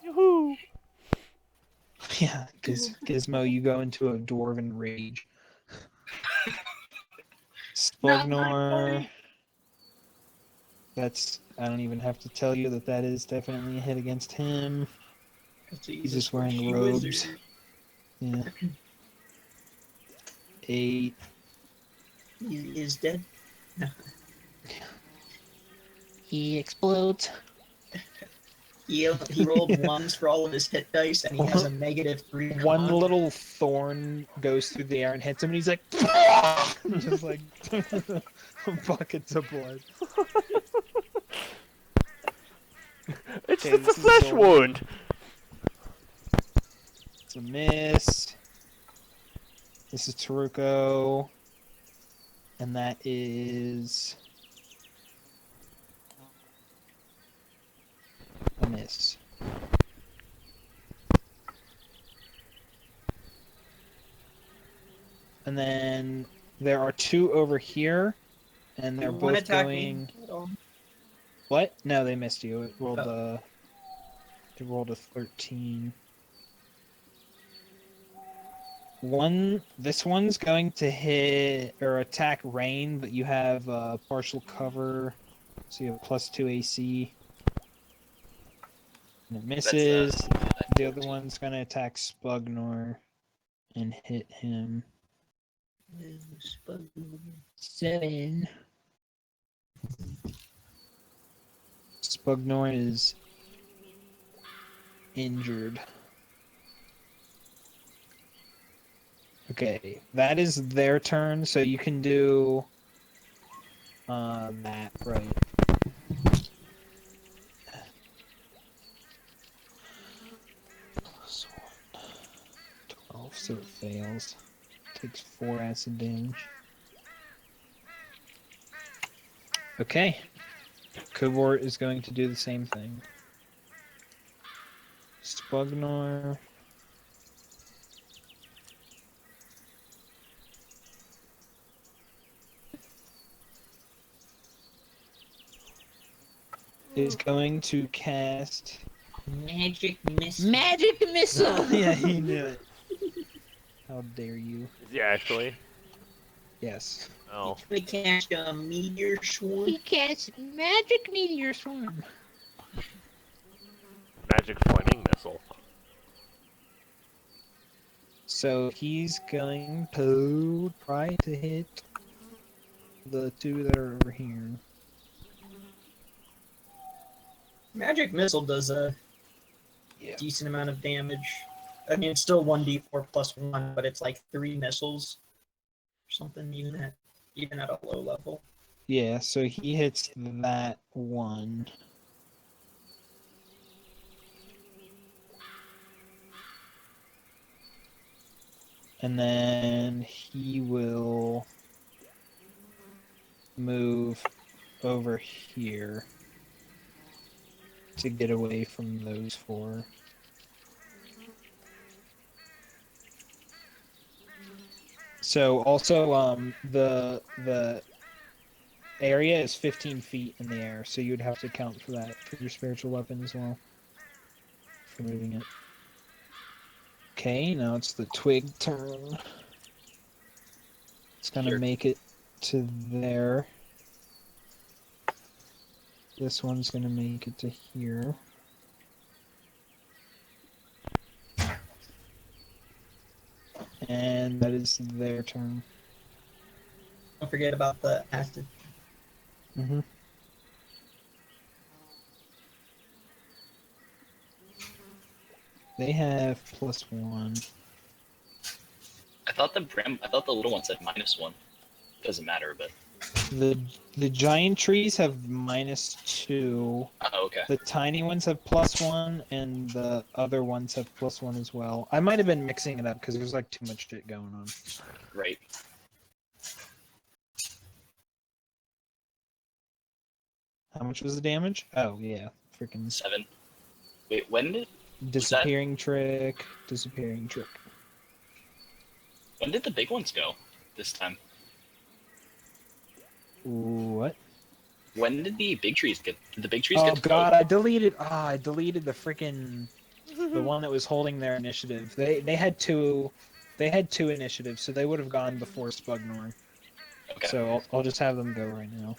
Yoo-hoo! Yeah, Gizmo, you go into a dwarven rage. Spugnor. That's... I don't even have to tell you that is definitely a hit against him. He's just wearing robes. Yeah. 8. He is dead. He explodes. He rolled ones for all of his hit dice, and he has a -3. One little thorn goes through the air and hits him, and he's like, just like buckets of blood. It's Okay, a this is flesh Zoltan. wound. It's a miss. This is Taruko. And that is a miss. And then there are 2 over here, and they're One both attack going... me at all. What? No, they missed you. It rolled a 13. This one's going to hit or attack Rain, but you have partial cover, so you have +2 AC. And it misses. The other one's going to attack Spugnor and hit him. 7. Spugnor is injured. Okay, that is their turn, so you can do that, right. +1. 12, so it fails. Takes 4 acid damage. Okay. Kubort is going to do the same thing. Spugnor. Is going to cast Magic missile. Magic Missile! Yeah, he knew it. How dare you? Is he actually? Yes. Oh. We cast a meteor swarm. He casts Magic Meteor Swarm. Magic flaming missile. So he's going to try to hit the two that are over here. Magic missile does a decent amount of damage. I mean, it's still 1d4 plus 1, but it's like 3 missiles or something, even at a low level. Yeah, so he hits that one. And then he will move over here to get away from those four. So also, the area is 15 feet in the air, so you'd have to count for that for your spiritual weapon as well, for moving it. Okay, now it's the twig turn. It's gonna make it to there. This one's gonna make it to here. And that is their turn. Don't forget about the acid. Mm-hmm. They have +1. I thought the little one said -1. Doesn't matter, but The giant trees have -2. oh, okay. The tiny ones have +1, and the other ones have +1 as well. I might have been mixing it up because there's like too much shit going on. Right. How much was the damage? Oh yeah, freaking 7. Wait, when did disappearing trick, disappearing trick. when did the big ones go this time? What? When did the big trees get? Did the big trees Oh get? To god, vote? I deleted the freaking the one that was holding their initiative. They had two initiatives, so they would have gone before Spugnor. Okay. So I'll just have them go right now.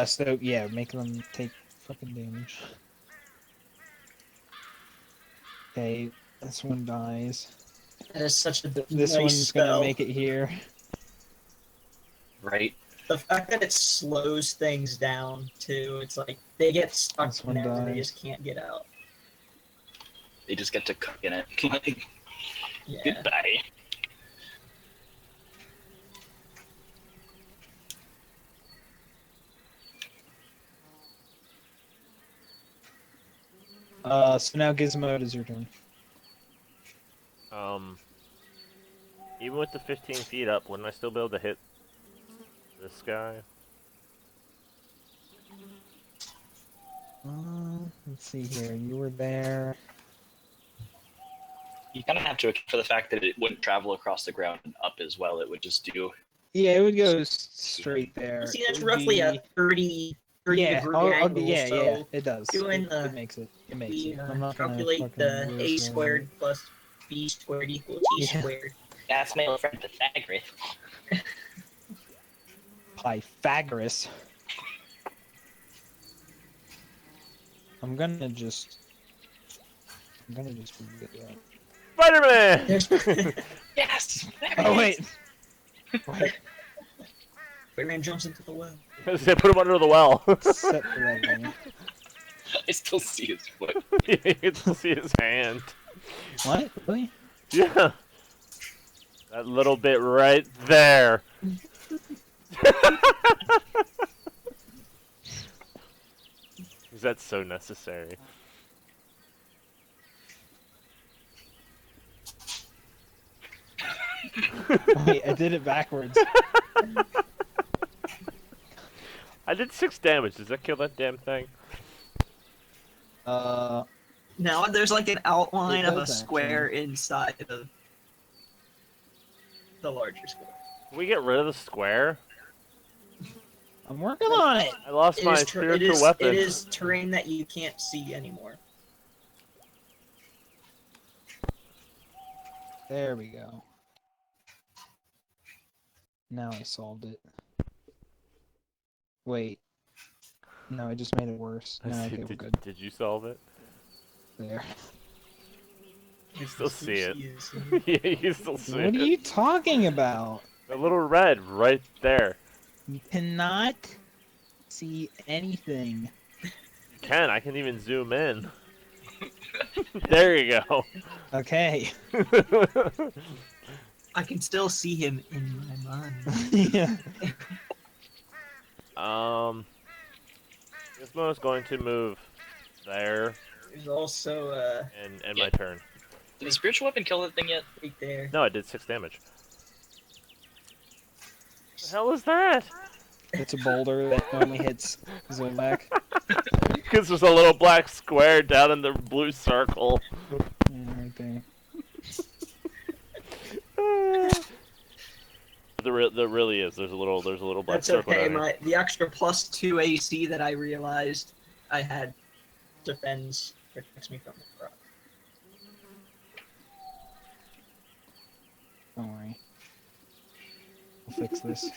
So yeah, make them take fucking damage. Okay, this one dies. That is such a This nice one's spell. gonna make it here. Right. The fact that it slows things down too, it's like they get stuck This in one there and they dies. just can't get out. They just get to cook in it. Like, Yeah. goodbye. So now Gizmo, it is your turn. Even with the 15 feet up, wouldn't I still be able to hit this guy? Let's see here. You were there. You kind of have to account for the fact that it wouldn't travel across the ground and up as well. It would just do. Yeah, it would go straight there. See, that's It would roughly be- a 30 yeah, degree I'll- angle. yeah, so yeah, it does. doing It makes it. It makes we it. I'm not gonna calculate fucking the reverse a roll squared it. plus b squared equals e Yeah. squared. That's my old friend Pythagoras. Pythagoras. I'm gonna just forget that. Spider-Man! There's Yes. Oh wait. Wait. Spider-Man jumps into the well. They put him under the well. Set for that game. I still see his foot. You can still see his hand. What? Really? Yeah. That little bit right there. That's so necessary. Wait, I did it backwards. I did 6 damage. Does that kill that damn thing? Uh, Now there's like an outline It of a does, square inside of the larger square. Can we get rid of the square? I'm working on it. I lost It my is spiritual weapon. It is terrain that you can't see anymore. There we go. Now I solved it. Wait. No, I just made it worse. No, okay, we're good. Did you solve it? There. You still see it. Yes. Yeah, you still see What it. are you talking about? The little red right there. You cannot see anything. You can. I can even zoom in. There you go. Okay. I can still see him in my mind. Yeah. Gizmo's going to move there, There's also and my turn. Did the spiritual weapon kill that thing yet? right there. No, I did 6 damage. What the hell is that? It's a boulder that only hits Zolak. Because there's a little black square down in the blue circle. Yeah, right there. There really is. There's a little black That's circle okay. down here. The extra +2 AC that I realized I had protects me from the rock. Don't worry. I'll fix this.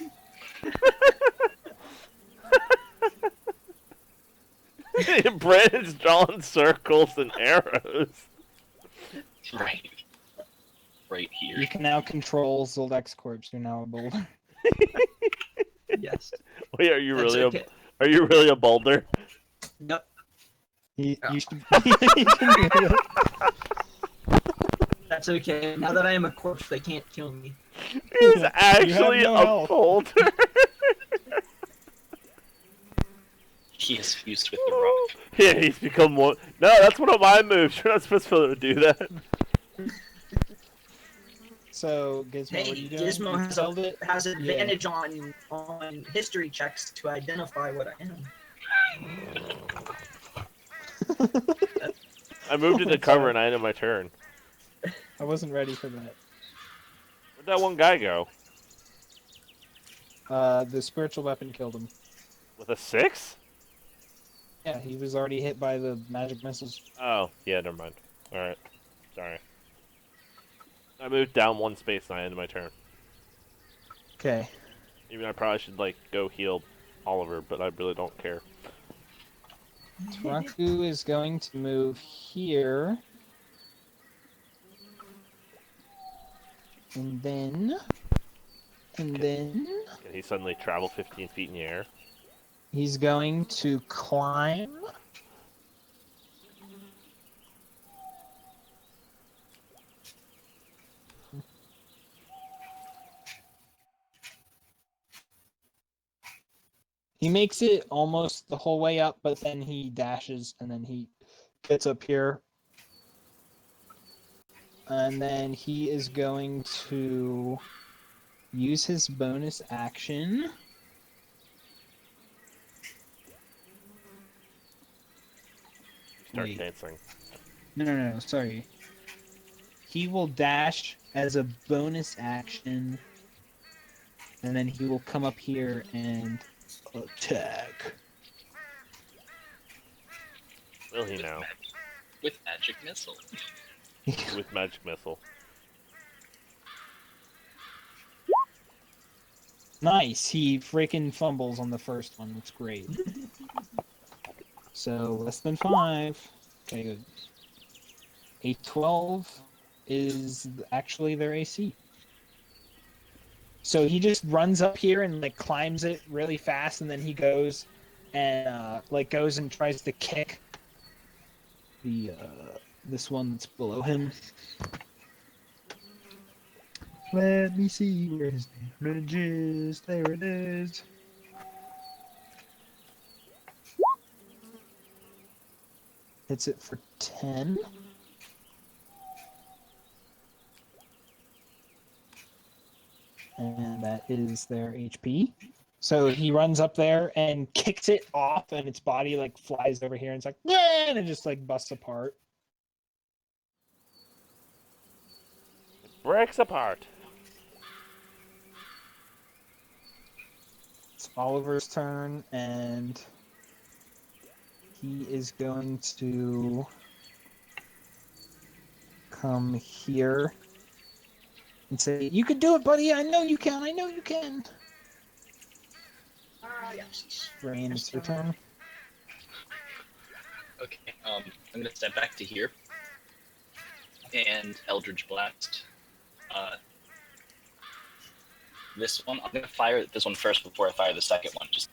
Brandon's drawing circles and arrows. Right. Right here. You can now control Zoldak's corpse. You're now a boulder. Yes. Wait, are you That's really okay. are you really a boulder? Yep. You Oh. should. You can do it. That's okay. Now that I am a corpse, they can't kill me. He's You actually have no a health. boulder. He is fused with the rock. Yeah, he's become one. No, that's one of my moves. You're not supposed to do that. So, Gizmo, Hey, what are you doing? Gizmo You has, killed it? has advantage on history checks to identify what I am. I moved into cover and I ended my turn. I wasn't ready for that. Where'd that one guy go? The spiritual weapon killed him. With a 6? Yeah, he was already hit by the magic missiles. Oh, yeah, never mind. Alright. Sorry. I moved down 1 space and I ended my turn. Okay. Even I probably should, like, go heal Oliver, but I really don't care. Taraku is going to move here. And then... Can he suddenly travel 15 feet in the air? He's going to climb. He makes it almost the whole way up, but then he dashes and then he gets up here. And then he is going to use his bonus action. Start Wait. dancing. No, sorry. He will dash as a bonus action, and then he will come up here and attack. Will he now? With magic missile. With magic missile. Nice. He freaking fumbles on the first one. That's great. So less than 5. Okay, good. A 12 is actually their AC. So he just runs up here and like climbs it really fast, and then he goes and goes and tries to kick the this one that's below him. Let me see where his damage is. There it is. Hits it for 10. And that is their HP. So he runs up there and kicks it off, and its body like flies over here, and it's like, yeah, and it just like busts apart. Breaks apart. It's Oliver's turn, and he is going to come here and say, "You can do it, buddy. I know you can. I know you can." Yes. Rain, it's your turn. Okay, I'm gonna step back to here and Eldritch Blast. This one, I'm gonna fire this one first before I fire the second one, just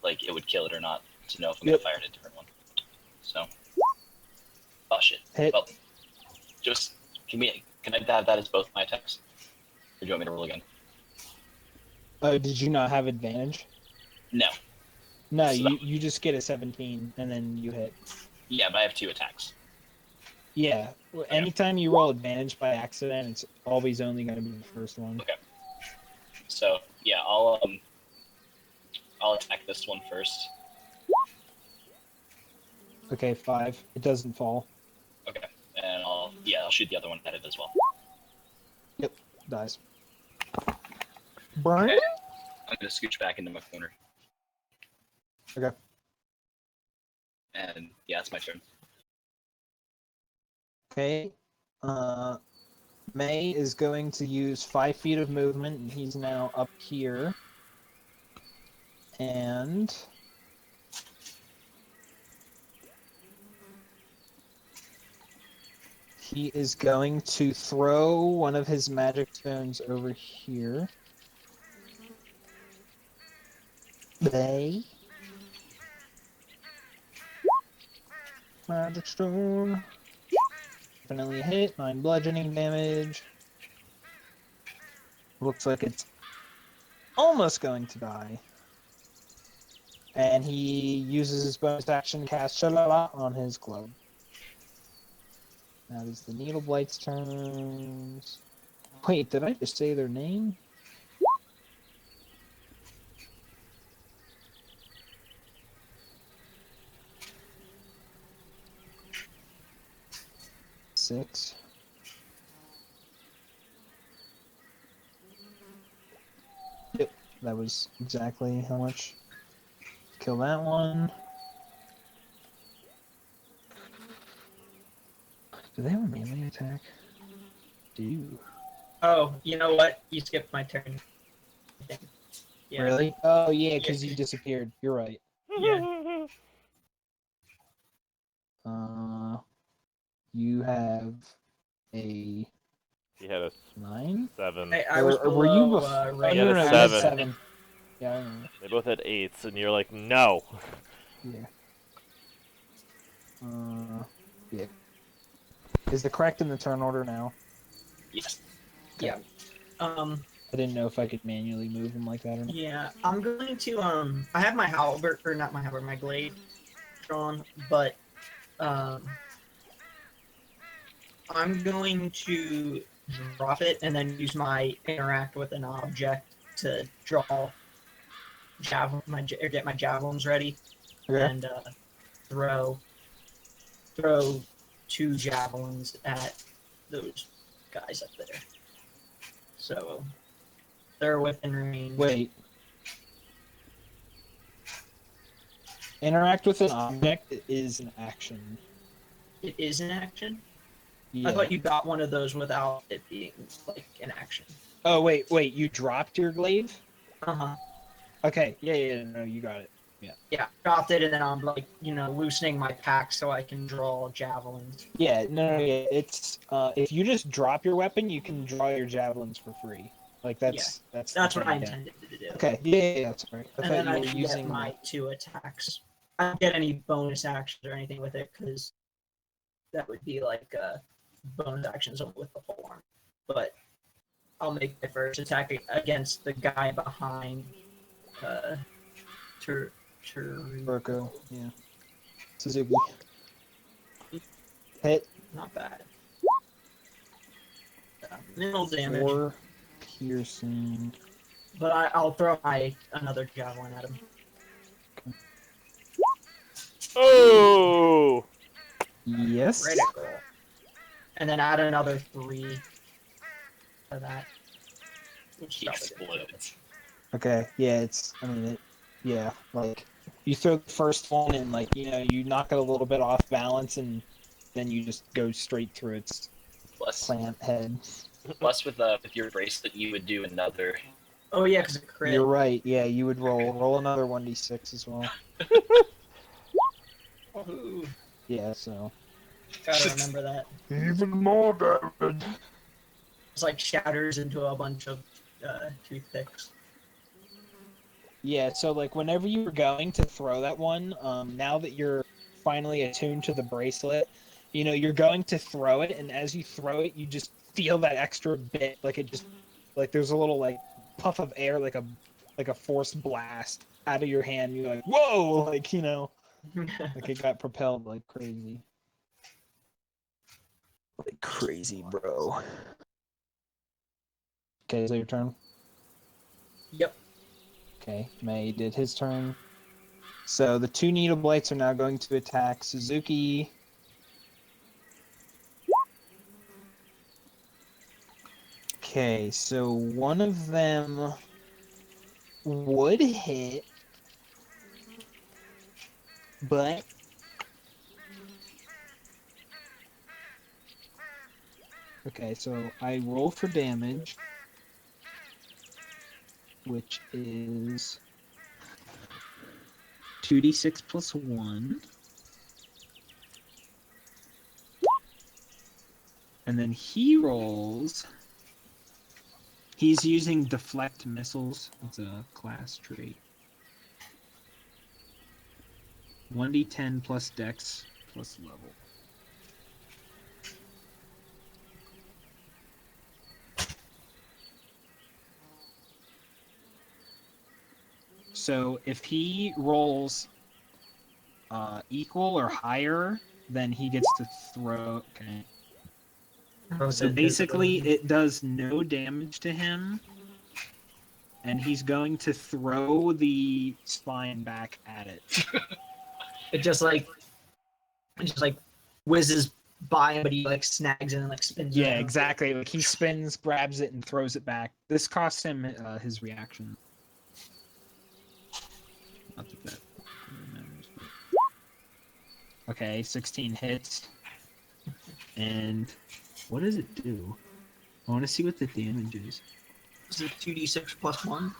like it would kill it or not, to know if I'm Yep. gonna fire a different one. So, oh shit. Hit. Well, just can I have that as both my attacks? Or do you want me to roll again? Oh, did you not have advantage? No. No, So you just get a 17, and then you hit. Yeah, but I have 2 attacks. Yeah. Well, anytime you roll advantage by accident, it's always only going to be the first one. Okay. So yeah, I'll attack this one first. Okay, 5. It doesn't fall. Okay, and I'll shoot the other one at it as well. Yep, dies. Burn. Okay. I'm gonna scooch back into my corner. Okay. And yeah, it's my turn. Okay. May is going to use 5 feet of movement, and he's now up here. And he is going to throw one of his magic stones over here. May. Magic stone. Definitely a hit. 9 bludgeoning damage. Looks like it's almost going to die. And he uses his bonus action to cast Shalala on his club. That is the Needle Blight's turn. Wait, did I just say their name? Six. Yep, that was exactly how much. Kill that one. Do they have a melee attack? Do. Oh, you know what? You skipped my turn. I think. Yeah. Really? Oh, yeah, because you disappeared. You're right. Yeah. You have a You had a 9? 7. I was Or were you below, bef- Ray. You had a you had 7. 7. Yeah, I remember. They both had 8s, and you're like, no. Yeah. Yeah. Is the correct in the turn order now? Yes. Yeah. I didn't know if I could manually move them like that or not. Yeah, I'm going to, I have my halberd, or not my halberd, my glaive drawn, but, I'm going to drop it and then use my interact with an object to draw or get my javelins ready, Okay. and, throw 2 javelins at those guys up there. So, they're within range. Wait. Interact with an object is an action. It is an action? Yeah. I thought you got one of those without it being, like, an action. Oh, wait. You dropped your glaive? Uh-huh. Okay. Yeah, no, you got it. Yeah, dropped it, and then I'm, like, loosening my pack so I can draw javelins. Yeah, no, yeah. It's, if you just drop your weapon, you can draw your javelins for free. Like, that's the That's what I thing, yeah. intended to do. Okay, yeah, that's right. I And thought then you I were can using get my 2 attacks. I don't get any bonus actions or anything with it, because that would be, like, bonus actions with the pole arm. But I'll make my first attack against the guy behind Burko, yeah. Suzuki. Hit. Not bad. Minimal damage. 4 piercing. But I'll throw another javelin at him. Oh! Yes. Critical. And then add another 3 to that. Which He probably didn't kill. explodes. Okay. Yeah. Yeah. Like you throw the first one and like you knock it a little bit off balance and then you just go straight through its Plus, plant head. plus with your bracelet, you would do another. Oh yeah, because it crit. You're right. Yeah, you would roll another 1d6 as well. Woohoo! Yeah. So Gotta remember that. even more damage. It's like shatters into a bunch of toothpicks. Yeah, so like whenever you were going to throw that one, now that you're finally attuned to the bracelet, you're going to throw it, and as you throw it, you just feel that extra bit, like it just like there's a little like puff of air, like a forced blast out of your hand. You're like, whoa, like like it got propelled like crazy. Like crazy, bro. Okay, is that your turn? Yep. Okay, May did his turn. So the 2 needle blights are now going to attack Suzuki. Okay, so one of them would hit, but okay, so I roll for damage, which is 2d6 plus 1. And then he rolls. He's using deflect missiles. It's a class trait. 1d10 plus dex plus level. So if he rolls equal or higher, then he gets to throw. Okay. So basically, it does no damage to him, and he's going to throw the spine back at it. It just like whizzes by him, but he like snags it and like spins. Yeah, around. exactly. Like he spins, grabs it, and throws it back. This costs him his reaction. Not that really matters. But... Okay, 16 hits. And what does it do? I want to see what the damage is. Is it 2d6 plus 1?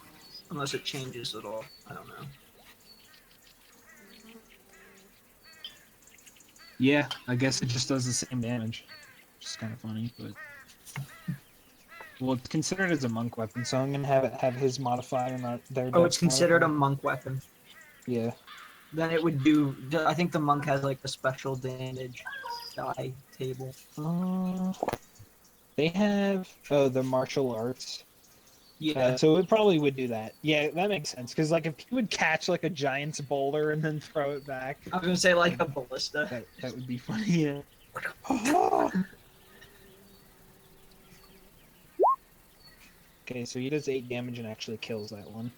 Unless it changes at all. I don't know. Yeah, I guess it just does the same damage. Which is kind of funny, but... Well, it's considered as a monk weapon, so I'm going to have it have his modifier, not their Oh, it's dex considered a modifier. monk weapon. Yeah. Then it would do. I think the monk has like a special damage die table. They have... Oh, the martial arts. Yeah. So it probably would do that. Yeah, that makes sense. Because like if he would catch like a giant's boulder and then throw it back, I was gonna say like a ballista. that would be funny. Yeah. Okay, so he does 8 damage and actually kills that one.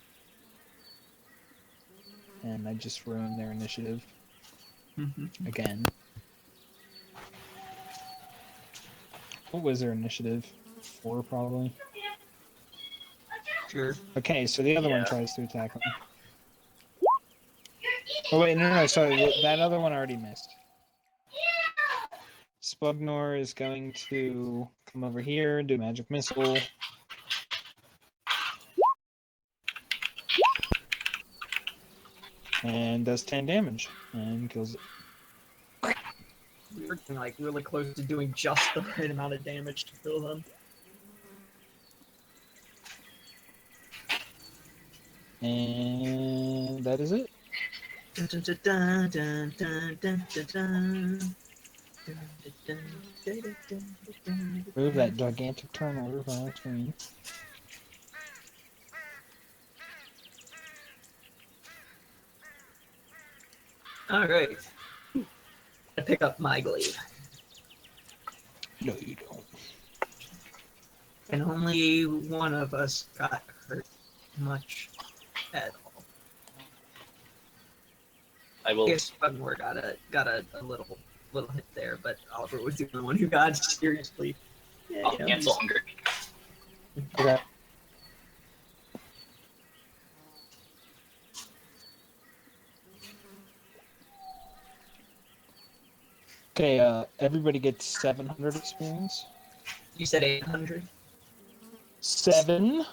And I just ruined their initiative again. What was their initiative? 4 probably. Sure. Okay, so the other one Yeah. tries to attack him. Oh wait, no, sorry, that other one already missed. Spugnor is going to come over here and do magic missile. And does 10 damage and kills it. We were getting, like really close to doing just the right amount of damage to kill them. And that is it. Dun, dun, dun, dun, dun, dun, dun, dun. Dun, dun, dun, dun, dun, dun, dun. Move that gigantic turn order on our screen. All right. I pick up my glaive, No, you don't. and only one of us got hurt. much at all. I I will. guess Bugmore got a little hit there, but Oliver was the only one who got seriously. Yeah, I'll cancel hunger. Okay. Okay, everybody gets 700 experience. You said 800. 700.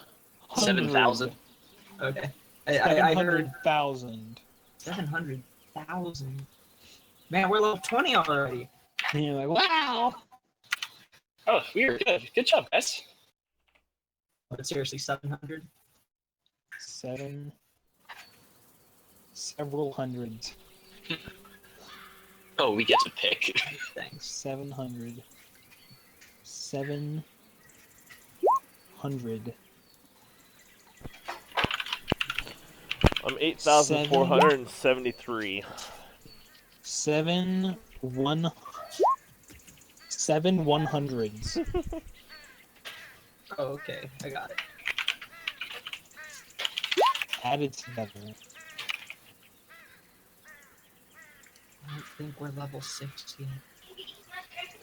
7,000. Okay. I heard 700,000. 700,000. Man, we're level 20 already. And you're like, wow. Oh, we are good. Good job, guys. But seriously, 700. Several hundreds. Oh, we get to pick. Thanks. 700. 700. I'm 8,473. 7 100s. Oh, okay. I got it. Added together. I don't think we're level 60.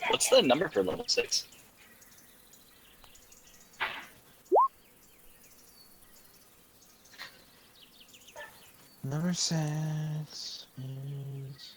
What's the number for level 6? Number 6 is